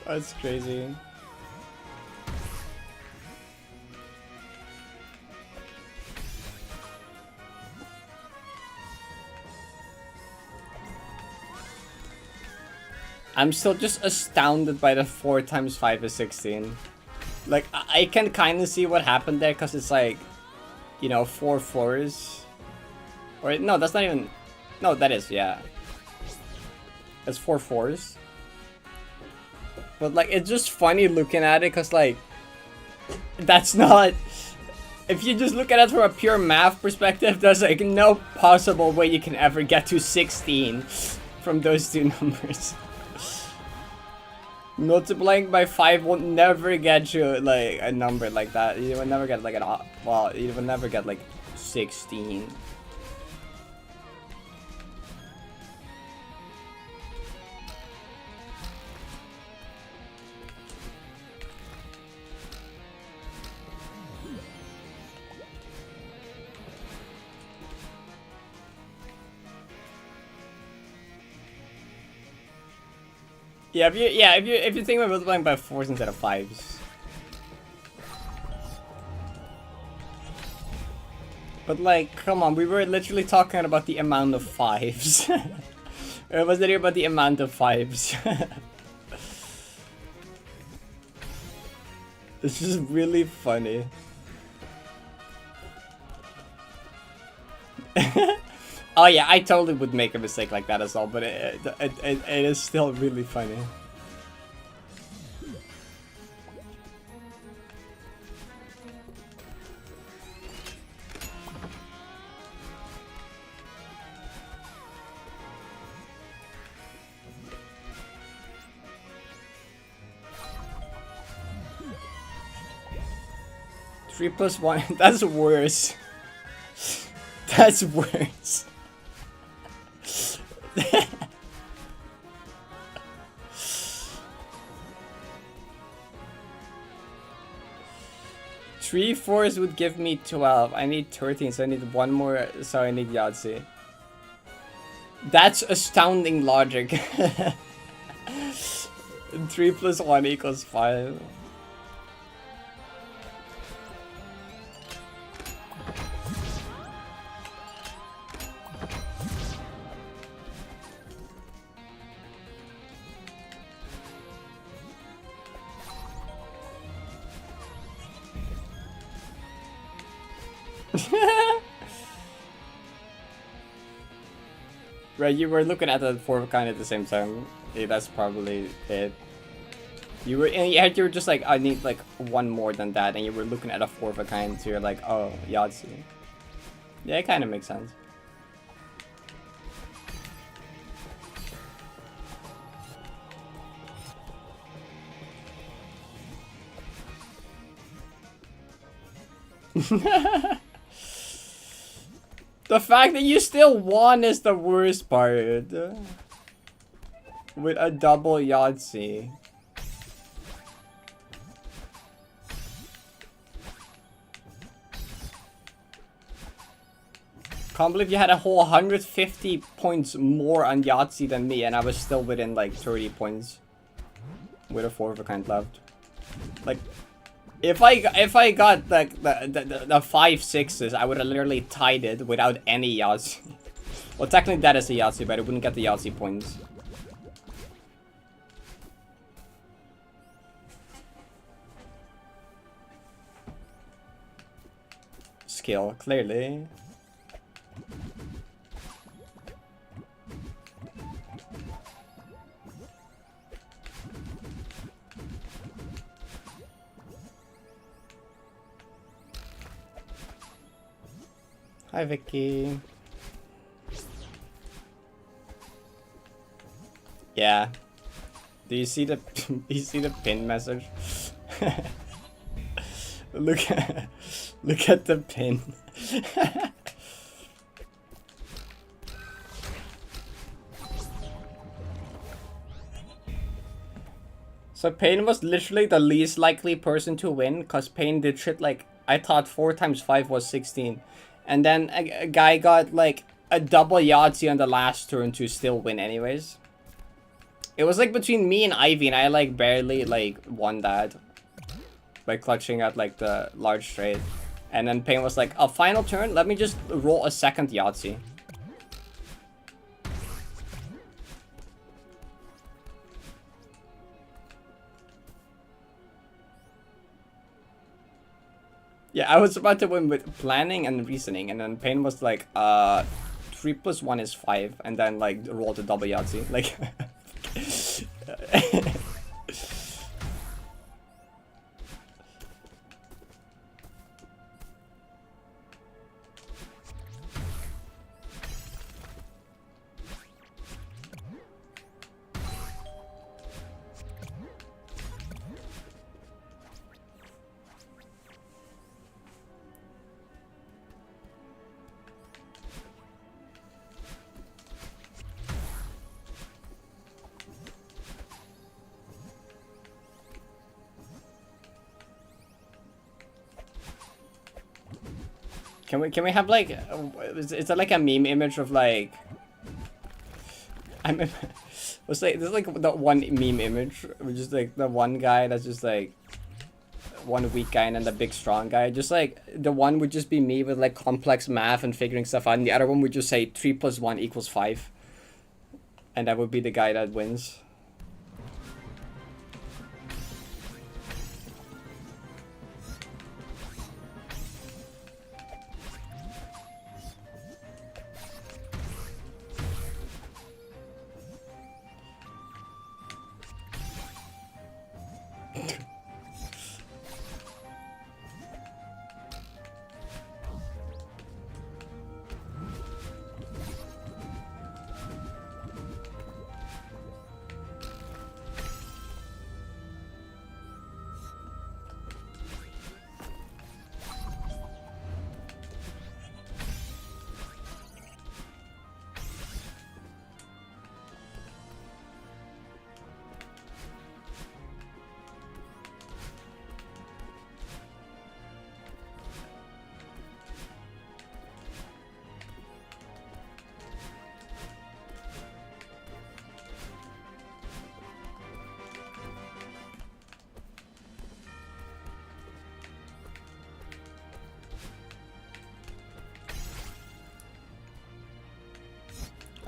That's crazy. I'm still just astounded by the 4 times 5 is 16. Like, I can kind of see what happened there, because it's like, you know, 4 4s. Or, no, that's not even... No, that is, yeah. It's 4 4s. But, like, it's just funny looking at it, because, like, that's not... If you just look at it from a pure math perspective, there's, like, no possible way you can ever get to 16 from those two numbers. Multiplying by 5 will never get you, like, a number like that. You will never get, like, well, you will never get, like, 16. Yeah, if you think about multiplying by 4s instead of 5s. But like, come on, we were literally talking about the amount of 5s. It was literally about the amount of 5s. It's just really funny. Oh yeah, I totally would make a mistake like that as well, but it is still really funny. Three plus one, that's worse. That's worse. Three fours would give me 12. I need 13, so I need one more. So I need Yahtzee. That's astounding logic. 3 plus 1 equals 5. Right, you were looking at the 4 of a kind at the same time. Yeah, that's probably it. You were just like, I need like one more than that, and you were looking at a 4 of a kind, so you're like, oh, Yahtzee. Yeah, it kind of makes sense. The fact that you still won is the worst part. With a double Yahtzee. Can't believe you had a whole 150 points more on Yahtzee than me, and I was still within like 30 points. With a 4 of a kind left. Like, if I got like the 5 sixes, I would have literally tied it without any Yahtzee. Well, technically that is a Yahtzee, but I wouldn't get the Yahtzee points. Skill, clearly. Hi, Vicky. Yeah. Do you see the do you see the pin message? look at the pin. So Payne was literally the least likely person to win, cause Payne did shit like, I thought 4 times 5 was 16. And then a guy got like a double Yahtzee on the last turn to still win anyways. It was like between me and Ivy, and I like barely like won that by clutching at like the large straight. And then Payne was like, a final turn, let me just roll a second Yahtzee. Yeah, I was about to win with planning and reasoning, and then Payne was like, 3 plus 1 is 5, and then like rolled a double Yahtzee. Like, Can we have like, is that like a meme image of like, was like, there's like the one meme image, which is like the one guy that's just like one weak guy and then the big strong guy. Just like the one would just be me with like complex math and figuring stuff out, and the other one would just say 3 plus 1 equals 5, and that would be the guy that wins.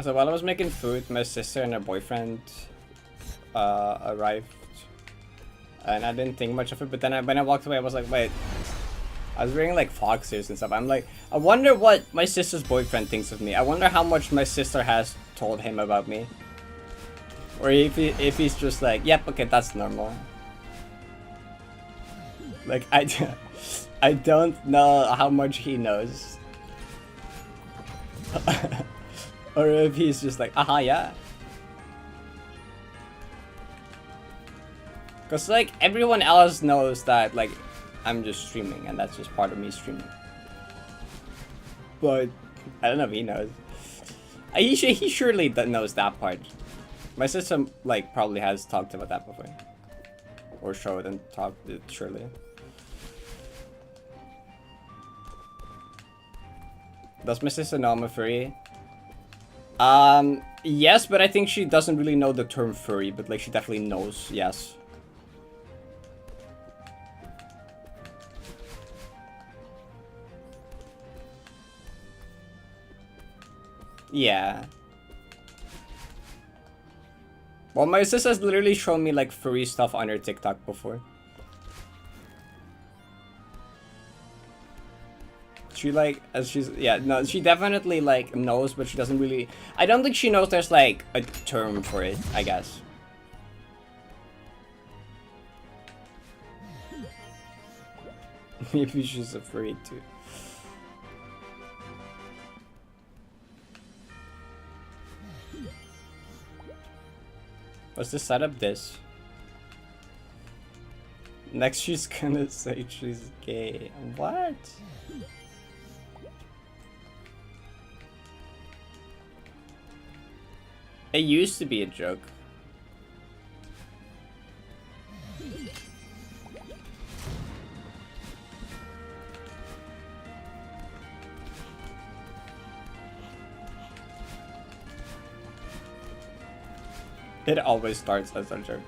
So while I was making food, my sister and her boyfriend arrived, and I didn't think much of it. But then when I walked away, I was like, wait. I was wearing like fox ears and stuff. I'm like, I wonder what my sister's boyfriend thinks of me. I wonder how much my sister has told him about me, or if he's just like, yep, okay, that's normal. Like I don't know how much he knows. Or if he's just like, aha, yeah. Cause like everyone else knows that like I'm just streaming and that's just part of me streaming. But I don't know if he knows. He surely knows that part. My sister like probably has talked about that before. Or showed and talked it surely. Does my sister know I'm a furry? Yes, but I think she doesn't really know the term furry, but like she definitely knows, yes. Yeah. Well, my sister's literally shown me like furry stuff on her TikTok before. She like, as she's, yeah, no, she definitely like knows, but she doesn't really, I don't think she knows there's like a term for it, I guess. Maybe she's afraid too. Let's just set up this. Next she's gonna say she's gay. What? It used to be a joke. It always starts as a joke.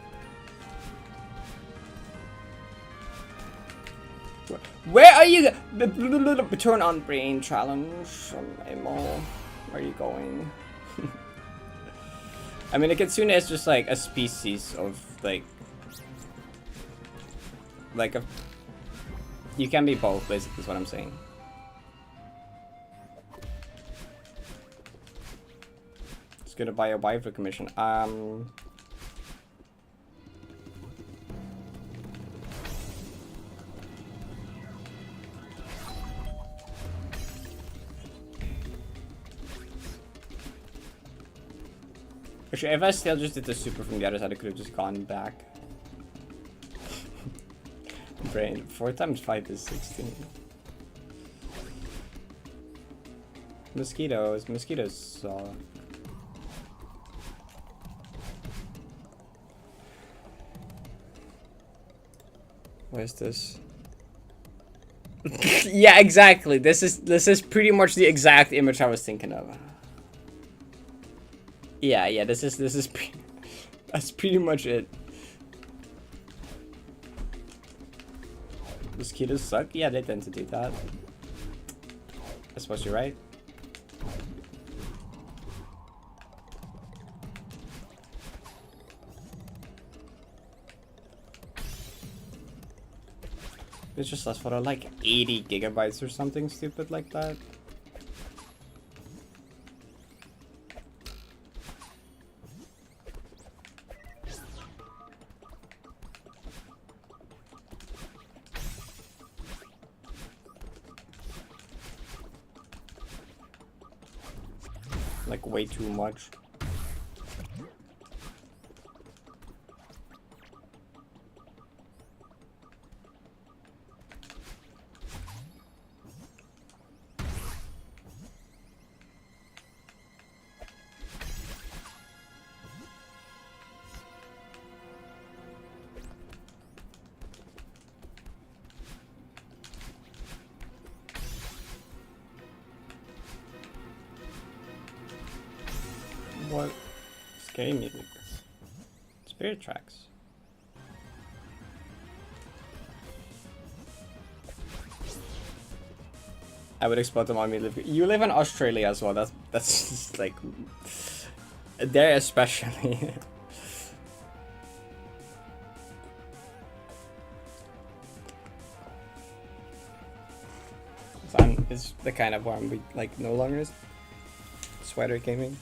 Where are you? Turn on brain challenge. Emo. Where are you going? I mean, a kitsune is just like a species of like a. You can be both, basically, is what I'm saying. It's gonna buy a wife commission. Actually, if I still just did the super from the other side, I could have just gone back. Brain. 4 times 5 is 16. Mosquitoes. Mosquitoes suck. What is this? Yeah, exactly. This is pretty much the exact image I was thinking of. Yeah, this is that's pretty much it. Mosquitoes suck? Yeah, they tend to do that. I suppose you're right. It's just less photo, like 80 gigabytes or something stupid like that. like way too much. What? Scary music. Spirit tracks. I would explode them on me. You live in Australia as well. That's just like there especially. Sun is the kind of warm we like no longer is. Sweater gaming.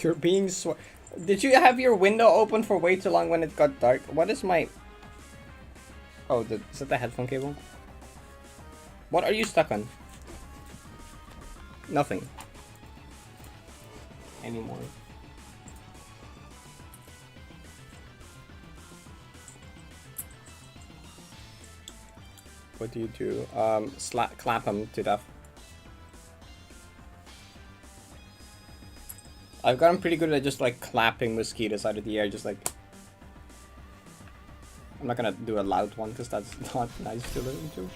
You're being Did you have your window open for way too long when it got dark? What is my... Oh, is that the headphone cable? What are you stuck on? Nothing. Anymore. What do you do? Clap them to death. I've gotten pretty good at just like clapping mosquitoes out of the air, just like... I'm not gonna do a loud one because that's not nice to listen to.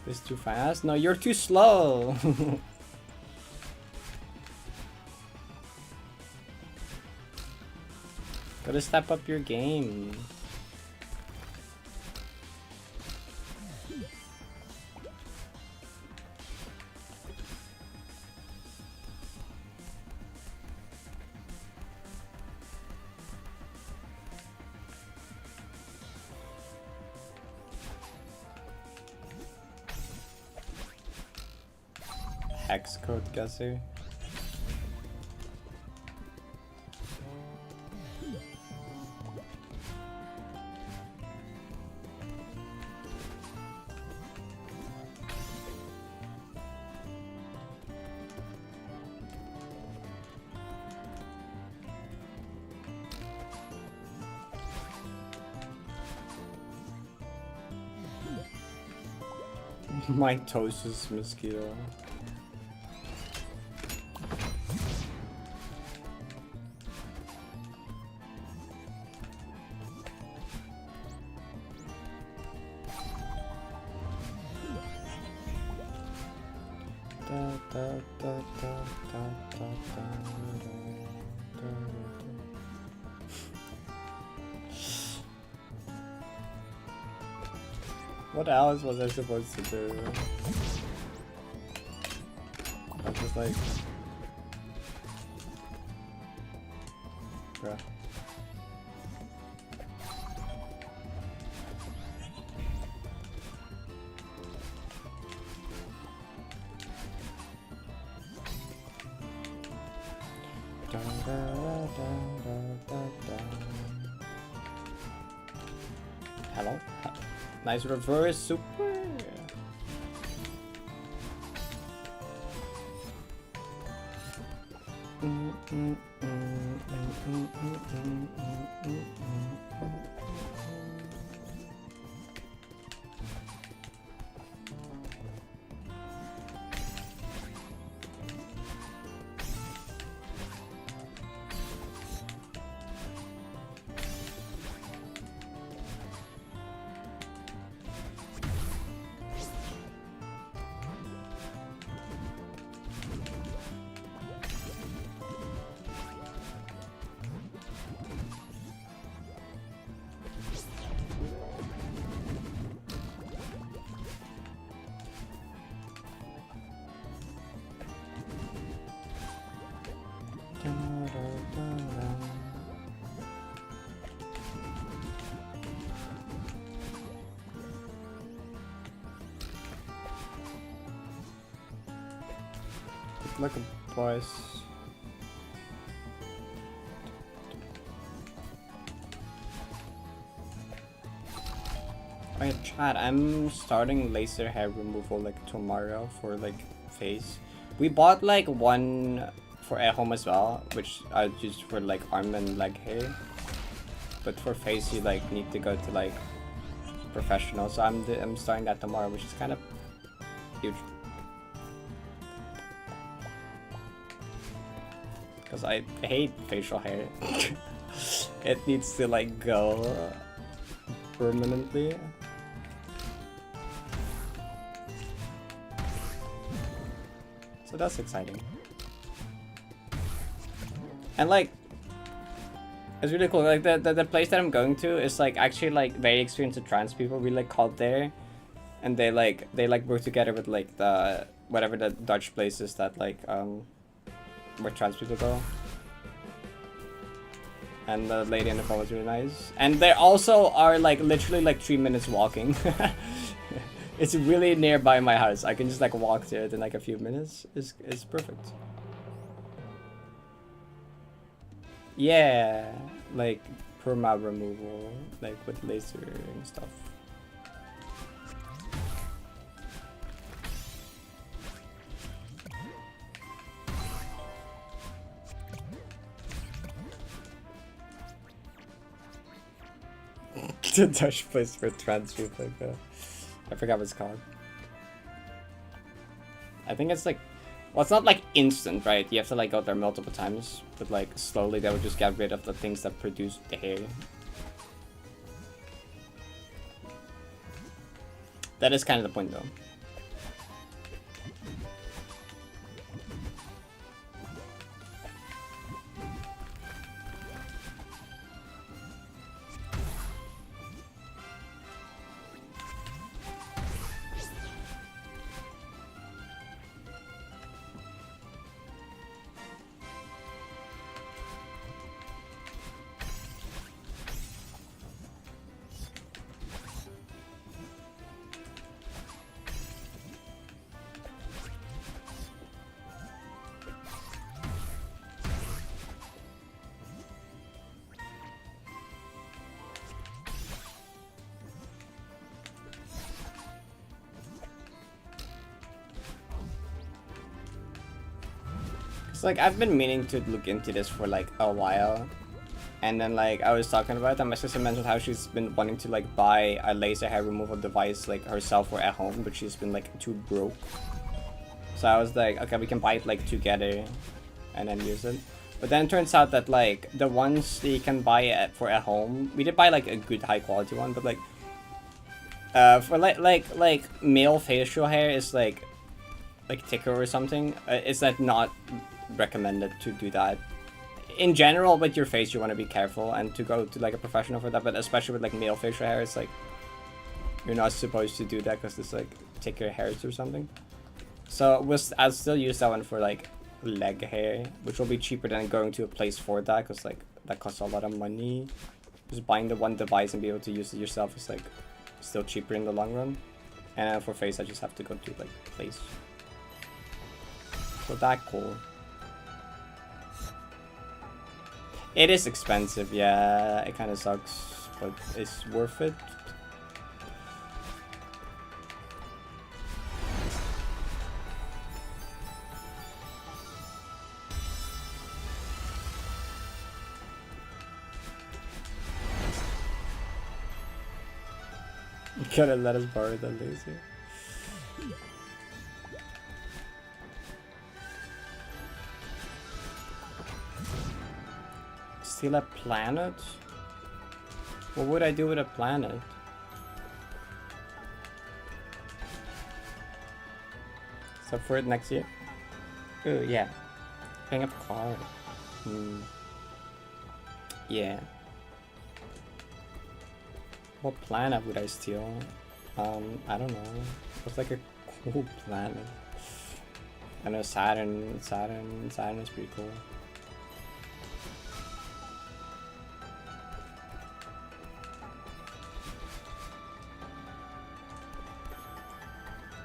This too fast? No, you're too slow. Gotta step up your game. Hex code guesser. Mitosis mosquito. What else was I supposed to do? I was just like... Bruh. Hello? Nice reverse super. Like a boss. Oh yeah, chat, I'm starting laser hair removal like tomorrow for like face. We bought like one for at home as well, which I used for like arm and leg hair. But for face you like need to go to like professional, so I'm starting that tomorrow, which is kind of huge. Because I hate facial hair. It needs to like go permanently. So that's exciting. And like, it's really cool. Like the place that I'm going to is like actually like very experienced trans people. We like called there, and they work together with like the whatever the Dutch places that like where trans people go. And the lady in the phone was really nice. And they also are like literally like 3 minutes walking. It's really nearby my house. I can just like walk to it in like a few minutes. It's perfect. Yeah, like perma removal, like with laser and stuff. The Dutch place for trans people, like I forgot what it's called. I think it's like, well, it's not like instant, right? You have to like go there multiple times, but like slowly they would just get rid of the things that produce the hair. That is kind of the point, though. Like I've been meaning to look into this for like a while, and then like I was talking about it and my sister mentioned how she's been wanting to like buy a laser hair removal device like herself or at home, but she's been like too broke. So I was like, okay, we can buy it like together and then use it. But then it turns out that like the ones that you can buy for at home, we did buy like a good high quality one, but like for like male facial hair is like thicker or something. It's like not recommended to do that in general. With your face you want to be careful and to go to like a professional for that, but especially with like male facial hair, it's like you're not supposed to do that because it's like thicker hairs or something. So I'll still use that one for like leg hair, which will be cheaper than going to a place for that, because like that costs a lot of money. Just buying the one device and be able to use it yourself is like still cheaper in the long run. And for face I just have to go to like place. So that cool. It is expensive, yeah, it kind of sucks, but it's worth it. You gotta let us borrow the laser. Steal a planet? What would I do with a planet? Except for it next year? Oh yeah. Picking up a car. Yeah. What planet would I steal? I don't know. What's like a cool planet? I know Saturn is pretty cool.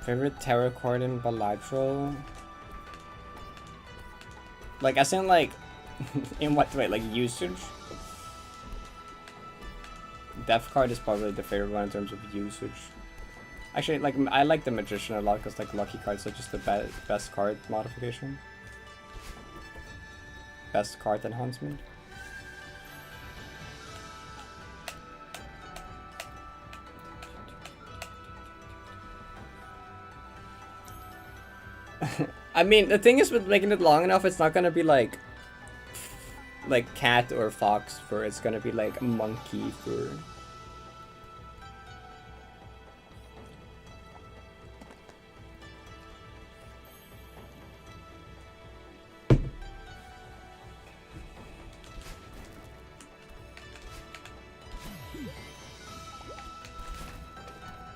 Favorite tarot card in bilateral? Like, as in, like, in what way? Like, usage? Death card is probably the favorite one in terms of usage. Actually, like, I like the Magician a lot because, like, lucky cards are just the best card modification. Best card enhancement. I mean, the thing is with making it long enough, it's not gonna be like cat or fox fur. It's gonna be like monkey fur.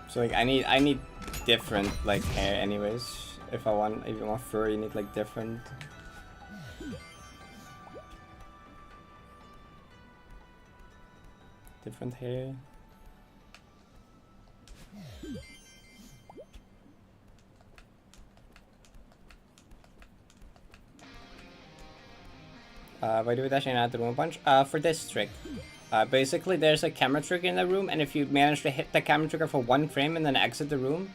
So like I need different like hair anyways. If you want fur, you need like different. Different hair. Why do we dash in at the room punch? For this trick. Basically there's a camera trigger in the room, and if you manage to hit the camera trigger for 1 frame and then exit the room,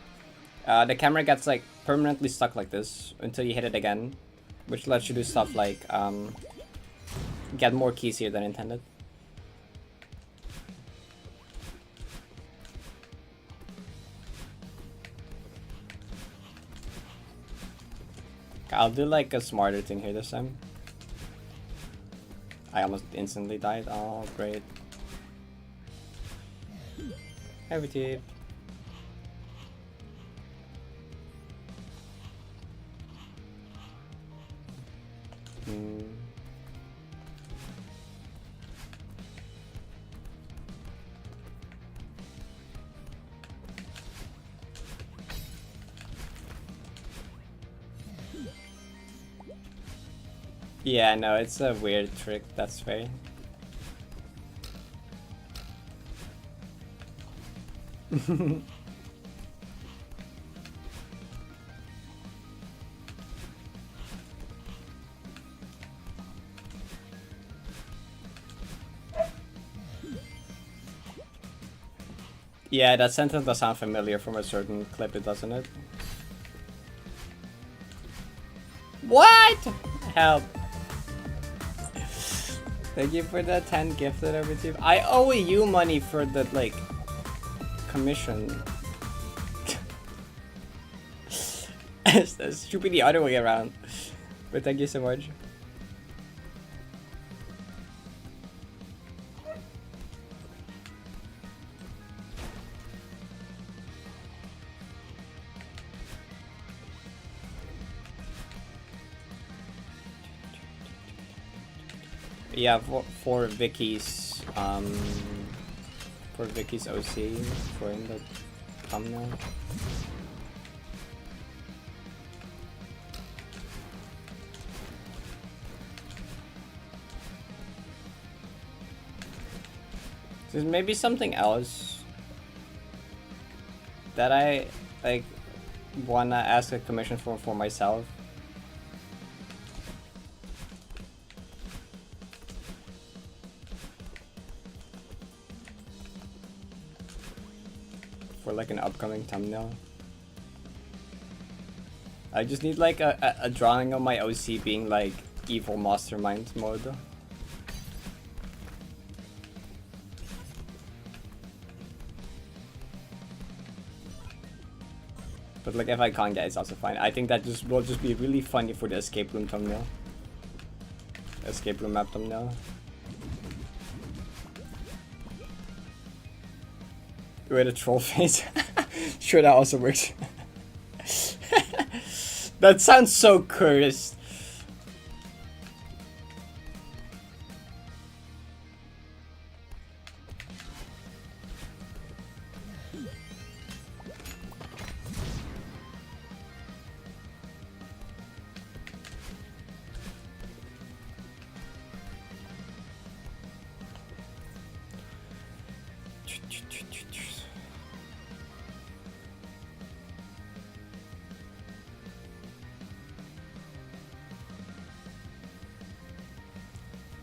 the camera gets like permanently stuck like this until you hit it again, which lets you do stuff like get more keys here than intended. I'll do like a smarter thing here this time. I almost instantly died. Oh, great. Heavy tip. Yeah, no, it's a weird trick, that's fair. Yeah, that sentence does sound familiar from a certain clip, doesn't it? What? Help. Thank you for the 10 gifted over to you. I owe you money for the, like, commission. It should be the other way around. But thank you so much. Yeah, for Vicky's OC for in the thumbnail. There's maybe something else that I like wanna ask a commission for myself. For like an upcoming thumbnail. I just need like a drawing of my OC being like evil mastermind mode. But like if I can't get it, it's also fine. I think that will just be really funny for the escape room thumbnail. Escape room map thumbnail. With a troll face. Sure, that also works. That sounds so cursed.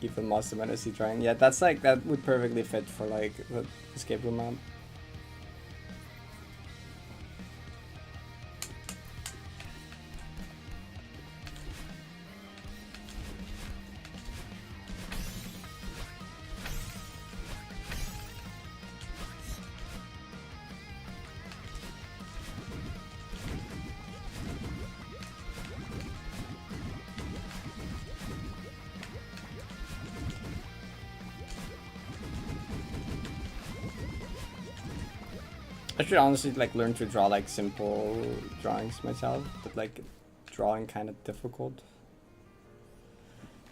Even Monster Fantasy drawing. Yeah, that's like, that would perfectly fit for like the escape room map. I should honestly like learn to draw like simple drawings myself, but like drawing kind of difficult.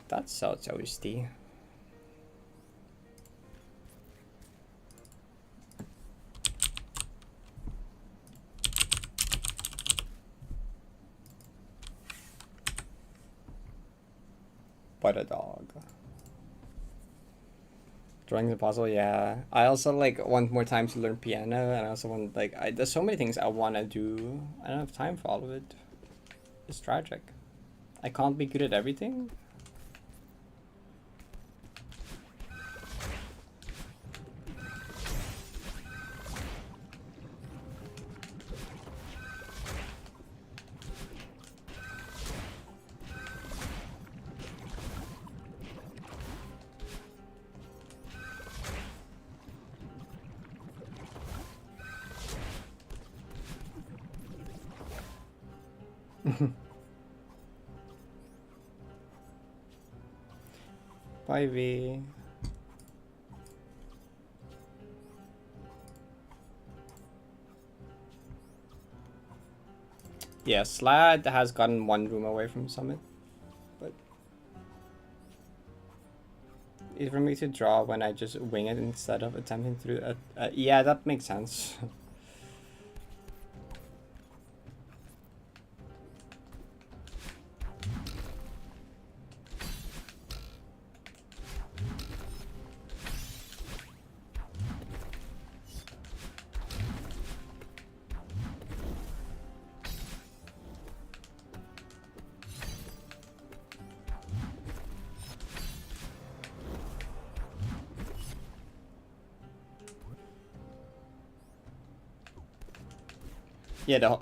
That's so toasty. But a dog. Drawing's impossible, yeah. I also like want more time to learn piano, and I also want like there's so many things I want to do. I don't have time for all of it. It's tragic. I can't be good at everything. Bye, V. Yeah, Slad has gotten one room away from Summit, but easy for me to draw when I just wing it instead of attempting through. Yeah, that makes sense.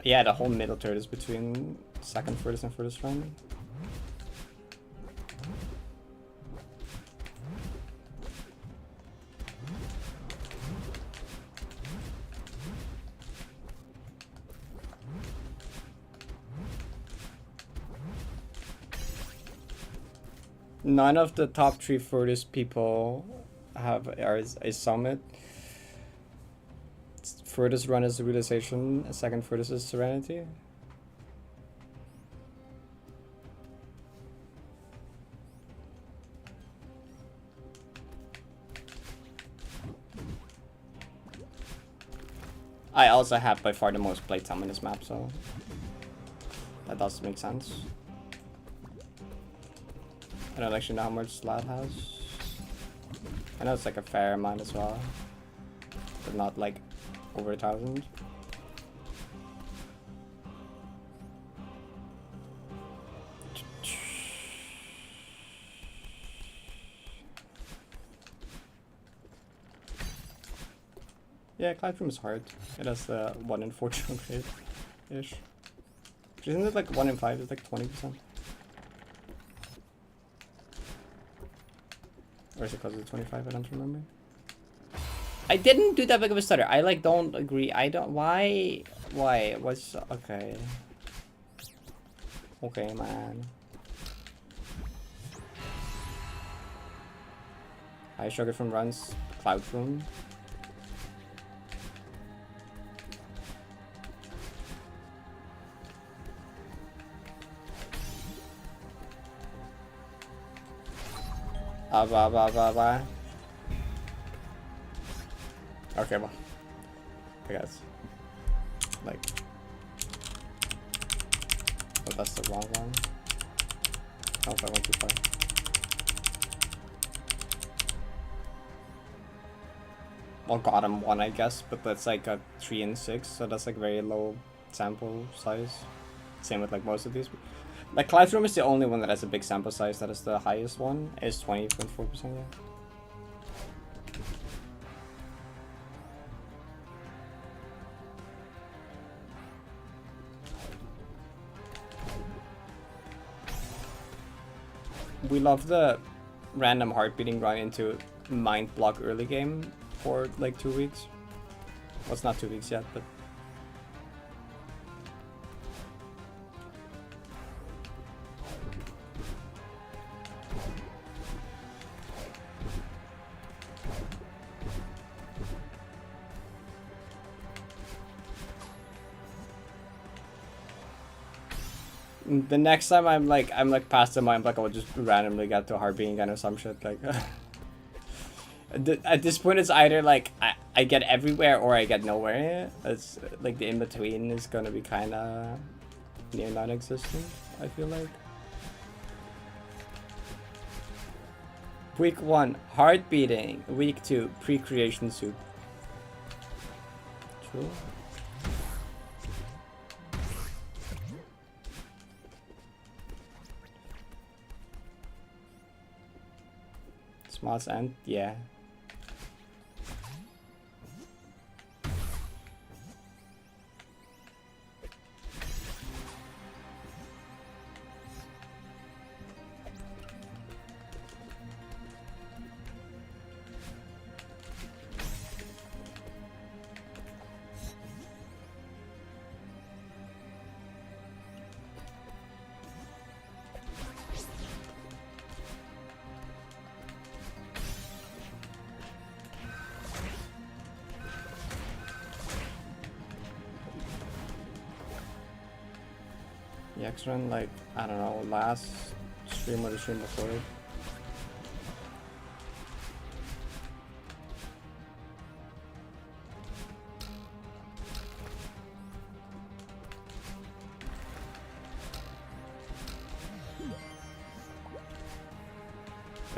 Yeah, the whole middle turret is between second furthest and furthest run. None of the top 3 furthest people have a summit. Furthest run is realization, second furthest is serenity. I also have by far the most playtime on this map, so that does make sense. I don't actually know how much Slad has. I know it's like a fair amount as well, but not like over 1,000. Yeah, Cloud Room is hard. It has the 1 in 4 jump rate-ish. Isn't it like 1 in 5 is like 20%? Or is it because of 25? I don't remember. I didn't do that big of a stutter. I like don't agree. I don't. Why? Why? What's okay? Okay, man. I sugar from runs. Cloud room. Blah. Okay, well, I guess. Like, oh, that's the wrong one. Oh, I went too far. Well, got him 1, I guess, but that's like a 3 and 6, so that's like very low sample size. Same with like most of these. Like Classroom is the only one that has a big sample size. That is the highest one. It's 20.4%. Yeah. We love the random heartbeating run into mind block early game for like 2 weeks. Well, it's not 2 weeks yet, but the next time I'm like past the mind block, I will just randomly get to a heartbeating gun or some shit like. At this point, it's either like I get everywhere or I get nowhere. It's like the in between is gonna be kind of near non-existent. I feel like. Week 1, heart beating. Week 2, pre-creation soup. True. Smalls and yeah. The X run, like, I don't know, last stream or the stream before it.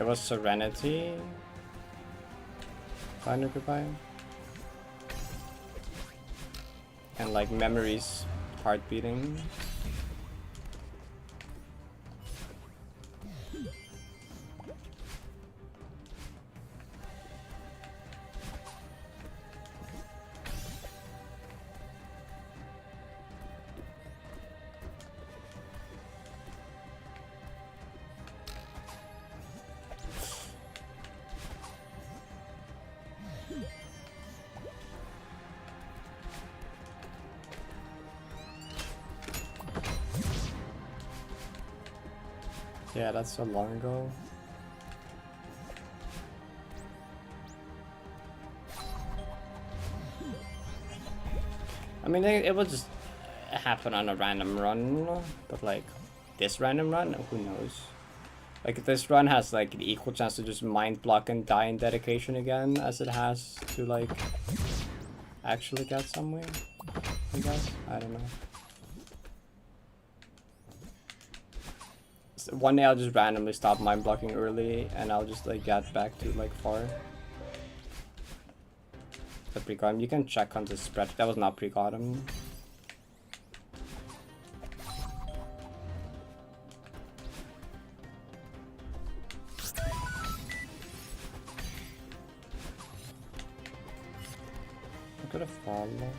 It was Serenity. Final goodbye. And like memories, heart beating. Yeah, that's so long ago. I mean, it will just happen on a random run, but like this random run, who knows? Like this run has like an equal chance to just mind block and die in dedication again as it has to like actually get somewhere. I guess, I don't know. One day I'll just randomly stop mind blocking early and I'll just like get back to like far. The precon, you can check on the spread. That was not precon. I could have fallen.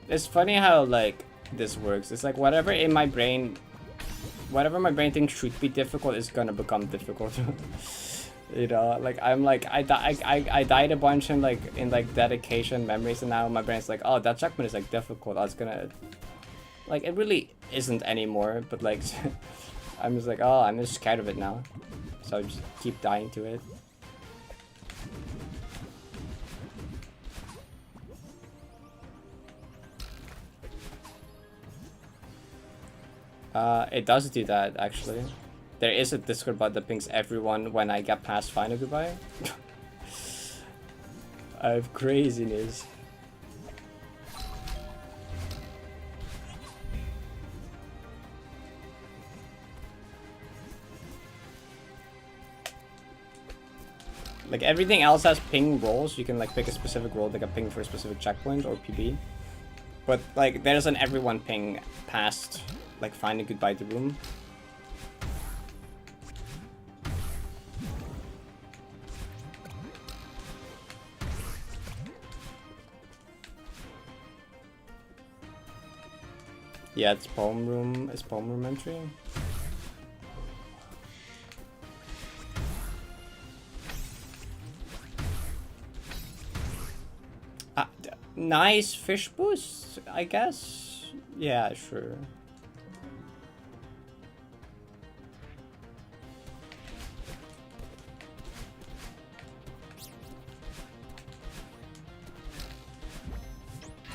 It's funny how like this works. It's like whatever my brain thinks should be difficult is gonna become difficult. You know, like I'm like I died a bunch in like dedication memories, and now my brain's like, oh, that checkpoint is like difficult. I was gonna like it really isn't anymore, but like I'm just like, oh, I'm just scared of it now, so I just keep dying to it. It does do that, actually. there is a Discord bot that pings everyone when I get past final goodbye. I have craziness. Like everything else has ping roles. You can like pick a specific role, like a ping for a specific checkpoint or PB. But like there's an everyone ping past like finding goodbye to room. Yeah, it's poem room. It's poem room entry. Nice fish boost, I guess. Yeah, sure.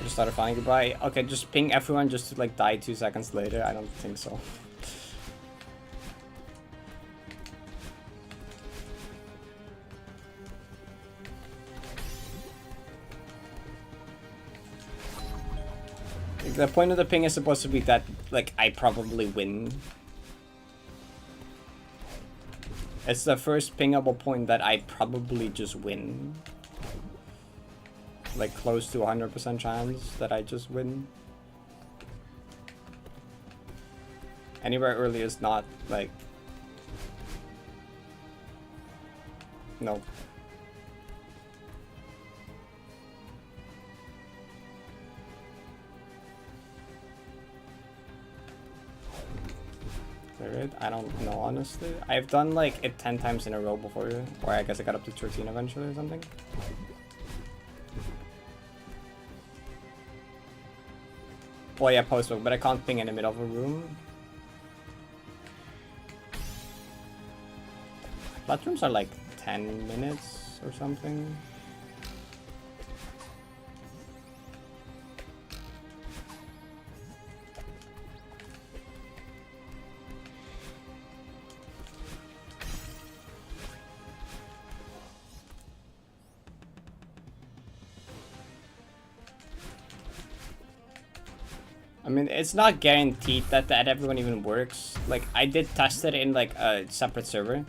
Just started finding goodbye. Okay, just ping everyone just to like die 2 seconds later. I don't think so. The point of the ping is supposed to be that, like, I probably win. It's the first pingable point that I probably just win. Like, close to 100% chance that I just win. Anywhere early is not, like... No. It? I don't know, honestly. I've done like it 10 times in a row before, or I guess I got up to 13 eventually or something. Well, yeah, post-book, but I can't ping in the middle of a room. Bathrooms are like 10 minutes or something. I mean, it's not guaranteed that everyone even works. Like, I did test it in, like, a separate server.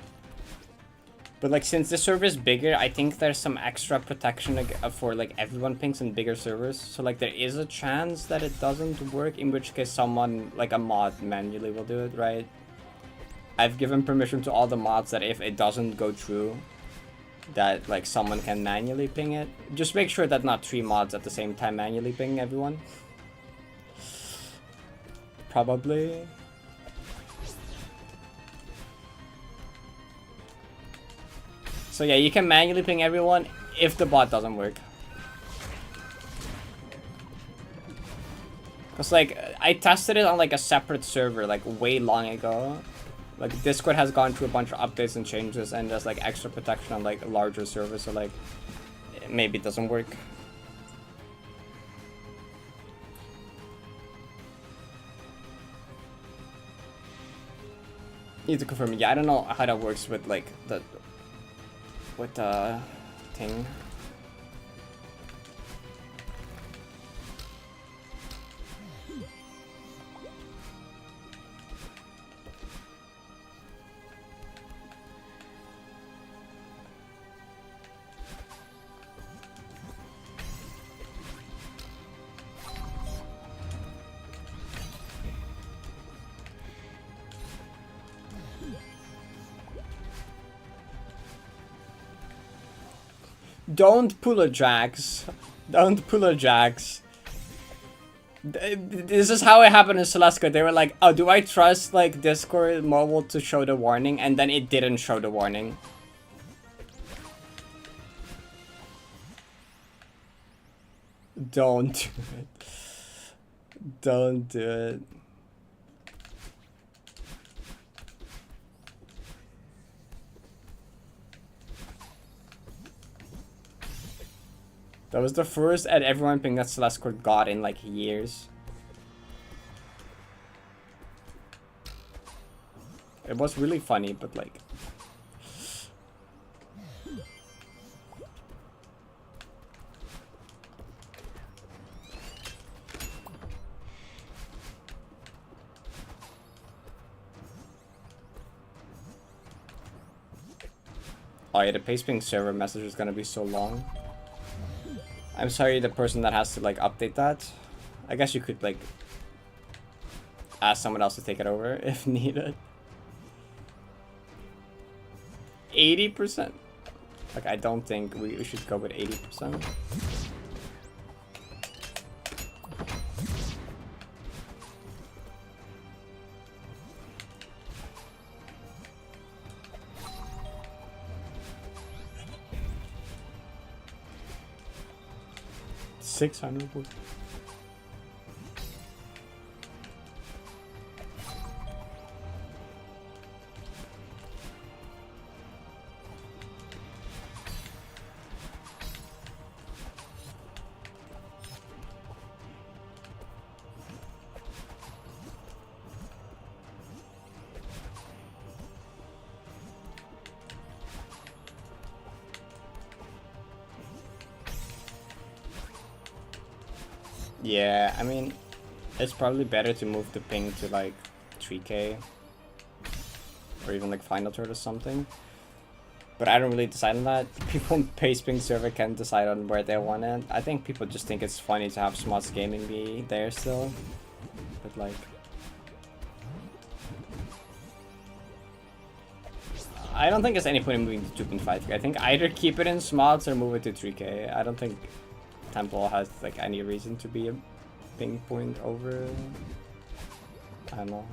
But, like, since the server is bigger, I think there's some extra protection for, like, everyone pings in bigger servers. So, like, there is a chance that it doesn't work, in which case someone, like, a mod manually will do it, right? I've given permission to all the mods that if it doesn't go through, that, like, someone can manually ping it. Just make sure that not 3 mods at the same time manually ping everyone. Probably. So yeah, you can manually ping everyone if the bot doesn't work. Cause like, I tested it on like a separate server like way long ago. Like Discord has gone through a bunch of updates and changes and there's like extra protection on like larger servers, so like, maybe it doesn't work. Need to confirm. Yeah, I don't know how that works with like the thing. Don't pull a Jax. Don't pull a Jax. This is how it happened in Celeste. They were like, oh, do I trust like Discord mobile to show the warning? And then it didn't show the warning. Don't do it. Don't do it. That was the first at everyone ping that Celeste got in like years. It was really funny, but like... Oh yeah, the pasteping server message is gonna be so long. I'm sorry, the person that has to like update that. I guess you could like ask someone else to take it over if needed. 80%. Like I don't think we should go with 80%. $600. Yeah, I mean, it's probably better to move the ping to like 3K or even like Final Third or something. But I don't really decide on that. People on pasteping server can decide on where they want it. I think people just think it's funny to have Smuts Gaming be there still. But like... I don't think there's any point in moving to 2.5K. I think either keep it in Smuts or move it to 3K. I don't think Temple has like any reason to be a ping point over. I don't know.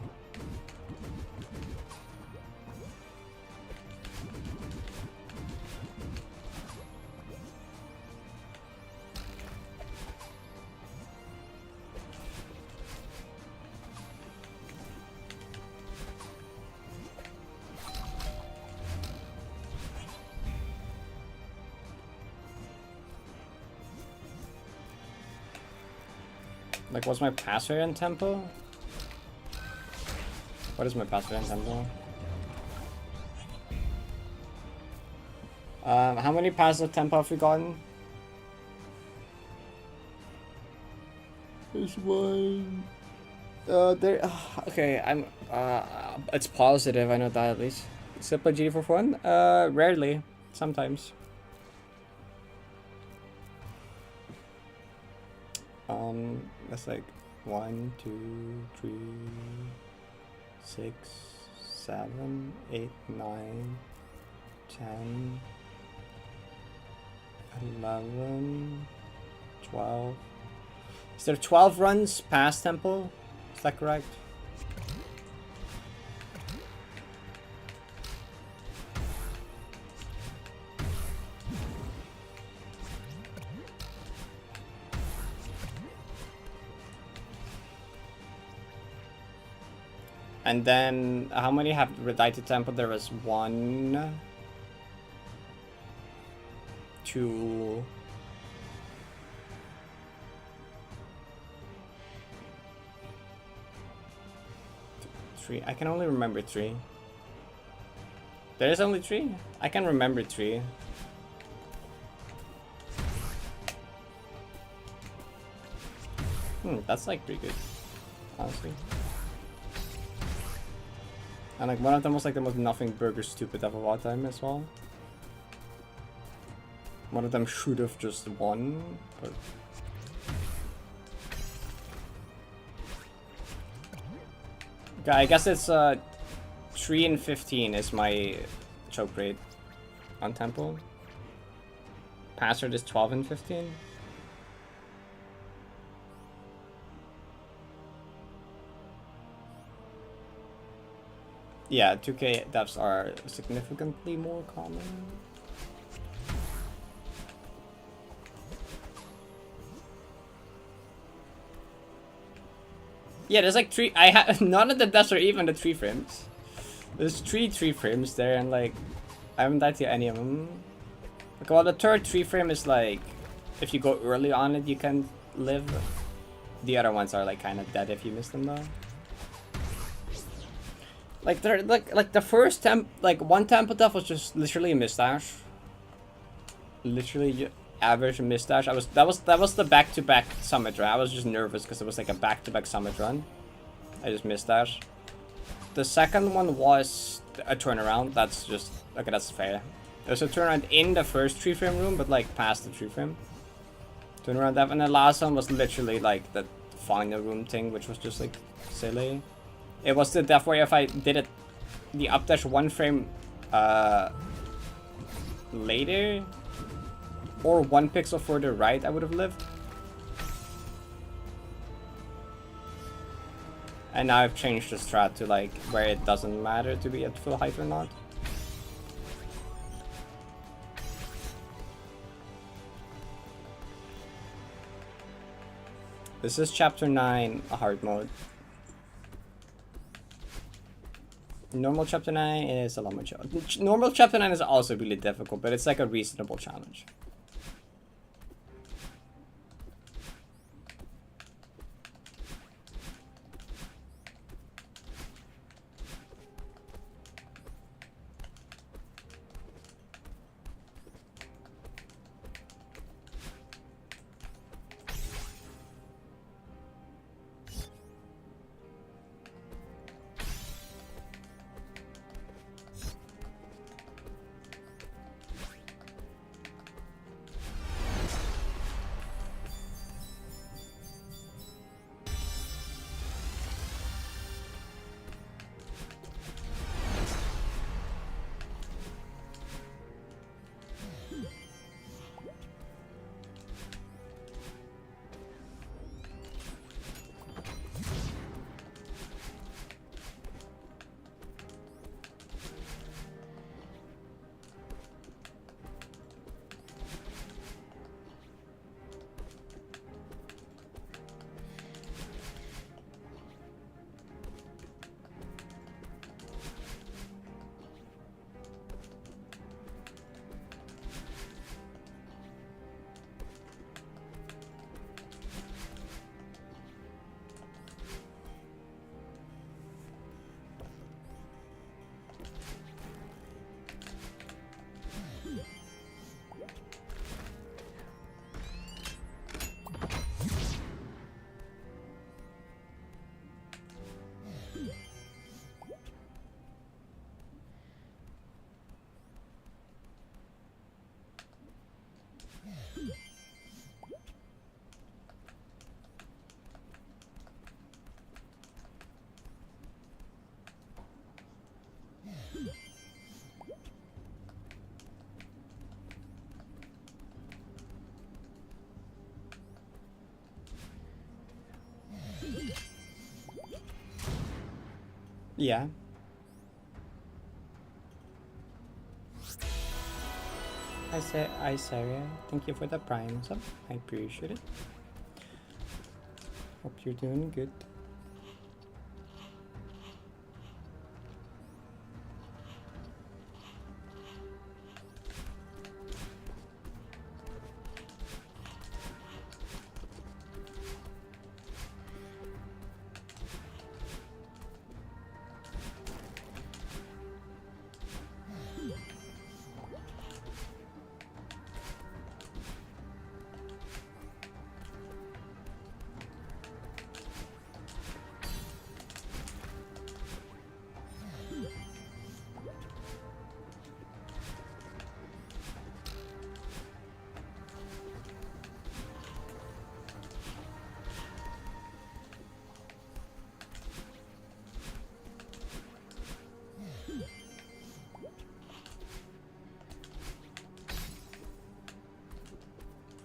Like, what's my password in Tempo? What is my password in Tempo? How many passes of Tempo have we gotten? There's one. There. Okay, I'm. It's positive. I know that at least. Still play GD for fun? Rarely. Sometimes. That's like 1, 2, 3, 6, 7, 8, 9, 10, 11, 12. Is there 12 runs past Temple? Is that correct? And then, how many have died to Temple? There was 1, 2, 3. I can only remember 3. There is only 3? I can remember 3. That's like pretty good, honestly. And like one of them was like the most nothing burger stupid of all time as well. One of them should have just won, but... Okay, I guess it's 3 and 15 is my choke rate on Temple. Password is 12 and 15. Yeah, 2K deaths are significantly more common. Yeah, there's like 3. I have none of the deaths are even the 3 frames. There's 3 frames there, and like I haven't died to any of them. Like, well, the third 3 frame is like if you go early on it, you can live. The other ones are like kind of dead if you miss them though. Like they're like the first one tempo death was just literally a misdash. Literally average misdash. That was the back-to-back summit run. I was just nervous because it was like a back-to-back summit run. I just misdash. The second one was a turnaround. That's just okay. That's fair. There's a turnaround in the first 3-frame room, but like past the 3-frame. Turnaround death, and the last one was literally like the final room thing, which was just like silly. It was the death where if I did it, the updash 1 frame later, or 1 pixel further right, I would have lived. And now I've changed the strat to like where it doesn't matter to be at full height or not. This is chapter 9, a hard mode. Normal chapter 9 is a lot more challenge. Normal chapter 9 is also really difficult, but it's like a reasonable challenge. Yeah. I Sarah, thank you for the prime sub. I appreciate it. Hope you're doing good.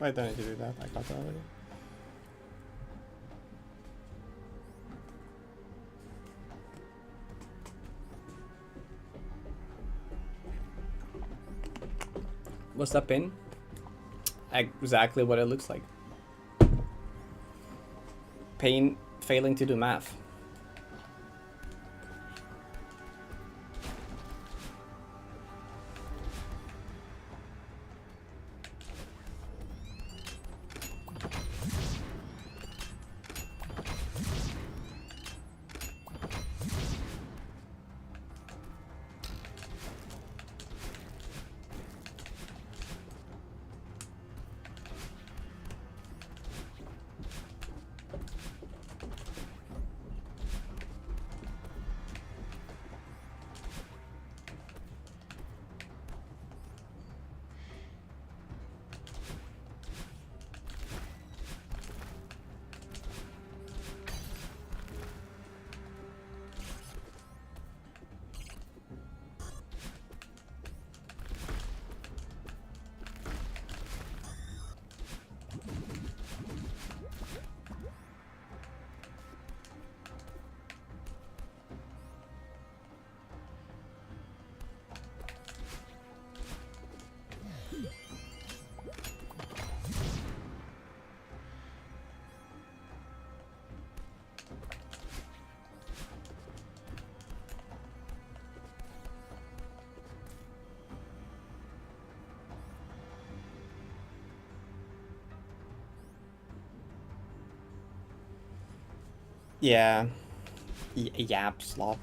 I don't need to do that, I got that already. What's that pin? Exactly what it looks like. Pain failing to do math. Yeah. Yap slop.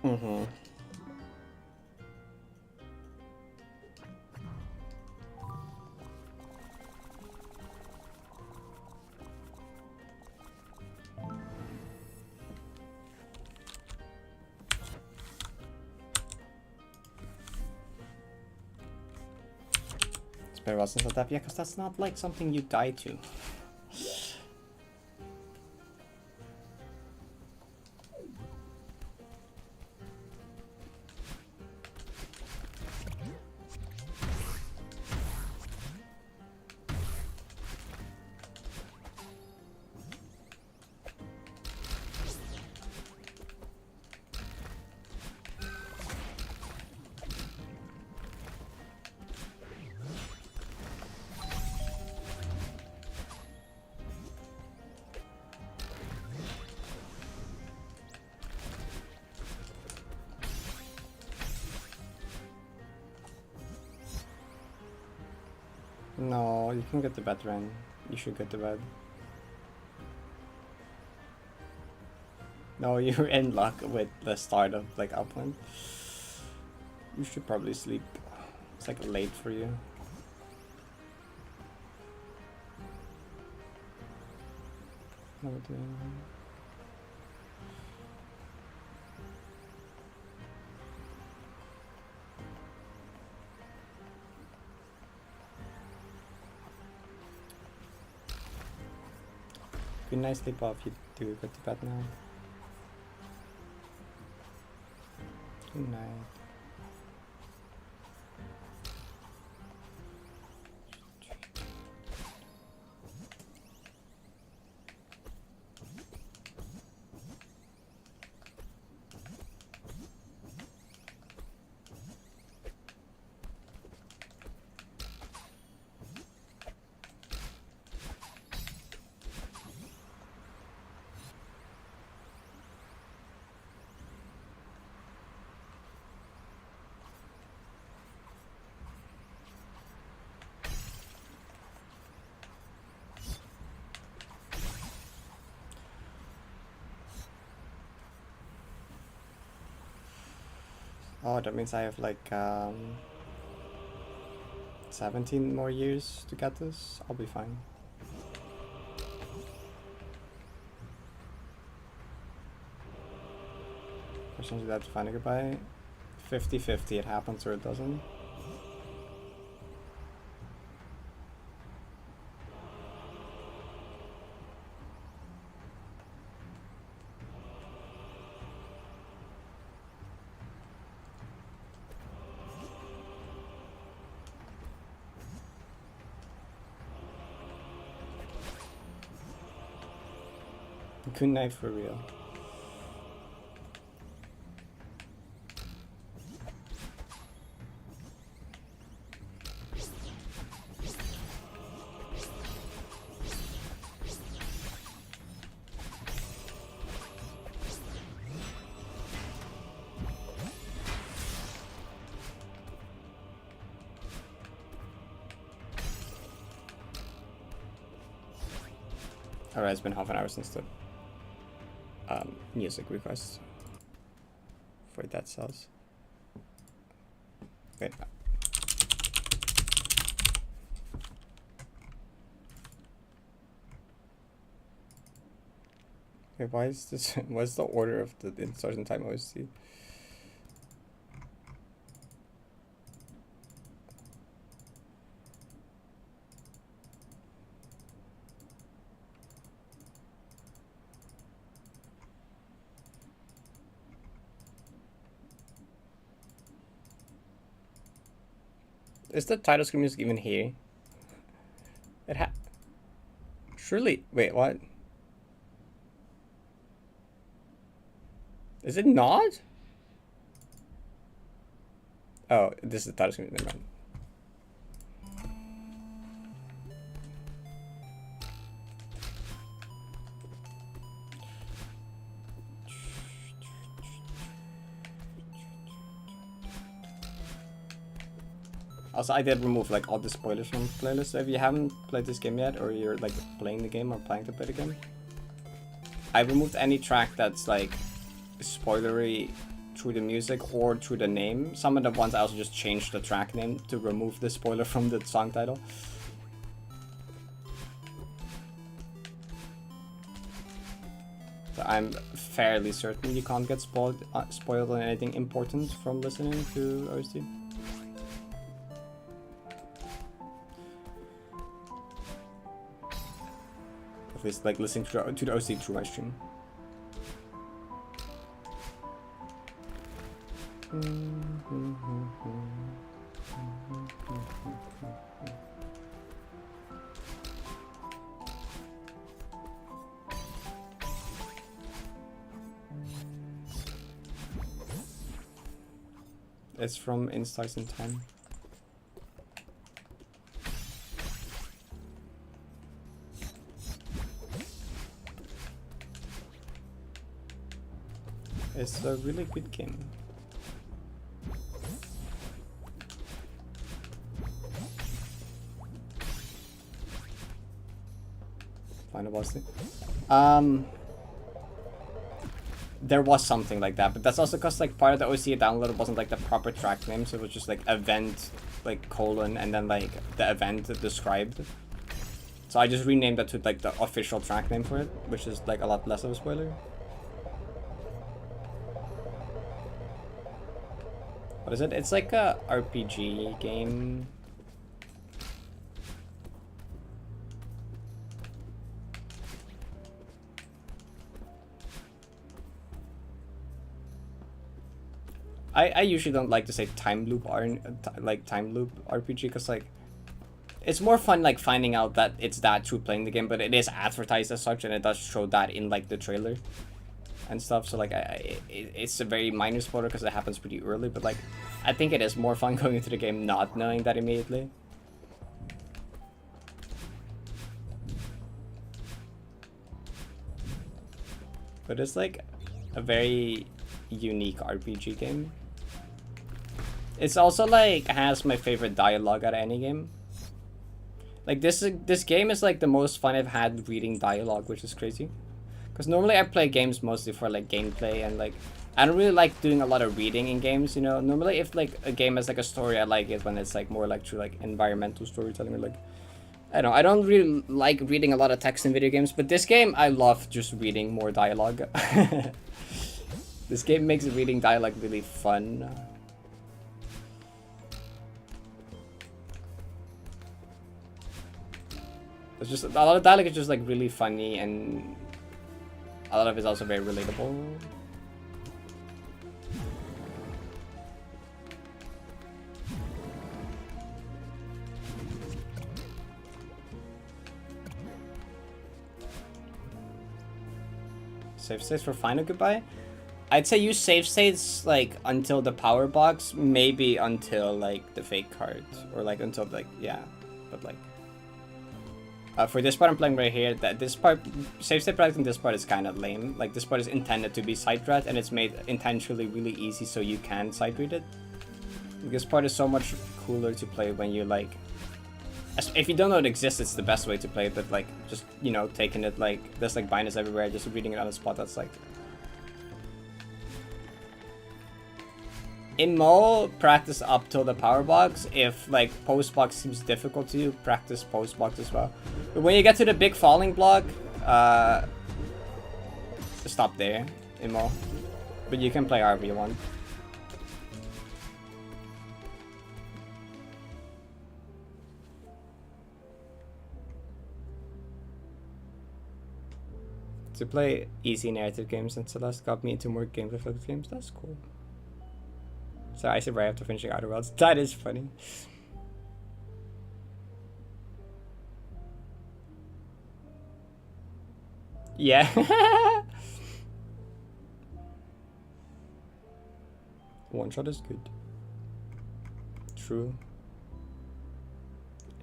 Mm-hmm. Spare Rods and stuff, yeah, because that's not like something you die to. No, you can get to bed, Ren. You should get to bed. No, you're in luck with the start of like upland. You should probably sleep. It's like late for you. No, good night, sleep off. You do go to bed now. Good night. Oh, that means I have like 17 more years to get this. I'll be fine. Percentage that to find a goodbye. 50-50, it happens or it doesn't. Good night for real. Alright, it's been half an hour since the music request for Dead Cells. Wait. Wait, why is this? What's the order of the insertion time OST? Is the title screen music even here? Surely. Wait, what? Is it not? Oh, this is the title screen. Never mind. Also, I did remove like all the spoilers from the playlist. So if you haven't played this game yet, or you're like playing the game or planning to play the game, I removed any track that's like spoilery through the music or through the name. Some of the ones I also just changed the track name to remove the spoiler from the song title. So I'm fairly certain you can't get spoiled on anything important from listening to OST. At least like listening to the OST through my stream. It's from Insights in Time. It's a really good game. Final boss thing. There was something like that, but that's also because like part of the OC download wasn't like the proper track name, so it was just like event like colon and then like the event described. So I just renamed that to like the official track name for it, which is like a lot less of a spoiler. What is it? It's like a RPG game. I usually don't like to say time loop RPG because like it's more fun like finding out that it's that through playing the game, but it is advertised as such and it does show that in like the trailer and stuff. So like it's a very minor spoiler because it happens pretty early, but like I think it is more fun going into the game not knowing that immediately. But it's like a very unique RPG game. It's also like has my favorite dialogue out of any game. Like this game is like the most fun I've had reading dialogue, which is crazy. Because normally I play games mostly for like gameplay and like I don't really like doing a lot of reading in games, you know. Normally if like a game has like a story, I like it when it's like more like through like environmental storytelling or like I don't know. I don't really like reading a lot of text in video games, but this game I love just reading more dialogue. This game makes reading dialogue really fun. It's just a lot of dialogue is just like really funny and a lot of it is also very relatable. Save states for final goodbye? I'd say use save states like until the power box, maybe until like the fake card or like until like yeah, but like for this part I'm playing right here, that this part save state practicing this part is kind of lame. Like this part is intended to be sight read and it's made intentionally really easy so you can sight read it. This part is so much cooler to play when you like If you don't know it exists, it's the best way to play it, but like, just, you know, taking it like, there's like binders everywhere, just reading it on the spot, that's like... In Mo, practice up till the power box. If like post box seems difficult to you, practice post box as well. But when you get to the big falling block, stop there in Mo. But you can play however you want. To play easy narrative games and Celeste got me into more gameplay focused games. That's cool. So I said right after finishing Outer Worlds. That is funny. Yeah. One shot is good. True.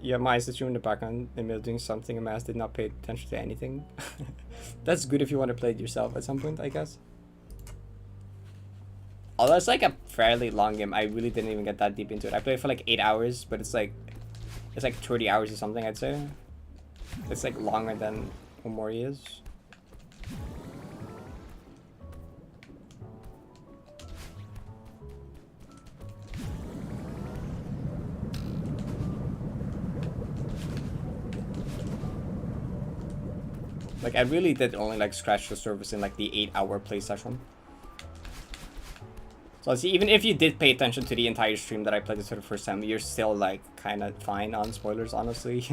Yeah, my sister in the background in the middle doing something, and Mas did not pay attention to anything. That's good if you want to play it yourself at some point, I guess. Although it's like a fairly long game, I really didn't even get that deep into it. I played for like 8 hours, but it's like 30 hours or something, I'd say. It's like longer than Omori is. Like, I really did only like scratch the surface in like the 8-hour play session. So see, even if you did pay attention to the entire stream that I played this for the first time, you're still like kind of fine on spoilers, honestly.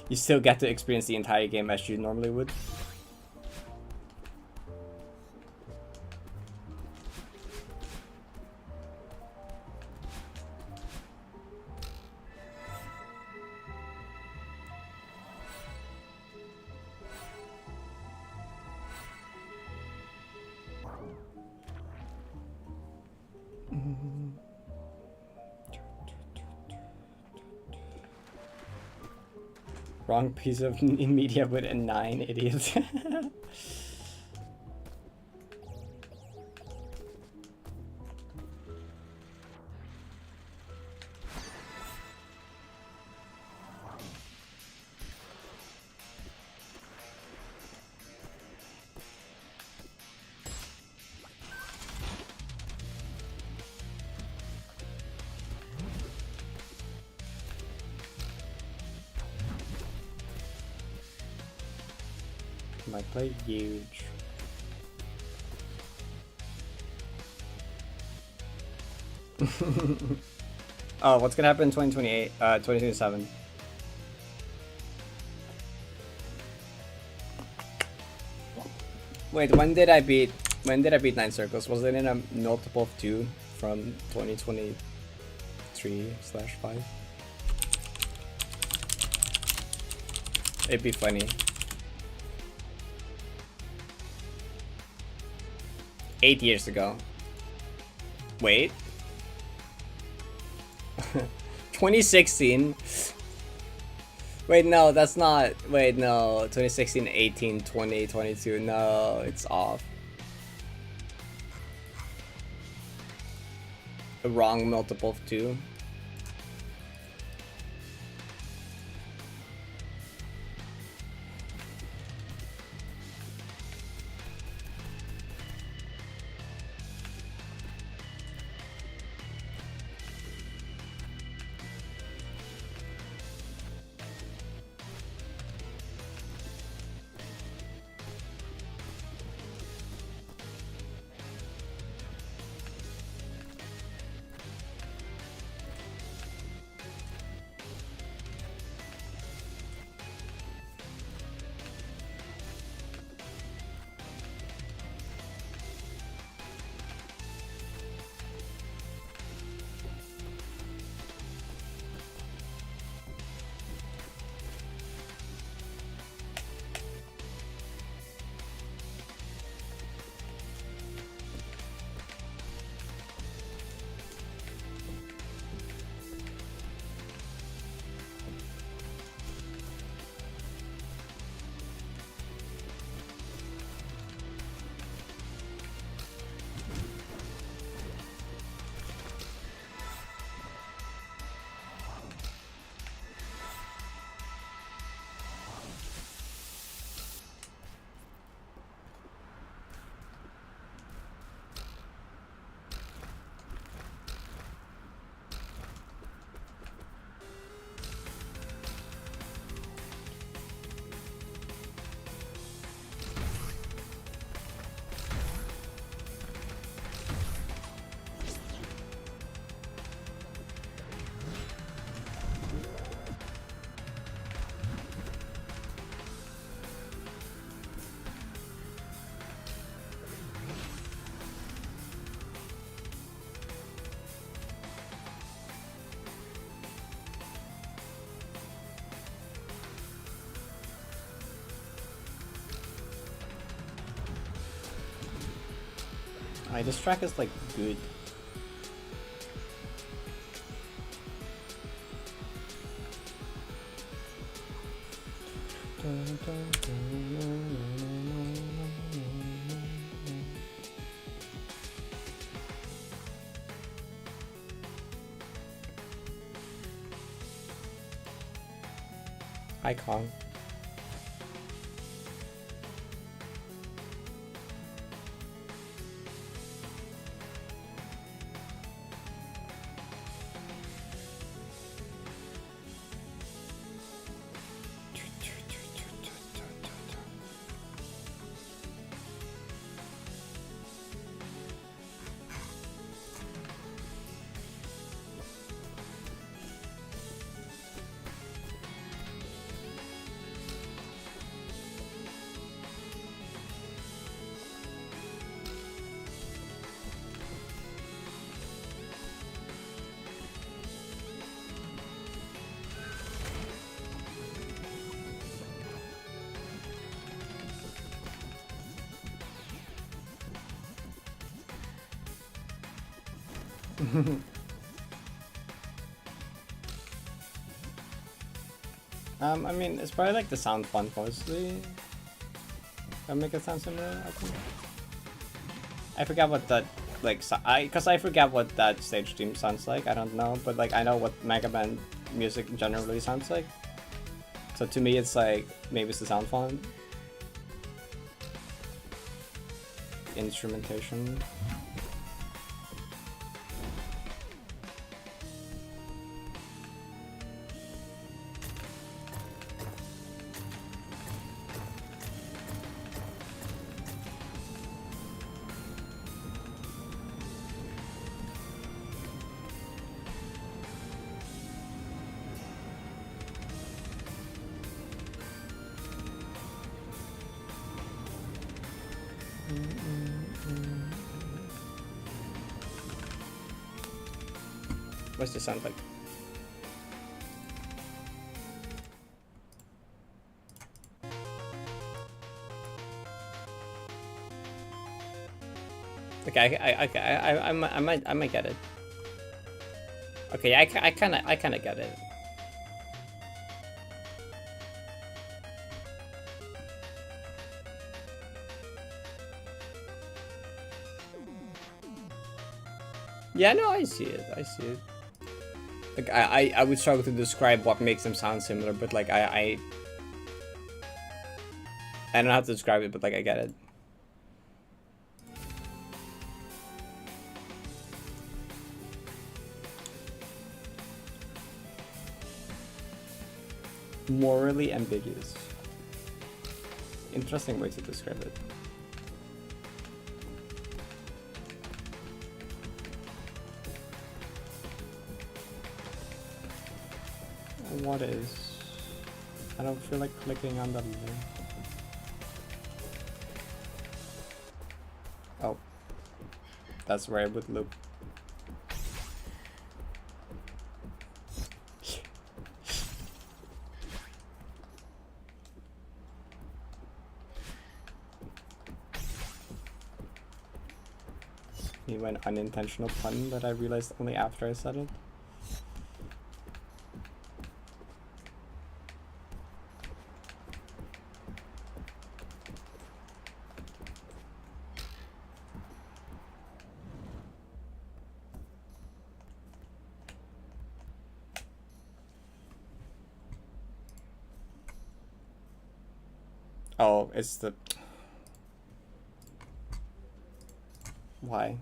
You still get to experience the entire game as you normally would. Wrong piece of in media with a 9, idiot. Might play huge. Oh, what's gonna happen in 2028? 2027. Wait, when did I beat 9 circles? Was it in a multiple of 2 from 2023/5? It'd be funny. 8 years ago. Wait. 2016. Wait, no, that's not. Wait, no. 2016, 18, 20, 22. No, it's off. The wrong multiple of 2. This track is like good. Icon. I mean, it's probably like the sound font mostly that make it sound similar, I think. I forgot what that, like, cause I forget what that stage theme sounds like, I don't know, but like, I know what Mega Man music generally sounds like. So to me, it's like, maybe it's the sound font. Instrumentation. What's this sound like? Okay, I might get it. Okay, I kind of get it. Yeah, no, I see it. I see it. Like I would struggle to describe what makes them sound similar, but like I don't know how to describe it, but like I get it. Morally ambiguous. Interesting way to describe it. What is? I don't feel like clicking on the link. Oh. That's where I would loop. You went unintentional pun that I realized only after I said it. Oh, it's the... Why?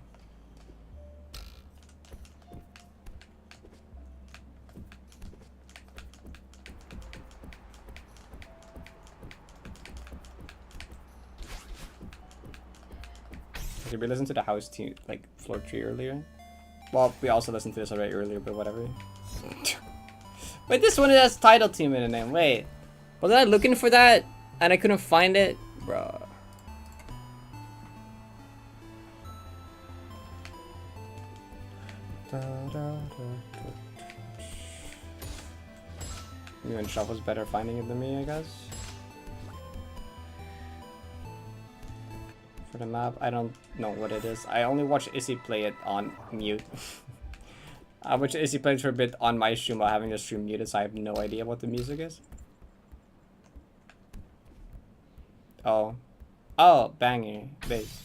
Did we listen to the house team, like, floor 3 earlier? Well, we also listened to this already earlier, but whatever. Wait, this one has title team in the name. Wait. Wasn't I looking for that? And I couldn't find it? Bruh. You and Shuffle's better finding it than me, I guess. For the map, I don't know what it is. I only watch Izzy play it on mute. I watched Izzy play it for a bit on my stream while having the stream muted, so I have no idea what the music is. Oh. Oh, banging bass.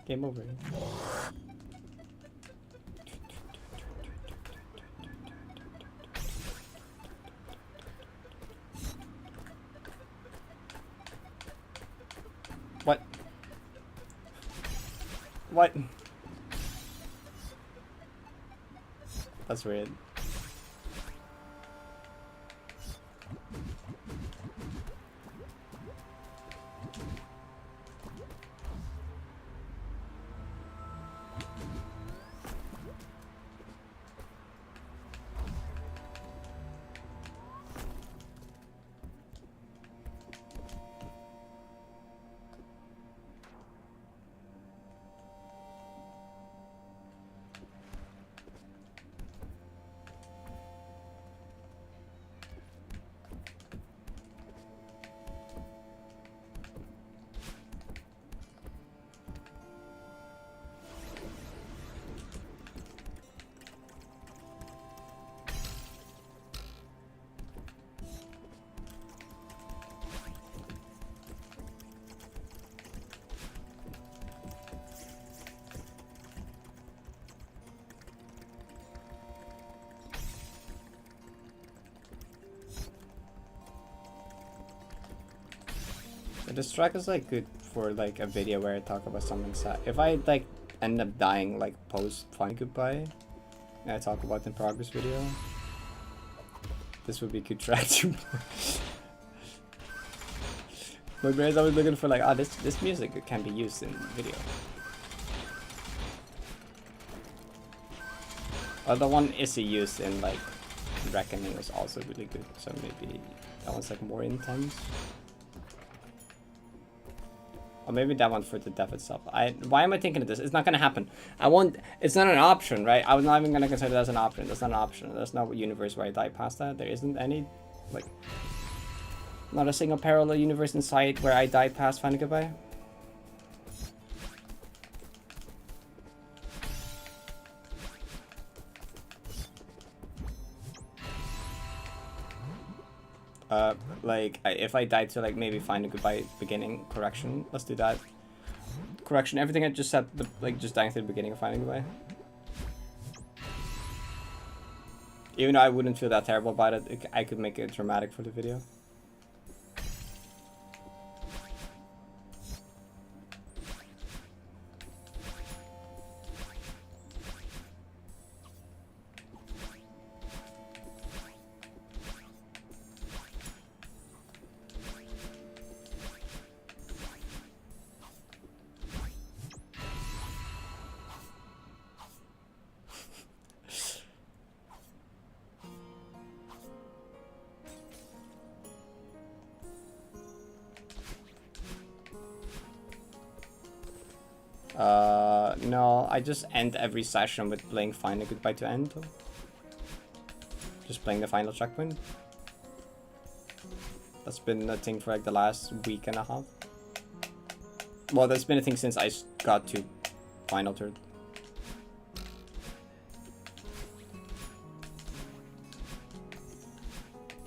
Game over. What? What? That's weird. This track is like good for like a video where I talk about something sad. If I like end up dying like post Finding Goodbye and I talk about the progress video, this would be a good track to my brain's always looking for like, oh, this music can be used in video. The one Izzy used in like Reckoning was also really good, so maybe that one's like more intense. Or maybe that one for the death itself. Why am I thinking of this? It's not gonna happen. It's not an option, right? I was not even gonna consider that as an option. That's not an option. There's no universe where I die past that. There isn't any, like, not a single parallel universe in sight where I die past Finding Goodbye. If I die to like maybe Finding Goodbye beginning correction, let's do that. Correction, everything I just said, just dying to the beginning of Finding Goodbye. Even though I wouldn't feel that terrible about it, I could make it dramatic for the video. No, I just end every session with playing Finding Goodbye to end. Just playing the final checkpoint. That's been a thing for like the last week and a half. Well, that's been a thing since I got to final third.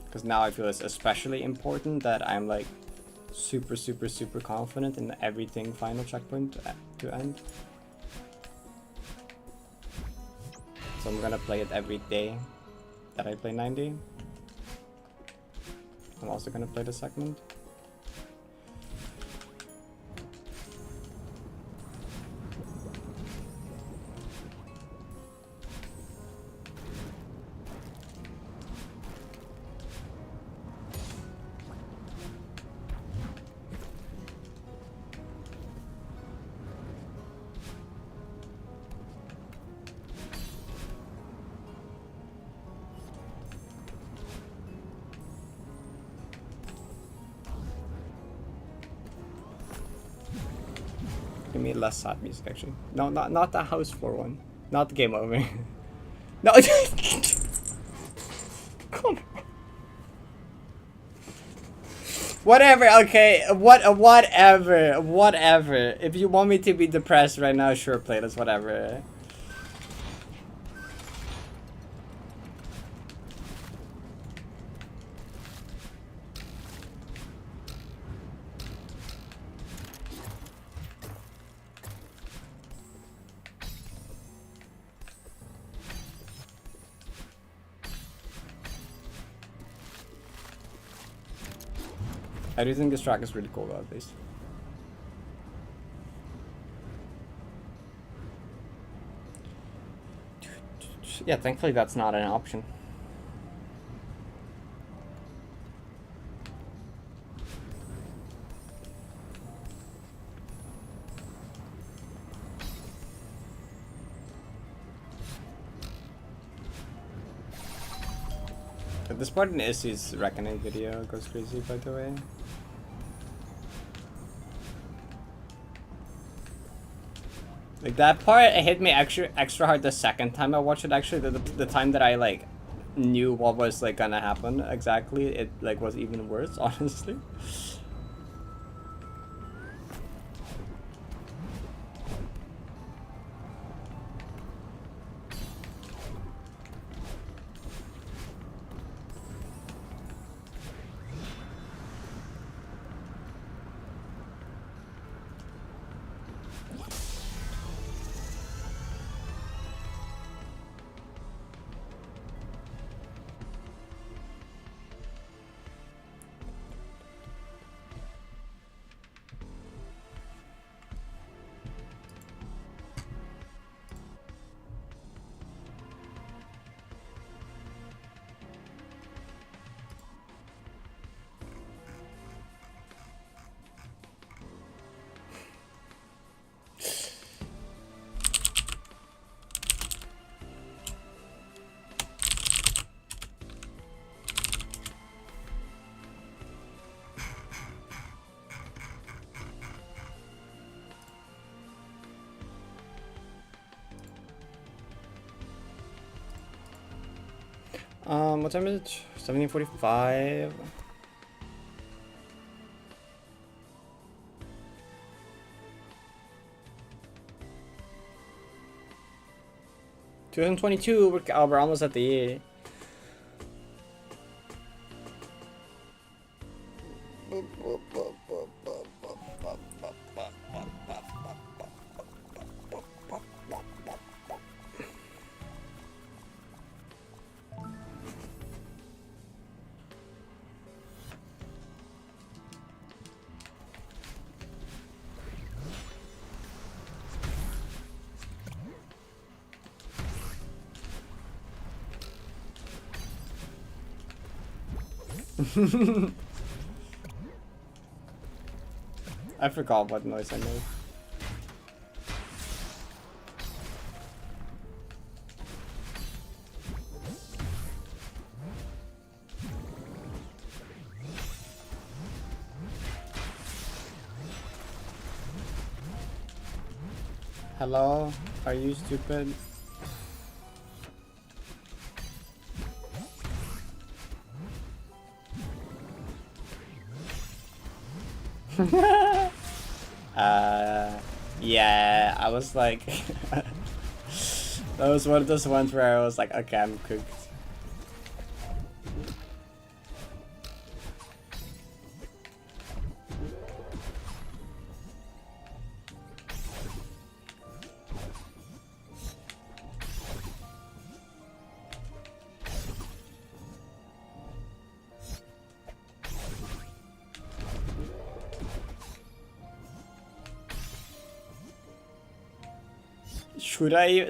Because now I feel it's especially important that I'm like super confident in everything final checkpoint to end. So I'm gonna play it every day that I play 90. I'm also gonna play the segment. Give me less sad music actually. No, not the house floor one. Not the game over. No. Come on. Whatever. Okay. Whatever. If you want me to be depressed right now, sure, play this. Whatever. I do think this track is really cool though, at least. Yeah, thankfully that's not an option. This part in Issy's Reckoning video goes crazy, by the way. Like that part, it hit me extra hard the second time I watched it. Actually, the time that I like knew what was like gonna happen exactly, it like was even worse, honestly. What time is it? 17:45. We're almost at the year. I forgot what noise I made. Hello? Are you stupid? Yeah, I was like, that was one of those ones where I was like, okay, I'm cooked.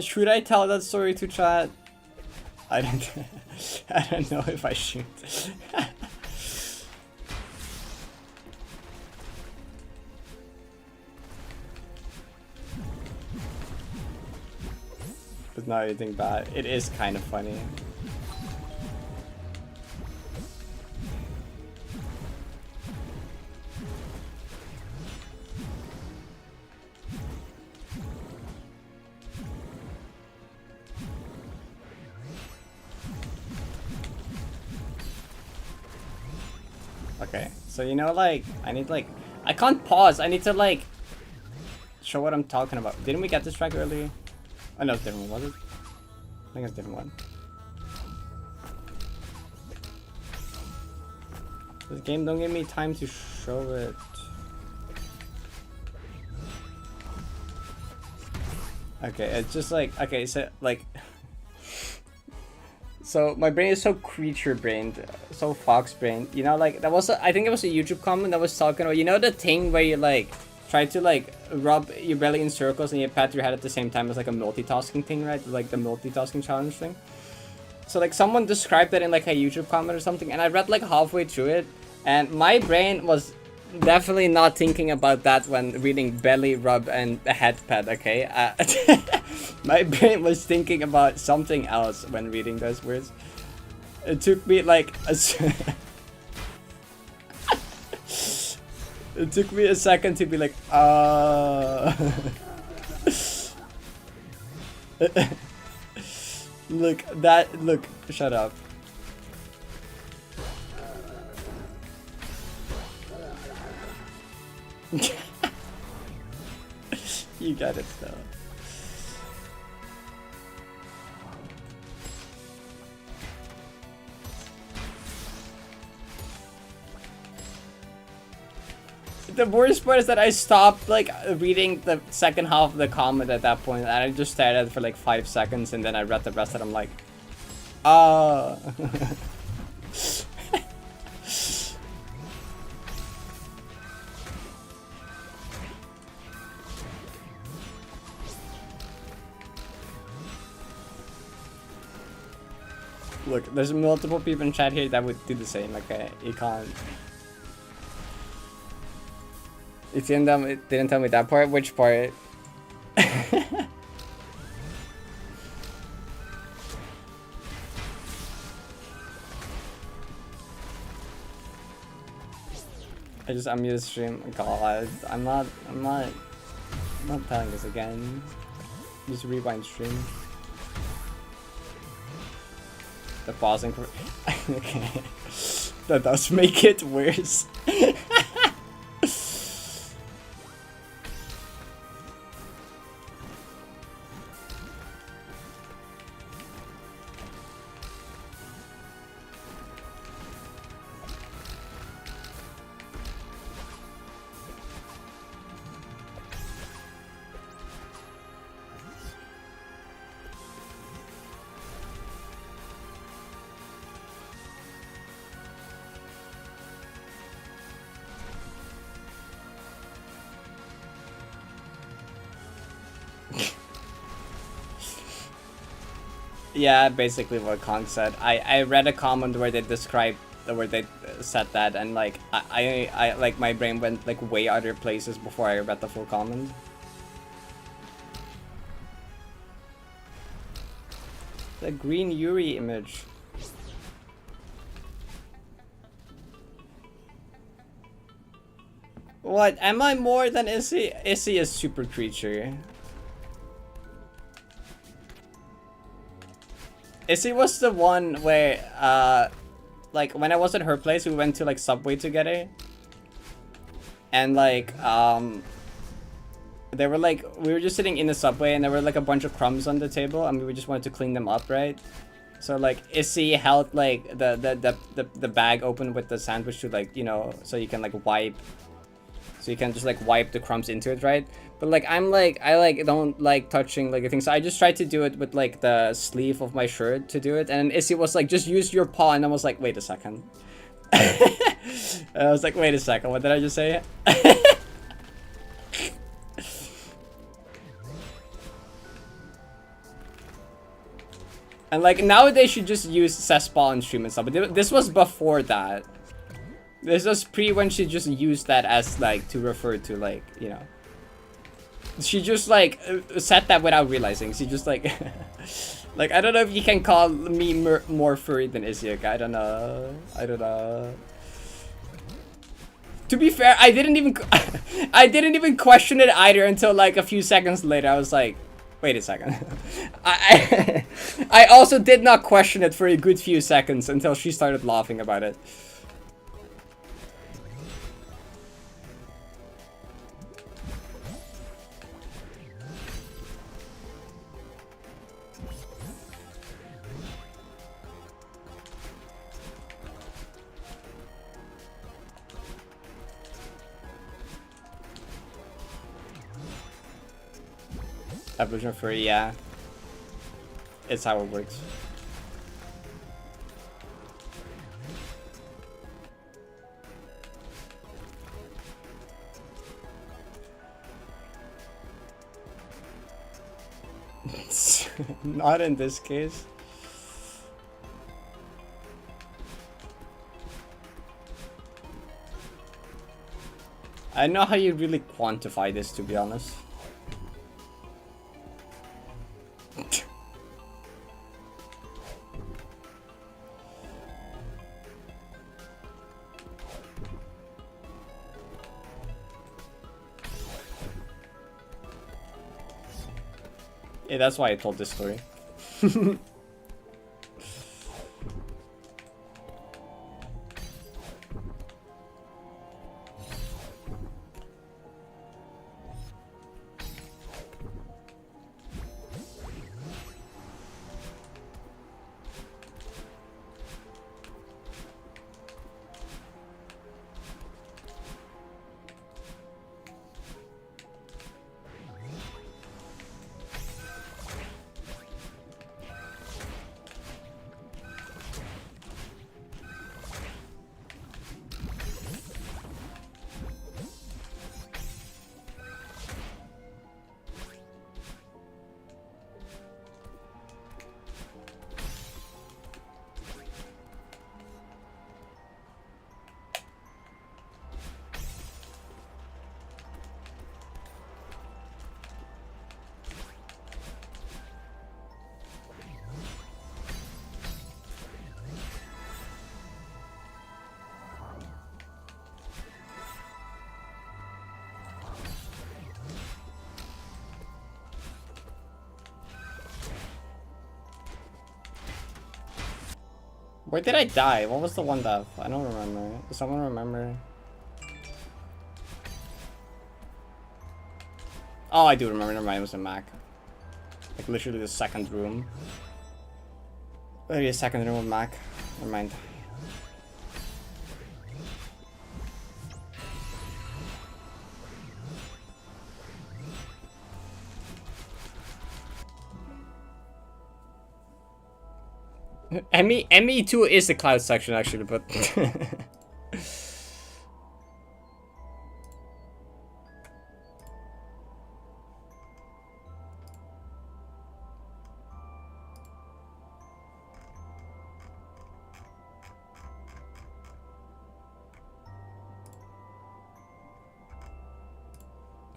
Should I tell that story to chat? I don't I don't know if I should. But not anything bad. It is kind of funny. Okay, so you know, like, I need, like, I can't pause. I need to, like, show what I'm talking about. Didn't we get this track earlier? Oh, no, it's a different one, was it? I think it's a different one. This game don't give me time to show it. Okay, it's just like, okay, so, like, so my brain is so creature-brained, so fox-brained, you know, like, that was, I think it was a YouTube comment that was talking about, you know, the thing where you, like, try to, like, rub your belly in circles and you pat your head at the same time as, like, a multitasking thing, right? Like, the multitasking challenge thing. So, like, someone described that in, like, a YouTube comment or something, and I read, like, halfway through it, and my brain was definitely not thinking about that when reading belly rub and a head pet, okay? My brain was thinking about something else when reading those words. It took me like it took me a second to be like, look, shut up. You got it though. The worst part is that I stopped like reading the second half of the comment at that point, and I just stared at it for like 5 seconds, and then I read the rest, and I'm like, Look, there's multiple people in chat here that would do the same, okay? You can't. It didn't tell me that part? Which part? I just unmuted the stream. God, I'm not telling this again. Just rewind stream. The pausing for okay. That does make it worse. Yeah, basically what Kong said. I read a comment where they described, where they said that, and like I like my brain went like way other places before I read the full comment. The green Yuri image. What? Am I more than Issy? Issy is super creature. Issy was the one where, like, when I was at her place, we went to, like, Subway together. And, like, they were, like, we were just sitting in the Subway, and there were, like, a bunch of crumbs on the table, and we just wanted to clean them up, right? So, like, Issy held, like, the bag open with the sandwich to, like, you know, so you can, like, wipe. So you can just, like, wipe the crumbs into it, right? But, like, I don't like touching, like, things. So I just tried to do it with, like, the sleeve of my shirt to do it. And Issy was like, just use your paw. And I was like, wait a second. I was like, wait a second. What did I just say? And, like, nowadays you just use cesspool and stream and stuff. But this was before that. This was pre when she just used that as, like, to refer to, like, you know. She just, like, said that without realizing. She just, like... like, I don't know if you can call me more furry than Isiak. I don't know. I don't know. To be fair, I didn't even question it either until, like, a few seconds later. I was like, wait a second. I also did not question it for a good few seconds until she started laughing about it. Evolution Fury, yeah. It's how it works. Not in this case. I know how you really quantify this, to be honest. Yeah, that's why I told this story. Where did I die? What was the one death? I don't remember. Does someone remember? Oh, I do remember. Never mind. It was a Mac. Like literally the second room. Maybe a second room with Mac. Never mind. ME2 is the cloud section actually, but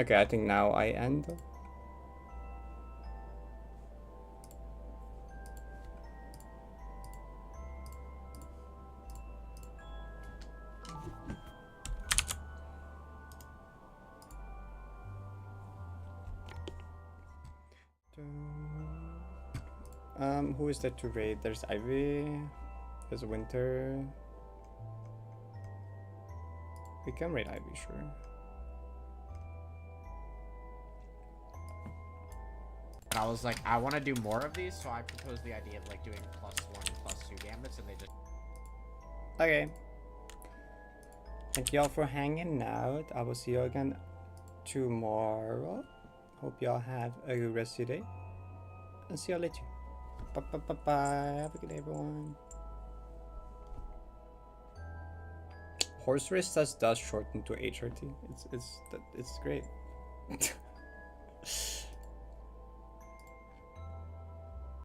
okay, I think now I end. Who is that to raid? There's Ivy. There's Winter. We can raid Ivy, sure. And I was like, I want to do more of these, so I proposed the idea of like doing +1/+2 gambits, and they just. Okay. Thank y'all for hanging out. I will see you again tomorrow. Hope y'all have a good rest of your day. And see y'all later. Bye bye bye bye. Have a good day, everyone. Horse race does shorten to HRT. It's great.